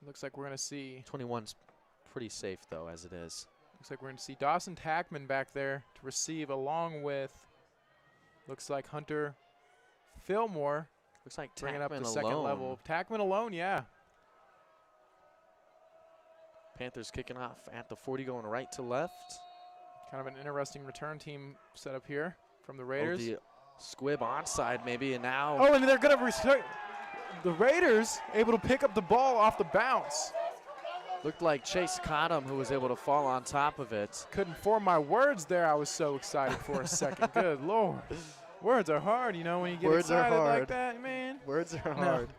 Speaker 6: Looks like we're going to see
Speaker 2: 21's pretty safe, though, as it is.
Speaker 6: Looks like we're going to see Dawson Tackman back there to receive, along with, looks like Hunter Fillmore.
Speaker 2: Looks like
Speaker 6: bringing up the
Speaker 2: Tackman
Speaker 6: second
Speaker 2: alone.
Speaker 6: level. Tackman alone, yeah.
Speaker 2: Panthers kicking off at the 40, going right to left.
Speaker 6: Kind of an interesting return team setup here from the Raiders.
Speaker 2: Oh, the squib onside maybe, and now.
Speaker 6: Oh, and they're going to restart. The Raiders able to pick up the ball off the bounce.
Speaker 2: Looked like Chase Cottom, who was able to fall on top of it.
Speaker 6: Couldn't form my words there. I was so excited for a second. Good Lord. Words are hard, you know, when you get
Speaker 2: Words are
Speaker 6: excited like
Speaker 2: hard.
Speaker 6: that, man.
Speaker 2: Words are
Speaker 6: No.
Speaker 2: hard.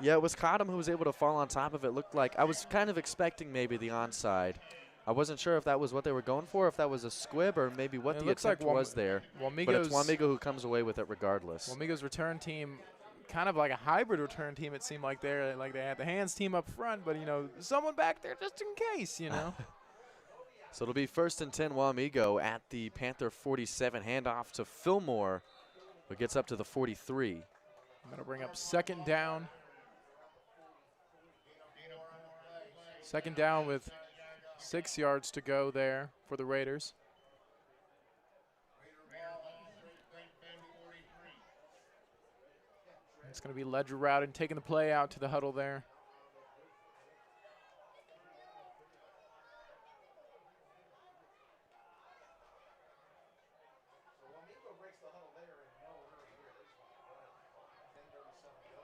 Speaker 2: Yeah, it was Cottom who was able to fall on top of it. Looked like I was kind of expecting maybe the onside. I wasn't sure if that was what they were going for, if that was a squib, or maybe what
Speaker 6: It
Speaker 2: the
Speaker 6: looks like
Speaker 2: attempt was there. But it's Wamigo who comes away with it regardless.
Speaker 6: Wamigo's return team, kind of like a hybrid return team, it seemed like they're like they had the hands team up front, but, you know, someone back there just in case, you know.
Speaker 2: So it'll be 1st and 10 Wamigo at the Panther 47. Handoff to Fillmore, who gets up to the 43.
Speaker 6: I'm going to bring up second down. Second down with 6 yards to go there for the Raiders. It's going to be Ledger routing, taking the play out to the huddle there.
Speaker 8: So Wamego breaks the huddle there in no hurry here. They just want to run it. 10:37 to go.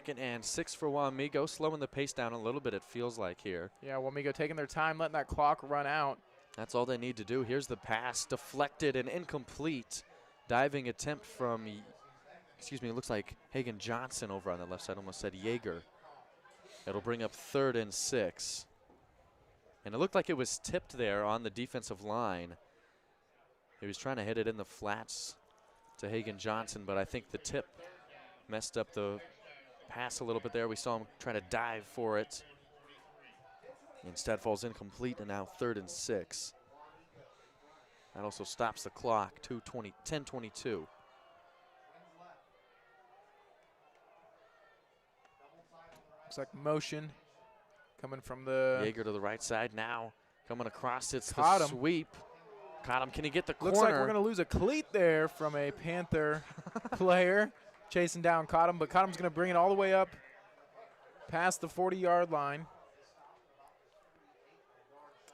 Speaker 8: 45-17.
Speaker 2: 2nd and 6 for Wamigo, slowing the pace down a little bit, it feels like here.
Speaker 6: Yeah, Wamigo taking their time, letting that clock run out.
Speaker 2: That's all they need to do. Here's the pass, deflected and incomplete. Diving attempt from, it looks like Hagen Johnson over on the left side. Almost said Yeager. It'll bring up 3rd and 6. And it looked like it was tipped there on the defensive line. He was trying to hit it in the flats to Hagen Johnson, but I think the tip messed up the pass a little bit there. We saw him try to dive for it. Instead falls incomplete, and now 3rd and 6. That also stops the clock, 10:22.
Speaker 6: Looks like motion coming from the.
Speaker 2: Yeager to the right side now. Coming across, it's
Speaker 6: Caught
Speaker 2: the
Speaker 6: him.
Speaker 2: sweep. Caught him. Can he get the corner?
Speaker 6: Looks like we're going to lose a cleat there from a Panther player. Chasing down Cottom, but Cottom's going to bring it all the way up past the 40-yard line.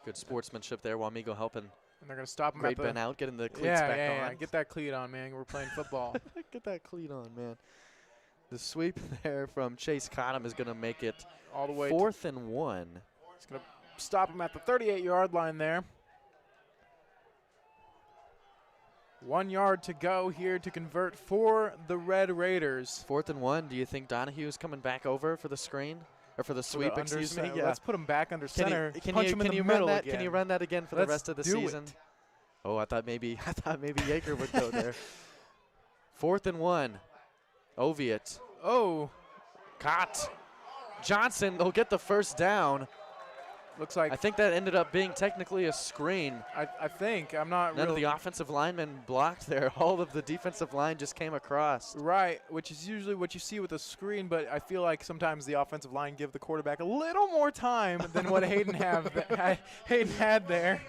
Speaker 2: Good sportsmanship there. Wamigo helping
Speaker 6: And they're going to stop him
Speaker 2: Great
Speaker 6: at the.
Speaker 2: Ben out, getting the cleats
Speaker 6: Yeah,
Speaker 2: back
Speaker 6: yeah,
Speaker 2: on.
Speaker 6: yeah. Get that cleat on, man. We're playing football.
Speaker 2: Get that cleat on, man. The sweep there from Chase Cottom is going to make it
Speaker 6: all the way.
Speaker 2: 4th and 1.
Speaker 6: It's going to stop him at the 38-yard line there. 1 yard to go here to convert for the Red Raiders.
Speaker 2: 4th and 1. Do you think Donahue's coming back over for the screen? Or for the sweep, excuse me? Yeah.
Speaker 6: Let's put him back under center.
Speaker 2: Can
Speaker 6: punch
Speaker 2: you,
Speaker 6: him in
Speaker 2: can
Speaker 6: the
Speaker 2: you
Speaker 6: middle
Speaker 2: run that?
Speaker 6: again.
Speaker 2: Can you run that again for
Speaker 6: Let's
Speaker 2: the rest of the
Speaker 6: do
Speaker 2: season?
Speaker 6: it.
Speaker 2: Oh, I thought maybe Yeager would go there. 4th and 1. Oviatt.
Speaker 6: Oh,
Speaker 2: Caught. Johnson, they'll get the first down.
Speaker 6: looks like
Speaker 2: I think that ended up being technically a screen.
Speaker 6: I think I'm not
Speaker 2: None of
Speaker 6: really
Speaker 2: the offensive linemen blocked there. All of the defensive line just came across.
Speaker 6: right, which is usually what you see with a screen. But I feel like sometimes the offensive line give the quarterback a little more time than what Hayden had there.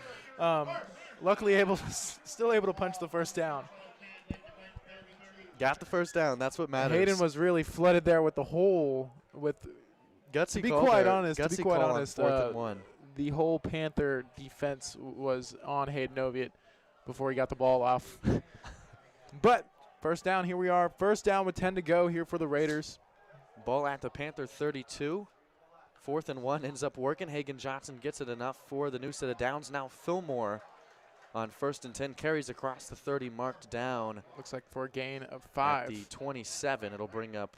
Speaker 6: Luckily, still able to punch the first down.
Speaker 2: Got the first down. That's what matters.
Speaker 6: Hayden was really flooded there with the hole.
Speaker 2: gutsy.
Speaker 6: To be
Speaker 2: call
Speaker 6: quite
Speaker 2: there.
Speaker 6: honest,
Speaker 2: Gutsy call on 4th and 1.
Speaker 6: The whole Panther defense was on Hayden Oviatt before he got the ball off. But first down, here we are. First down with 10 to go here for the Raiders.
Speaker 2: Ball at the Panther 32. 4th and 1 ends up working. Hagen Johnson gets it enough for the new set of downs. Now Fillmore on 1st and 10 carries across the 30, marked down.
Speaker 6: Looks like for a gain of 5.
Speaker 2: At the 27, it'll bring up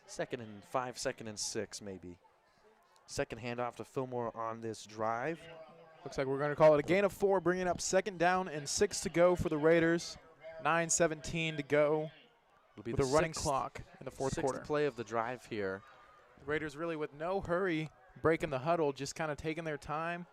Speaker 2: 2nd and 5, 2nd and 6 maybe. Second handoff to Fillmore on this drive.
Speaker 6: Looks like we're going to call it a gain of 4, bringing up 2nd down and 6 to go for the Raiders. 9:17 to go
Speaker 2: It'll be
Speaker 6: with a
Speaker 2: the
Speaker 6: running
Speaker 2: sixth-
Speaker 6: clock in the fourth
Speaker 2: sixth
Speaker 6: quarter.
Speaker 2: play of the drive here.
Speaker 6: The Raiders really with no hurry, breaking the huddle, just kind of taking their time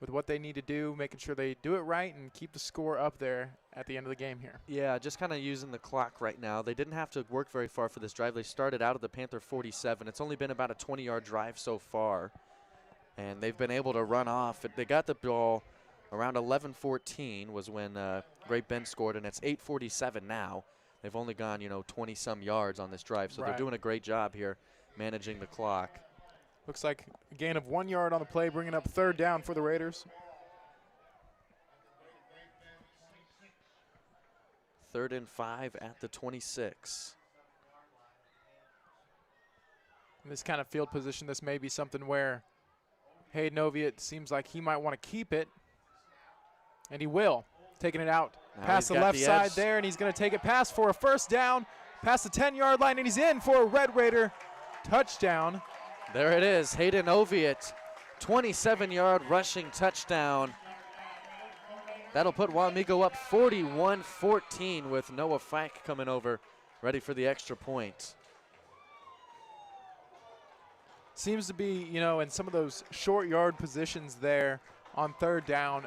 Speaker 6: with what they need to do, making sure they do it right and keep the score up there at the end of the game here.
Speaker 2: Yeah, just kind of using the clock right now. They didn't have to work very far for this drive. They started out at the Panther 47. It's only been about a 20-yard drive so far, and they've been able to run off. They got the ball around 11:14 was when Great Bend scored, and it's 8:47 now. They've only gone, 20-some yards on this drive, so they're doing a great job here managing the clock.
Speaker 6: Looks like a gain of 1 yard on the play, bringing up third down for the Raiders.
Speaker 2: Third and 5 at the 26.
Speaker 6: In this kind of field position, this may be something where Hayden Oviatt seems like he might want to keep it, and he will. Taking it out
Speaker 2: Now
Speaker 6: past the
Speaker 2: he's got
Speaker 6: left
Speaker 2: the
Speaker 6: side
Speaker 2: edge.
Speaker 6: there, and he's going to take it past for a first down, past the 10-yard line, and he's in for a Red Raider touchdown.
Speaker 2: There it is, Hayden Oviatt, 27-yard rushing touchdown. That'll put Wamigo up 41-14 with Noah Fike coming over, ready for the extra point.
Speaker 6: Seems to be, in some of those short yard positions there on third down,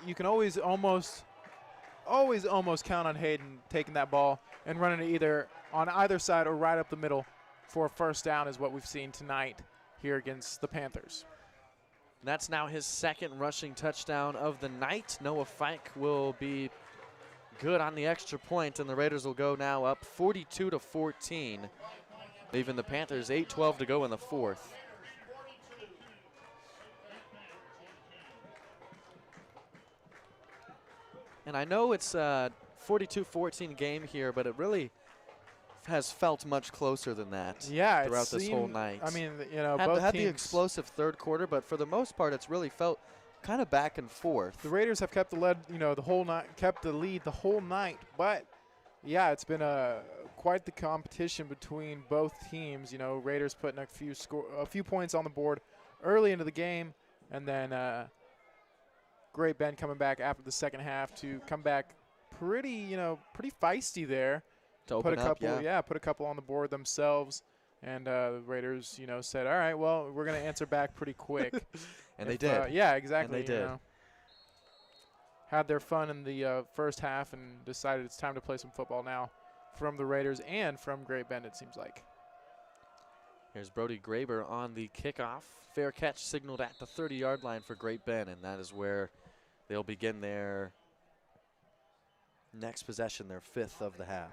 Speaker 6: you can always almost count on Hayden taking that ball and running it either on either side or right up the middle for a first down is what we've seen tonight here against the Panthers.
Speaker 2: That's now his second rushing touchdown of the night. Noah Fike will be good on the extra point, and the Raiders will go now up 42-14, leaving the Panthers 8:12 to go in the fourth. And I know it's a 42-14 game here, but it really has felt much closer than that throughout this whole night.
Speaker 6: I mean,
Speaker 2: both had
Speaker 6: teams,
Speaker 2: the explosive third quarter, but for the most part, it's really felt kind of back and forth.
Speaker 6: the Raiders have kept the lead, the whole night, kept the lead the whole night. But yeah, it's been quite the competition between both teams. Raiders putting a few points on the board early into the game, and then Great Bend coming back after the second half to come back pretty feisty there.
Speaker 2: To open
Speaker 6: Put a couple on the board themselves, and the Raiders, said, all right, well, we're going to answer back pretty quick.
Speaker 2: And they did.
Speaker 6: Yeah, exactly.
Speaker 2: And they did.
Speaker 6: Had their fun in the first half and decided it's time to play some football now from the Raiders and from Great Bend, it seems like.
Speaker 2: Here's Brody Graber on the kickoff. Fair catch signaled at the 30-yard line for Great Bend, and that is where they'll begin their next possession, their fifth of the half.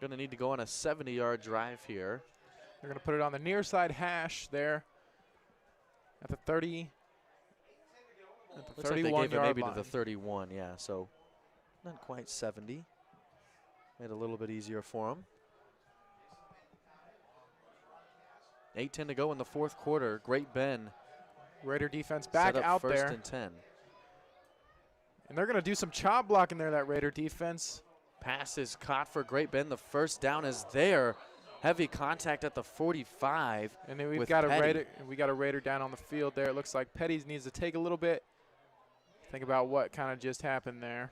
Speaker 2: Going to need to go on a 70-yard drive here.
Speaker 6: They're going to put it on the near side hash there at the 30. At the
Speaker 2: Looks like they gave it
Speaker 6: 31-yard
Speaker 2: maybe
Speaker 6: line.
Speaker 2: to the 31, yeah, so not quite 70. Made it a little bit easier for them. 8:10 to go in the fourth quarter. Great Bend
Speaker 6: Raider defense back
Speaker 2: set up
Speaker 6: out
Speaker 2: first
Speaker 6: there.
Speaker 2: and 10.
Speaker 6: And they're going to do some chop blocking there, that Raider defense.
Speaker 2: Pass is caught for Great Bend. The first down is there. Heavy contact at the 45.
Speaker 6: And then we've
Speaker 2: with
Speaker 6: got
Speaker 2: Petty.
Speaker 6: a Raider down on the field there. It looks like Petty needs to take a little bit. Think about what kind of just happened there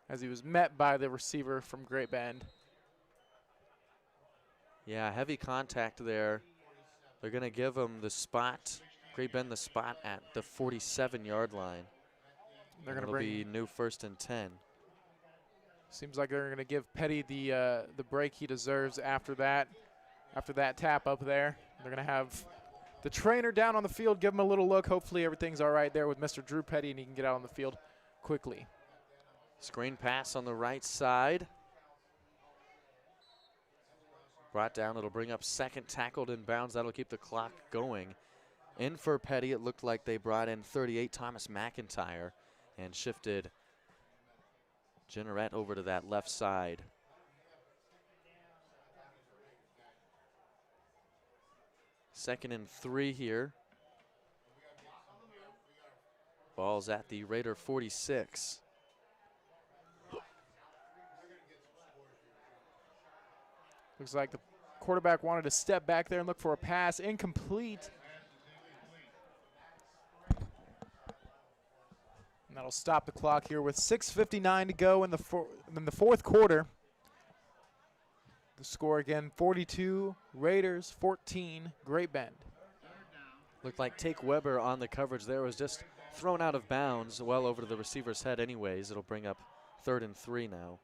Speaker 6: as he was met by the receiver from Great Bend.
Speaker 2: Yeah, heavy contact there. They're going to give him the spot, Great Bend the spot at the 47-yard line.
Speaker 6: They're going to
Speaker 2: It'll
Speaker 6: bring.
Speaker 2: be new first and 10.
Speaker 6: Seems like they're going to give Petty the break he deserves after that tap up there. They're going to have the trainer down on the field, give him a little look. Hopefully everything's all right there with Mr. Drew Petty and he can get out on the field quickly.
Speaker 2: Screen pass on the right side. Brought down. It'll bring up second, tackled in bounds. That'll keep the clock going. In for Petty, it looked like they brought in 38 Thomas McIntyre and shifted Jenneret over to that left side. Second and 3 here. Ball's at the Raider 46.
Speaker 6: Looks like the quarterback wanted to step back there and look for a pass. Incomplete. And that'll stop the clock here with 6:59 to go in the fourth quarter. The score again, 42 Raiders, 14 Great Bend.
Speaker 2: Looked like Take Weber on the coverage there was just thrown out of bounds well over to the receiver's head anyways. It'll bring up 3rd and 3 now.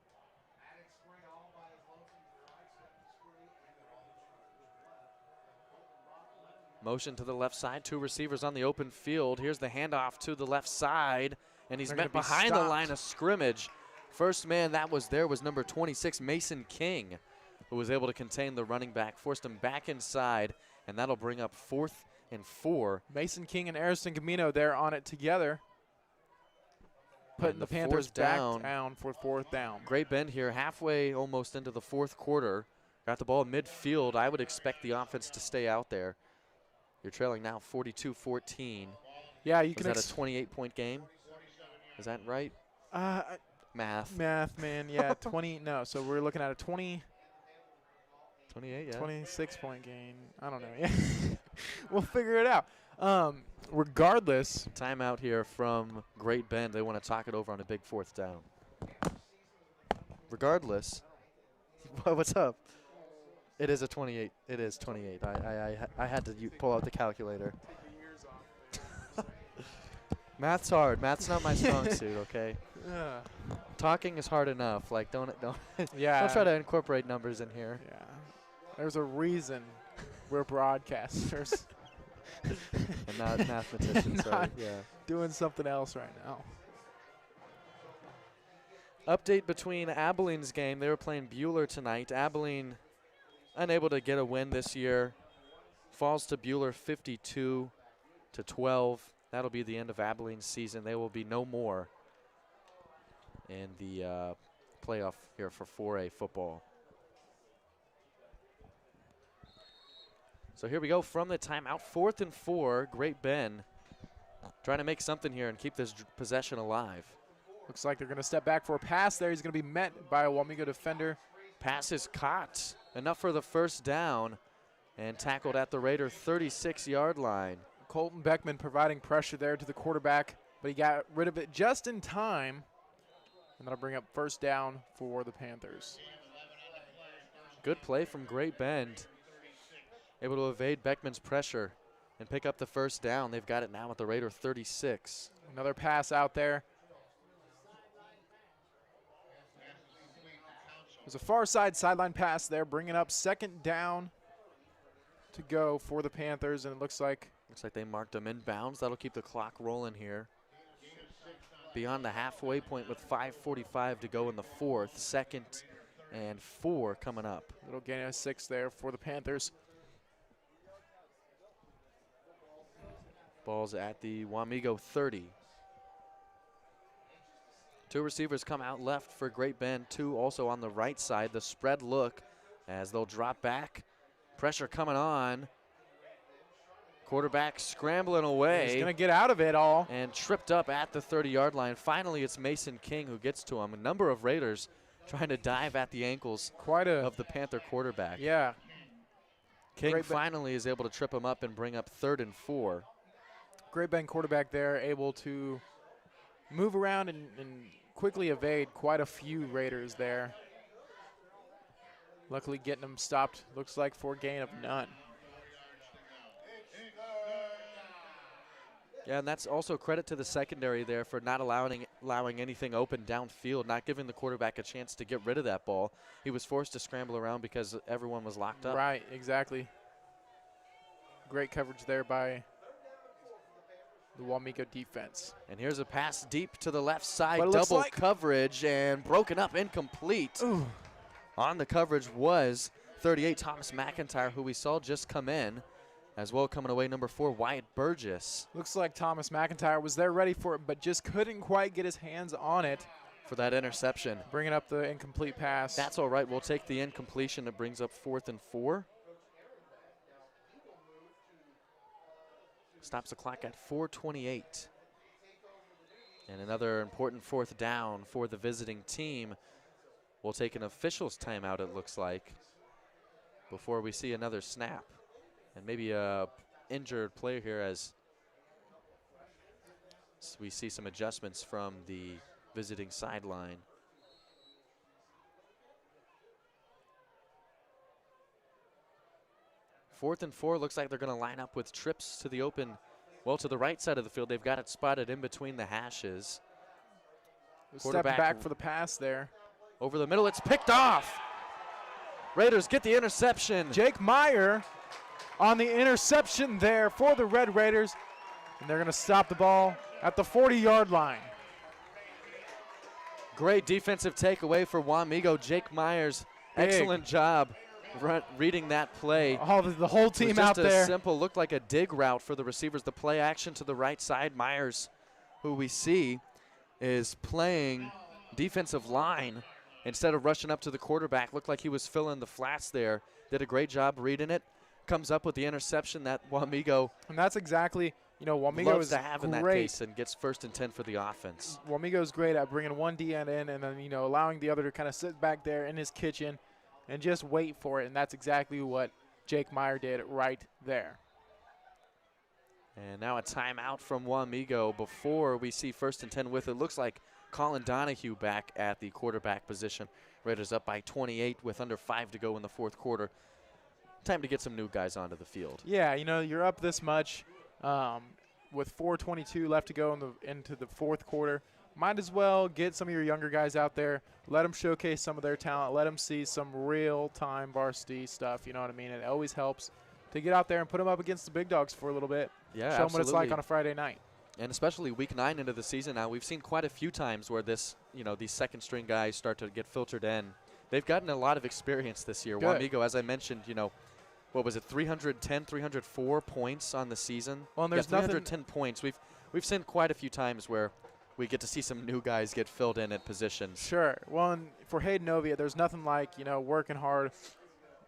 Speaker 2: Motion to the left side, 2 receivers on the open field. Here's the handoff to the left side, and he's
Speaker 6: They're
Speaker 2: met
Speaker 6: gonna be
Speaker 2: behind the
Speaker 6: stopped.
Speaker 2: line of scrimmage. First man that was there was number 26, Mason King, who was able to contain the running back, forced him back inside, and that'll bring up 4th and 4.
Speaker 6: Mason King and Ariston Camino there on it together. Putting
Speaker 2: And
Speaker 6: the
Speaker 2: the
Speaker 6: Panthers
Speaker 2: fourth
Speaker 6: back
Speaker 2: down.
Speaker 6: down for 4th down.
Speaker 2: Great Bend here, halfway almost into the 4th quarter. Got the ball midfield. I would expect the offense to stay out there. You're trailing now 42-14.
Speaker 6: Yeah, you
Speaker 2: Was
Speaker 6: can.
Speaker 2: that a 28-point game? Is that right? Math.
Speaker 6: Math, man. Yeah, 20. No, so we're looking at a 20.
Speaker 2: 28, yeah.
Speaker 6: 26-point game. I don't know. Yeah, we'll figure it out. Regardless,
Speaker 2: Timeout here from Great Bend. They want to talk it over on a big 4th down. Regardless, what's up? It is a 28. It is 28. I had to pull out the calculator. Math's hard. Math's not my strong suit. Okay. Talking is hard enough. Like don't
Speaker 6: yeah.
Speaker 2: don't try to incorporate numbers in here.
Speaker 6: Yeah. There's a reason we're broadcasters.
Speaker 2: And not mathematicians.
Speaker 6: Not
Speaker 2: Yeah.
Speaker 6: doing something else right now.
Speaker 2: Update between Abilene's game. They were playing Buhler tonight. Abilene unable to get a win this year. Falls to Buhler 52-12. That'll be the end of Abilene's season. They will be no more in the playoff here for 4A football. So here we go from the timeout. 4th and 4. Great Bend trying to make something here and keep this possession alive.
Speaker 6: Looks like they're going to step back for a pass there. He's going to be met by a Wamigo defender.
Speaker 2: Pass is caught. Enough for the first down and tackled at the Raider 36-yard line.
Speaker 6: Colton Beckman providing pressure there to the quarterback, but he got rid of it just in time. And that'll bring up 1st down for the Panthers.
Speaker 2: Good play from Great Bend. Able to evade Beckman's pressure and pick up the 1st down. They've got it now at the Raider 36.
Speaker 6: Another pass out there. There's a far side sideline pass there, bringing up 2nd down to go for the Panthers, and it looks like
Speaker 2: they marked them inbounds. That'll keep the clock rolling here. Beyond the halfway point with 5:45 to go in the 4th. 2nd and 4 coming up.
Speaker 6: little gain of 6 there for the Panthers.
Speaker 2: Ball's at the Wamigo 30. 2 receivers come out left for Great Bend, 2 also on the right side. The spread look as they'll drop back. Pressure coming on. Quarterback scrambling away.
Speaker 6: He's going to get out of it all.
Speaker 2: And tripped up at the 30-yard line. Finally, it's Mason King who gets to him. A number of Raiders trying to dive at the ankles of the Panther quarterback.
Speaker 6: Yeah.
Speaker 2: King finally is able to trip him up and bring up 3rd and 4.
Speaker 6: Great Bend quarterback there, able to move around and quickly evade quite a few Raiders there. Luckily getting them stopped, looks like for a gain of none.
Speaker 2: Yeah, and that's also credit to the secondary there for not allowing anything open downfield, not giving the quarterback a chance to get rid of that ball. He was forced to scramble around because everyone was locked up.
Speaker 6: Right, exactly. Great coverage there by the Wamigo defense.
Speaker 2: And here's a pass deep to the left side,
Speaker 6: But it looks
Speaker 2: double
Speaker 6: like
Speaker 2: coverage and broken up, incomplete.
Speaker 6: Ooh.
Speaker 2: On the coverage was 38 Thomas McIntyre, who we saw just come in. As well, coming away, number 4, Wyatt Burgess.
Speaker 6: Looks like Thomas McIntyre was there ready for it, but just couldn't quite get his hands on it.
Speaker 2: For that interception.
Speaker 6: Bringing up the incomplete pass.
Speaker 2: That's all right. We'll take the incompletion. It brings up 4th and 4. Stops the clock at 4:28. And another important 4th down for the visiting team. We'll take an official's timeout, it looks like, before we see another snap. And maybe a injured player here as as we see some adjustments from the visiting sideline. Fourth and 4, looks like they're going to line up with trips to the open, well, to the right side of the field. They've got it spotted in between the hashes.
Speaker 6: Step back for the pass there.
Speaker 2: Over the middle, it's picked off. Raiders get the interception.
Speaker 6: Jake Meyer on the interception there for the Red Raiders, and they're going to stop the ball at the 40-yard line.
Speaker 2: Great defensive takeaway for Wamigo. Jake Myers, excellent job reading that play.
Speaker 6: The whole team out there.
Speaker 2: Just a simple, looked like a dig route for the receivers. The play action to the right side. Myers, who we see is playing defensive line instead of rushing up to the quarterback. Looked like he was filling the flats there. Did a great job reading it. Comes up with the interception that Wamigo.
Speaker 6: And that's exactly, Wamigo
Speaker 2: loves
Speaker 6: is
Speaker 2: to have in that
Speaker 6: great.
Speaker 2: case and gets 1st and 10 for the offense.
Speaker 6: Wamigo's great at bringing one DN in and then, allowing the other to kind of sit back there in his kitchen and just wait for it. And that's exactly what Jake Meyer did right there.
Speaker 2: And now a timeout from Wamigo before we see 1st and 10 with it. Looks like Colin Donahue back at the quarterback position. Raiders up by 28 with under 5 to go in the 4th quarter. Time to get some new guys onto the field.
Speaker 6: Yeah, you're up this much with 4:22 left to go into the 4th quarter. Might as well get some of your younger guys out there. Let them showcase some of their talent. Let them see some real-time varsity stuff. You know what I mean? It always helps to get out there and put them up against the big dogs for a little bit.
Speaker 2: Yeah,
Speaker 6: show them what it's like on a Friday night.
Speaker 2: And especially week 9 into the season now, we've seen quite a few times where these second-string guys start to get filtered in. They've gotten a lot of experience this year.
Speaker 6: Good.
Speaker 2: Wamigo, as I mentioned, what was it, 310, 304 points on the season?
Speaker 6: Well, and there's
Speaker 2: 310 points. We've seen quite a few times where we get to see some new guys get filled in at positions.
Speaker 6: Sure. Well, and for Hayden Novia, there's nothing like, working hard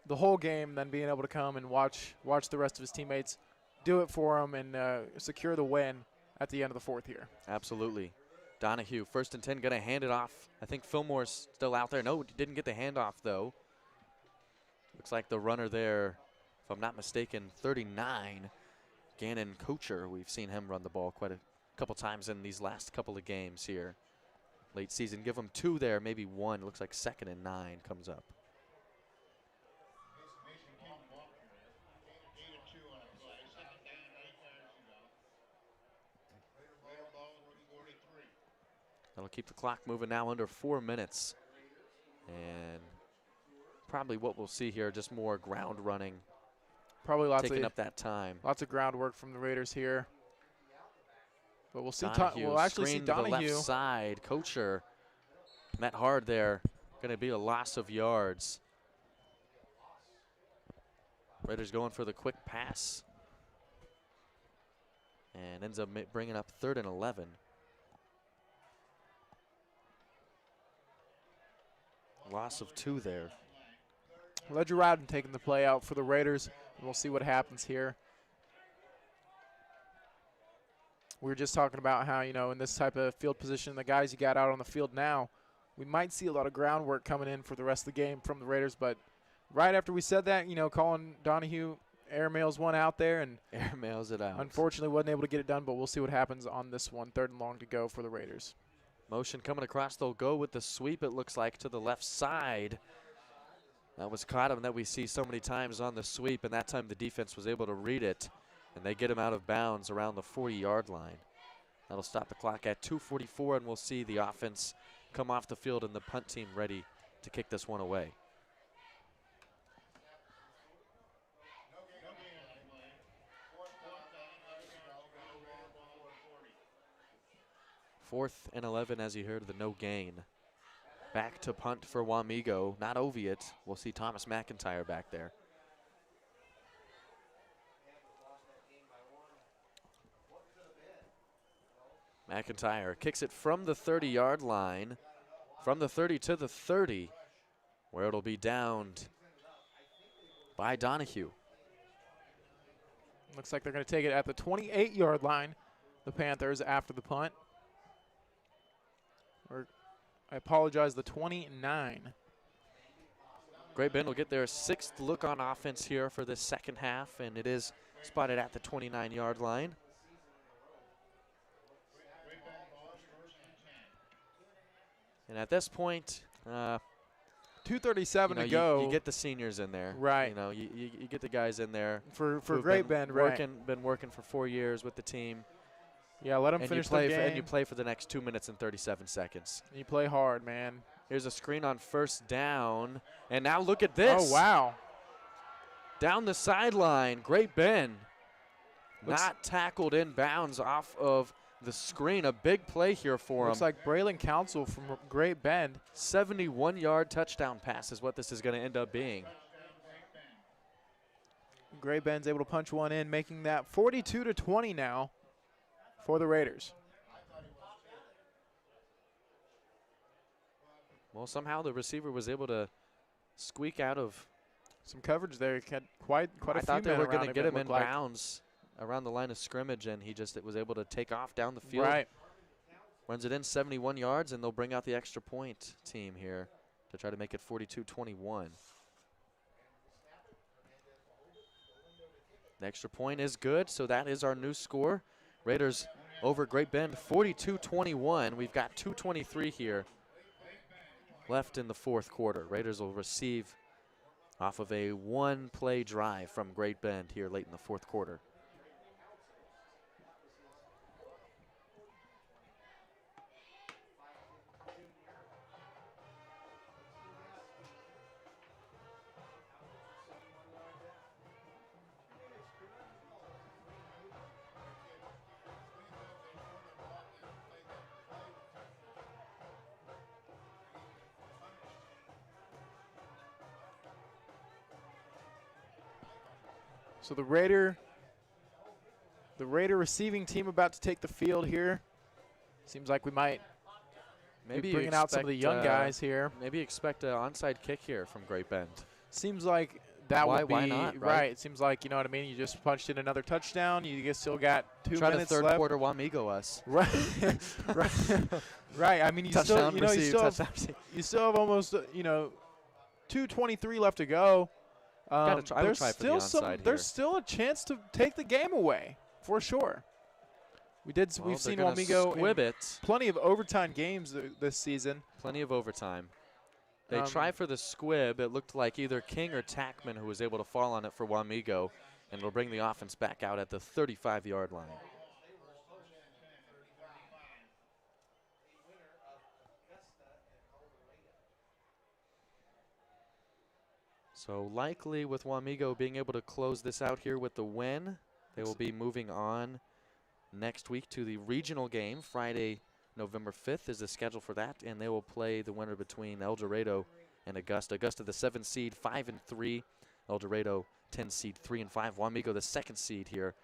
Speaker 6: the whole game, then being able to come and watch the rest of his teammates do it for him and secure the win at the end of the 4th here.
Speaker 2: Absolutely. Donahue, 1st and 10, going to hand it off. I think Fillmore's still out there. No, didn't get the handoff, though. Looks like the runner there, if I'm not mistaken, 39, Gannon Kocher. We've seen him run the ball quite a couple times in these last couple of games here. Late season, give him 2 there, maybe 1. Looks like 2nd and 9 comes up. That'll keep the clock moving now under 4 minutes. And probably what we'll see here, just more ground running.
Speaker 6: Probably
Speaker 2: taking up that time.
Speaker 6: Lots of groundwork from the Raiders here. But we'll see.
Speaker 2: We'll
Speaker 6: actually see Donahue.
Speaker 2: To the left side. Kocher met hard there. Going to be a loss of yards. Raiders going for the quick pass. And ends up bringing up 3rd and 11. Loss of 2 there.
Speaker 6: Ledger Rowden taking the play out for the Raiders. And we'll see what happens here. We were just talking about how, in this type of field position, the guys you got out on the field now, we might see a lot of groundwork coming in for the rest of the game from the Raiders. But right after we said that, Colin Donahue airmails one out there and
Speaker 2: airmails it out.
Speaker 6: Unfortunately, wasn't able to get it done, but we'll see what happens on this one. 3rd and long to go for the Raiders.
Speaker 2: Motion coming across. They'll go with the sweep, it looks like, to the left side. That was caught him that we see so many times on the sweep, and that time the defense was able to read it, and they get him out of bounds around the 40-yard line. That'll stop the clock at 2:44, and we'll see the offense come off the field and the punt team ready to kick this one away. Fourth and 11, as you heard, the no gain. Back to punt for Wamigo, not Oviatt. We'll see Thomas McIntyre back there. McIntyre kicks it from the 30-yard line, from the 30 to the 30, where it'll be downed by Donahue.
Speaker 6: Looks like they're going to take it at the 28-yard line, the Panthers, after the punt. Or, I apologize, the 29.
Speaker 2: Great Bend will get their 6th look on offense here for this second half, and it is spotted at the 29-yard line. And at this point,
Speaker 6: 2:37 to
Speaker 2: you
Speaker 6: go.
Speaker 2: You get the seniors in there.
Speaker 6: Right.
Speaker 2: You know, you get the guys in there.
Speaker 6: for
Speaker 2: who've
Speaker 6: Great
Speaker 2: been
Speaker 6: Bend, right?
Speaker 2: Been working for 4 years with the team.
Speaker 6: Yeah, let them
Speaker 2: And
Speaker 6: finish
Speaker 2: you play
Speaker 6: the game.
Speaker 2: and you play for the next 2 minutes and 37 seconds.
Speaker 6: You play hard, man.
Speaker 2: Here's a screen on first down. And now look at this.
Speaker 6: Oh, wow.
Speaker 2: Down the sideline, Great Bend.
Speaker 6: Looks-
Speaker 2: Not tackled in bounds off of the screen. A big play here for
Speaker 6: Looks
Speaker 2: him.
Speaker 6: like Braylon Council from Great Bend.
Speaker 2: 71-yard touchdown pass is what this is going to end up being.
Speaker 6: Great Bend's able to punch one in, making that 42-20 now for the Raiders.
Speaker 2: Well, somehow the receiver was able to squeak out of.
Speaker 6: Some coverage there. He had quite a
Speaker 2: I
Speaker 6: few
Speaker 2: thought they
Speaker 6: men
Speaker 2: were
Speaker 6: around
Speaker 2: going to get
Speaker 6: it
Speaker 2: him in
Speaker 6: looked like.
Speaker 2: bounds around the line of scrimmage, and he just was able to take off down the field.
Speaker 6: Right.
Speaker 2: Runs it in 71 yards, and they'll bring out the extra point team here to try to make it 42-21. The extra point is good, so that is our new score. Raiders over Great Bend, 42-21. We've got 2:23 here left in the fourth quarter. Raiders will receive off of a one-play drive from Great Bend here late in the fourth quarter.
Speaker 6: So the Raider receiving team about to take the field here. Seems like we might
Speaker 2: Maybe
Speaker 6: be
Speaker 2: you
Speaker 6: bringing out some of the young guys here.
Speaker 2: Maybe expect an onside kick here from Great Bend.
Speaker 6: Seems like that
Speaker 2: Why-
Speaker 6: would be
Speaker 2: why not, right?
Speaker 6: right. It seems like, you know what I mean. You just punched in another touchdown. You guess still got 2
Speaker 2: Try to
Speaker 6: minutes
Speaker 2: third
Speaker 6: left.
Speaker 2: quarter Wamigo us.
Speaker 6: Right, right, right. I mean, you still,
Speaker 2: Touchdown
Speaker 6: you know,
Speaker 2: received, touchdown received.
Speaker 6: you still have almost, 2:23 left to go.
Speaker 2: I would
Speaker 6: There's
Speaker 2: try for the
Speaker 6: still
Speaker 2: onside here.
Speaker 6: there's still a chance to take the game away for sure.
Speaker 2: Well,
Speaker 6: We've seen
Speaker 2: they're gonna
Speaker 6: Wamigo
Speaker 2: squib
Speaker 6: in
Speaker 2: it.
Speaker 6: plenty of overtime games this season.
Speaker 2: Plenty of overtime. They
Speaker 6: Um,
Speaker 2: try for the squib. It looked like either King or Tackman who was able to fall on it for Wamigo, and it'll bring the offense back out at the 35-yard line. So likely with Wamigo being able to close this out here with the win, they will be moving on next week to the regional game. Friday, November 5th is the schedule for that, and they will play the winner between El Dorado and Augusta. Augusta, the 7 seed, 5-3. El Dorado, 10 seed, 3-5. Wamigo, the 2nd seed here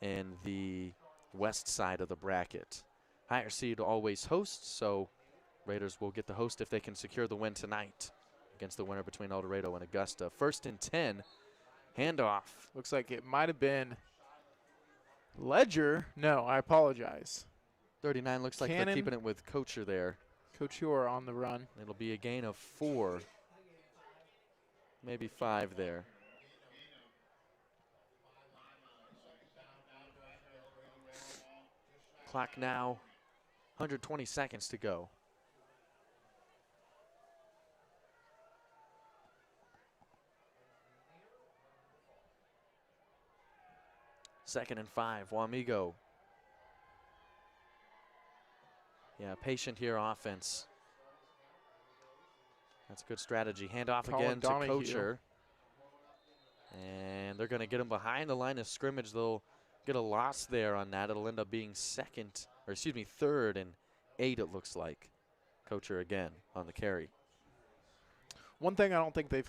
Speaker 2: in the west side of the bracket. Higher seed always hosts, so Raiders will get the host if they can secure the win tonight against the winner between El Dorado and Augusta. 1st and 10, handoff.
Speaker 6: Looks like it might have been Ledger. No, I apologize.
Speaker 2: 39 looks like they're
Speaker 6: Cannon.
Speaker 2: keeping it with Kocher there.
Speaker 6: Couture on the run.
Speaker 2: It'll be a gain of 4, maybe 5 there. Clock now, 120 seconds to go. Second and 5, Wamigo. Yeah, patient here offense. That's a good strategy. Handoff
Speaker 6: Colin
Speaker 2: again to
Speaker 6: Donahue.
Speaker 2: Kocher. And they're going to get him behind the line of scrimmage. They'll get a loss there on that. It'll end up being 3rd and 8, it looks like. Kocher again on the carry.
Speaker 6: One thing I don't think they've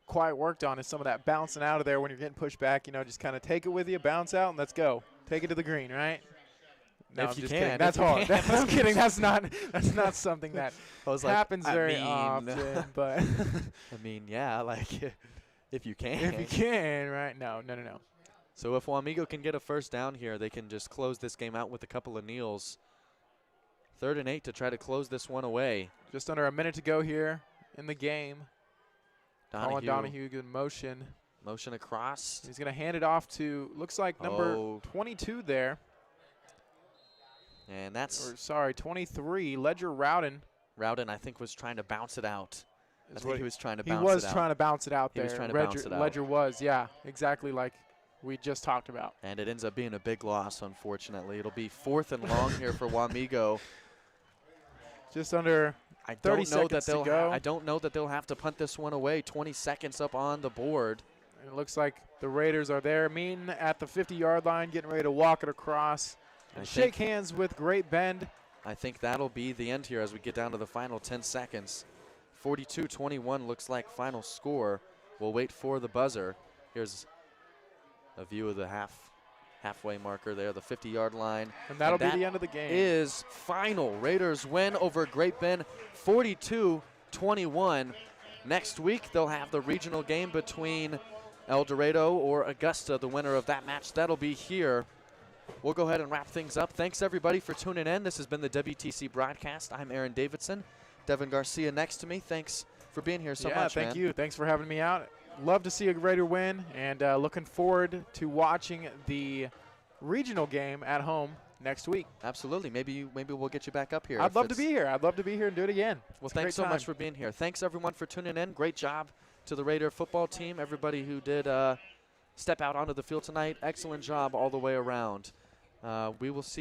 Speaker 6: quite worked on is some of that bouncing out of there when you're getting pushed back. Just kind of take it with you, bounce out, and let's go. Take it to the green, right? No,
Speaker 2: If
Speaker 6: I'm
Speaker 2: you
Speaker 6: just
Speaker 2: can,
Speaker 6: kidding. That's
Speaker 2: if you
Speaker 6: hard.
Speaker 2: can.
Speaker 6: I'm kidding. That's not something that
Speaker 2: I was like,
Speaker 6: happens
Speaker 2: I
Speaker 6: very
Speaker 2: mean,
Speaker 6: often. But
Speaker 2: I mean, yeah, like if you can.
Speaker 6: if you can, right? No.
Speaker 2: So if Wamigo can get a first down here, they can just close this game out with a couple of kneels. 3rd and 8 to try to close this one away.
Speaker 6: Just under a minute to go here in the game. Colin Donahue, good motion.
Speaker 2: Motion across.
Speaker 6: He's going to hand it off to, looks like number
Speaker 2: Oh.
Speaker 6: 22 there.
Speaker 2: And that's
Speaker 6: Or sorry, 23, Ledger Rowden.
Speaker 2: Rowden, I think, was trying to bounce it out. I
Speaker 6: Is
Speaker 2: think
Speaker 6: what
Speaker 2: he was trying to
Speaker 6: He
Speaker 2: bounce
Speaker 6: was
Speaker 2: it out.
Speaker 6: trying to bounce it out
Speaker 2: He
Speaker 6: there.
Speaker 2: was trying to
Speaker 6: Ledger,
Speaker 2: bounce it out.
Speaker 6: Ledger was, yeah, exactly like we just talked about.
Speaker 2: And it ends up being a big loss, unfortunately. It'll be 4th and long here for Wamigo.
Speaker 6: Just under
Speaker 2: I
Speaker 6: 30
Speaker 2: don't know that
Speaker 6: seconds to
Speaker 2: they'll
Speaker 6: go.
Speaker 2: I don't know that they'll have to punt this one away. 20 seconds up on the board.
Speaker 6: It looks like the Raiders are there, meeting at the 50-yard line, getting ready to walk it across and shake hands with Great Bend.
Speaker 2: I think that'll be the end here as we get down to the final 10 seconds. 42-21 looks like final score. We'll wait for the buzzer. Here's a view of the halfway marker there, the 50-yard line.
Speaker 6: And that'll
Speaker 2: that
Speaker 6: be the end of the game.
Speaker 2: Is final. Raiders win over Great Bend 42-21. Next week they'll have the regional game between El Dorado or Augusta, the winner of that match. That'll be here. We'll go ahead and wrap things up. Thanks, everybody, for tuning in. This has been the WTC broadcast. I'm Aaron Davidson. Devin Garcia next to me. Thanks for being here so much,
Speaker 6: Yeah, thank
Speaker 2: man.
Speaker 6: you. Thanks for having me out. Love to see a Raider win, and looking forward to watching the regional game at home next week.
Speaker 2: Absolutely. Maybe we'll get you back up here.
Speaker 6: I'd love to be here. I'd love to be here and do it again.
Speaker 2: Well,
Speaker 6: It's a
Speaker 2: thanks
Speaker 6: great
Speaker 2: so much
Speaker 6: time.
Speaker 2: for being here. Thanks, everyone, for tuning in. Great job to the Raider football team, everybody who did step out onto the field tonight. Excellent job all the way around. We will see